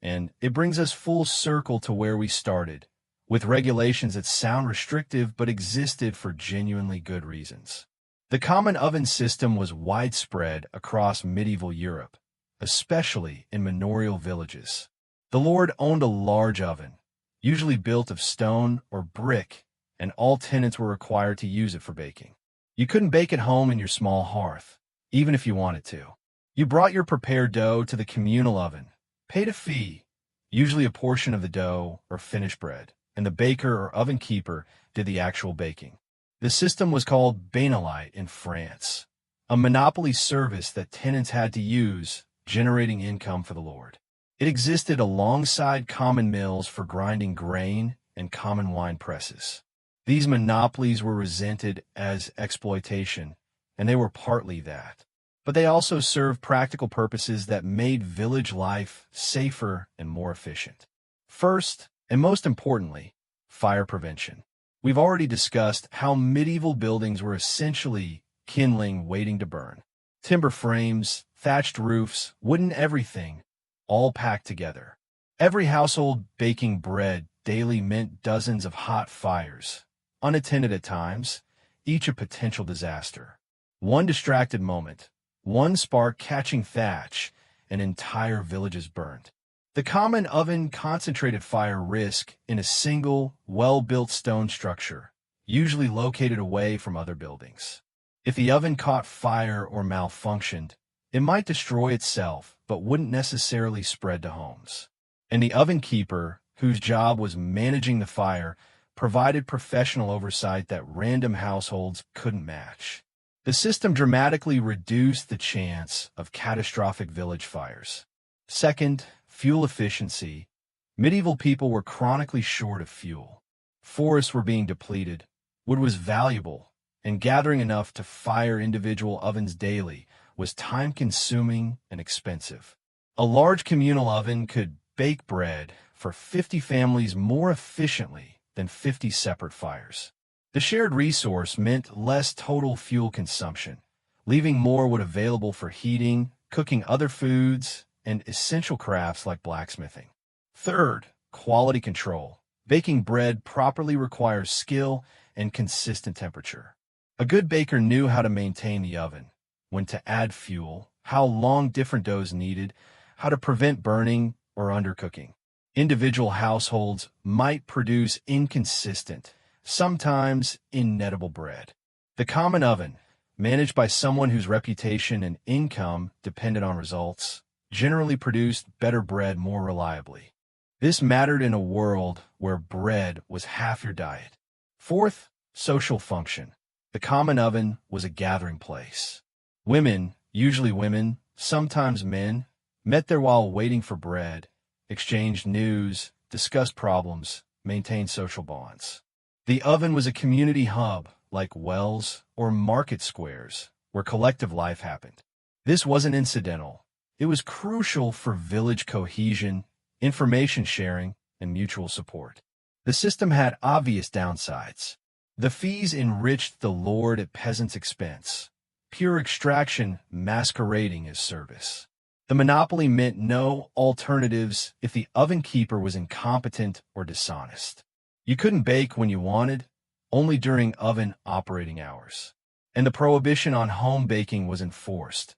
Speaker 1: and it brings us full circle to where we started, with regulations that sound restrictive but existed for genuinely good reasons. The common oven system was widespread across medieval Europe, especially in manorial villages. The lord owned a large oven, usually built of stone or brick, and all tenants were required to use it for baking. You couldn't bake at home in your small hearth, even if you wanted to. You brought your prepared dough to the communal oven, paid a fee, usually a portion of the dough or finished bread, and the baker or oven keeper did the actual baking. The system was called bainelite in France, a monopoly service that tenants had to use, generating income for the lord. It existed alongside common mills for grinding grain and common wine presses. These monopolies were resented as exploitation, and they were partly that. But they also served practical purposes that made village life safer and more efficient. First, and most importantly, fire prevention. We've already discussed how medieval buildings were essentially kindling waiting to burn. Timber frames, thatched roofs, wooden everything, all packed together. Every household baking bread daily meant dozens of hot fires, unattended at times, each a potential disaster. One distracted moment, one spark catching thatch, and entire villages burned. The common oven concentrated fire risk in a single, well-built stone structure, usually located away from other buildings. If the oven caught fire or malfunctioned, it might destroy itself, but wouldn't necessarily spread to homes. And the oven keeper, whose job was managing the fire, provided professional oversight that random households couldn't match. The system dramatically reduced the chance of catastrophic village fires. Second, fuel efficiency. Medieval people were chronically short of fuel. Forests were being depleted, wood was valuable, and gathering enough to fire individual ovens daily was time-consuming and expensive. A large communal oven could bake bread for 50 families more efficiently than 50 separate fires. The shared resource meant less total fuel consumption, leaving more wood available for heating, cooking other foods, and essential crafts like blacksmithing. Third, quality control. Baking bread properly requires skill and consistent temperature. A good baker knew how to maintain the oven, when to add fuel, how long different doughs needed, how to prevent burning or undercooking. Individual households might produce inconsistent, sometimes inedible bread. The common oven, managed by someone whose reputation and income depended on results, generally produced better bread more reliably. This mattered in a world where bread was half your diet. Fourth, social function. The common oven was a gathering place. Women, usually women, sometimes men, met there while waiting for bread, exchanged news, discussed problems, maintained social bonds. The oven was a community hub, like wells or market squares, where collective life happened. This wasn't incidental. It was crucial for village cohesion, information sharing, and mutual support. The system had obvious downsides. The fees enriched the lord at peasants' expense, pure extraction masquerading as service. The monopoly meant no alternatives if the oven keeper was incompetent or dishonest. You couldn't bake when you wanted, only during oven operating hours. And the prohibition on home baking was enforced.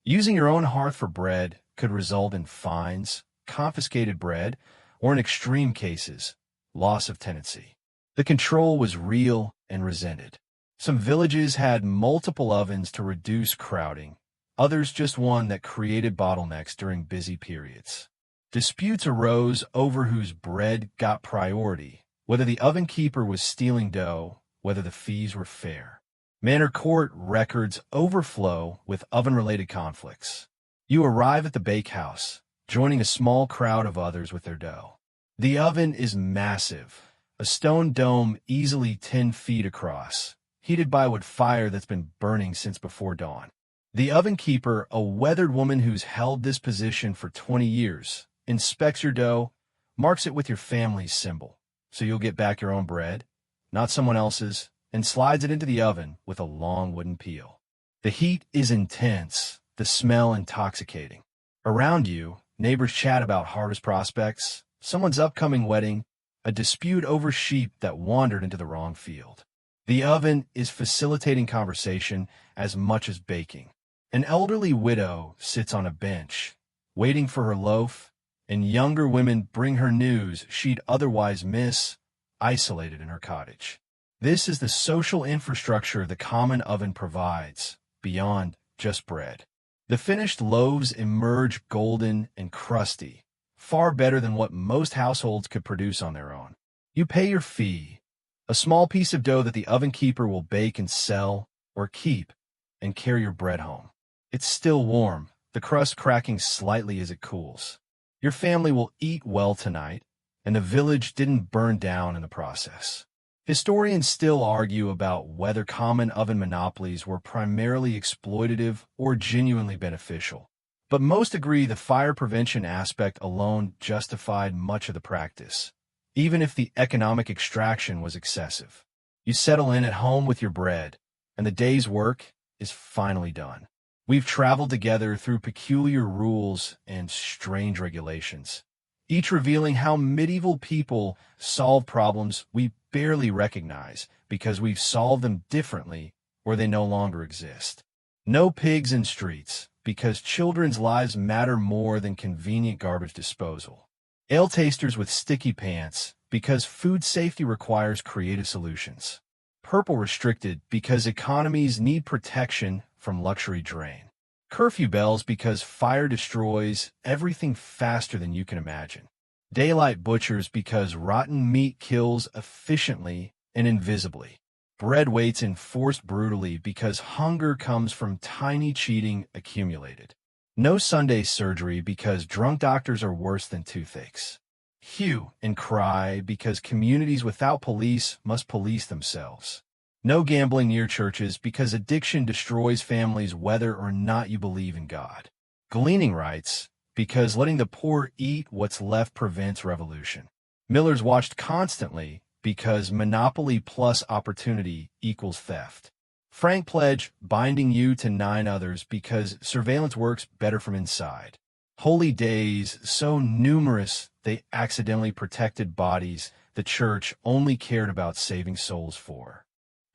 Speaker 1: Using your own hearth for bread could result in fines, confiscated bread, or in extreme cases, loss of tenancy. The control was real and resented. Some villages had multiple ovens to reduce crowding, others just one that created bottlenecks during busy periods. Disputes arose over whose bread got priority, whether the oven keeper was stealing dough, whether the fees were fair. Manor court records overflow with oven-related conflicts. You arrive at the bakehouse, joining a small crowd of others with their dough. The oven is massive, a stone dome easily 10 feet across, heated by wood fire that's been burning since before dawn. The oven keeper, a weathered woman who's held this position for 20 years, inspects your dough, marks it with your family's symbol, so you'll get back your own bread, not someone else's, and slides it into the oven with a long wooden peel. The heat is intense, the smell intoxicating. Around you, neighbors chat about harvest prospects, someone's upcoming wedding, a dispute over sheep that wandered into the wrong field. The oven is facilitating conversation as much as baking. An elderly widow sits on a bench, waiting for her loaf, and younger women bring her news she'd otherwise miss, isolated in her cottage. This is the social infrastructure the common oven provides, beyond just bread. The finished loaves emerge golden and crusty, far better than what most households could produce on their own. You pay your fee, a small piece of dough that the oven keeper will bake and sell, or keep, and carry your bread home. It's still warm, the crust cracking slightly as it cools. Your family will eat well tonight, and the village didn't burn down in the process. Historians still argue about whether common oven monopolies were primarily exploitative or genuinely beneficial, but most agree the fire prevention aspect alone justified much of the practice, even if the economic extraction was excessive. You settle in at home with your bread, and the day's work is finally done. We've traveled together through peculiar rules and strange regulations, each revealing how medieval people solve problems we barely recognize because we've solved them differently or they no longer exist. No pigs in streets, because children's lives matter more than convenient garbage disposal. Ale tasters with sticky pants, because food safety requires creative solutions. Purple restricted, because economies need protection from luxury drain. Curfew bells, because fire destroys everything faster than you can imagine. Daylight butchers, because rotten meat kills efficiently and invisibly. Bread weights enforced brutally, because hunger comes from tiny cheating accumulated. No Sunday surgery, because drunk doctors are worse than toothaches. Hue and cry, because communities without police must police themselves. No gambling near churches, because addiction destroys families whether or not you believe in God. Gleaning rights, because letting the poor eat what's left prevents revolution. Millers watched constantly, because monopoly plus opportunity equals theft. Frank pledge, binding you to 9 others, because surveillance works better from inside. Holy days, so numerous they accidentally protected bodies the church only cared about saving souls for.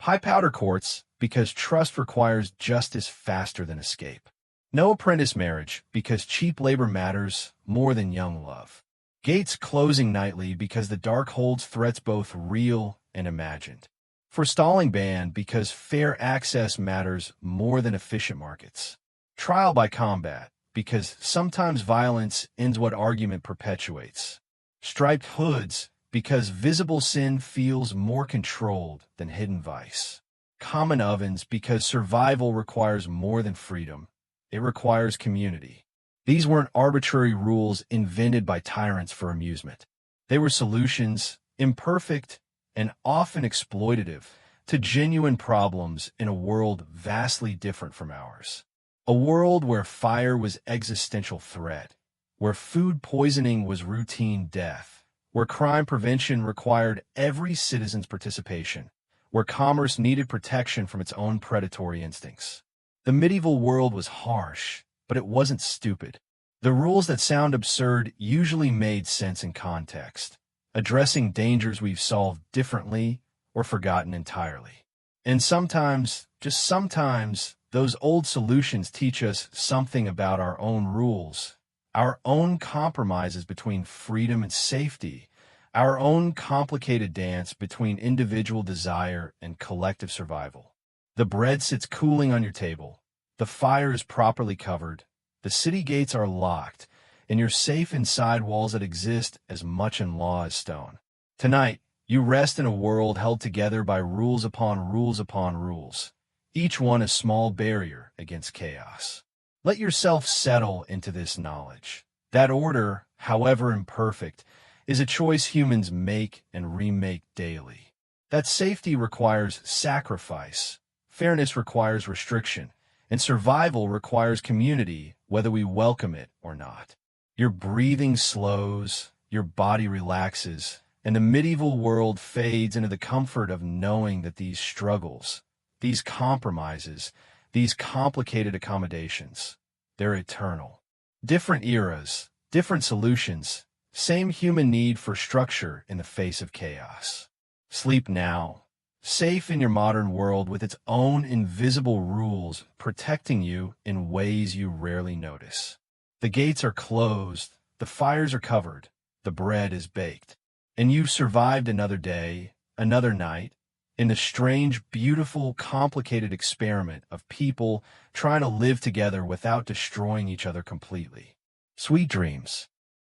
Speaker 1: High powder courts, because trust requires justice faster than escape. No apprentice marriage, because cheap labor matters more than young love. Gates closing nightly, because the dark holds threats both real and imagined. Forestalling ban, because fair access matters more than efficient markets. Trial by combat, because sometimes violence ends what argument perpetuates. Striped hoods, because visible sin feels more controlled than hidden vice. Common ovens, because survival requires more than freedom. It requires community. These weren't arbitrary rules invented by tyrants for amusement. They were solutions, imperfect and often exploitative, to genuine problems in a world vastly different from ours. A world where fire was existential threat, where food poisoning was routine death, where crime prevention required every citizen's participation, where commerce needed protection from its own predatory instincts. The medieval world was harsh, but it wasn't stupid. The rules that sound absurd usually made sense in context, addressing dangers we've solved differently or forgotten entirely. And sometimes, just sometimes, those old solutions teach us something about our own rules, our own compromises between freedom and safety, our own complicated dance between individual desire and collective survival. The bread sits cooling on your table, the fire is properly covered, the city gates are locked, and you're safe inside walls that exist as much in law as stone. Tonight, you rest in a world held together by rules upon rules upon rules, each one a small barrier against chaos. Let yourself settle into this knowledge. That order, however imperfect, is a choice humans make and remake daily. That safety requires sacrifice, fairness requires restriction, and survival requires community, whether we welcome it or not. Your breathing slows, your body relaxes, and the medieval world fades into the comfort of knowing that these struggles, these compromises, these complicated accommodations, they're eternal. Different eras, different solutions, same human need for structure in the face of chaos. Sleep now, safe in your modern world with its own invisible rules protecting you in ways you rarely notice. The gates are closed, the fires are covered, the bread is baked, and you've survived another day, another night, in the strange, beautiful, complicated experiment of people trying to live together without destroying each other completely. Sweet dreams.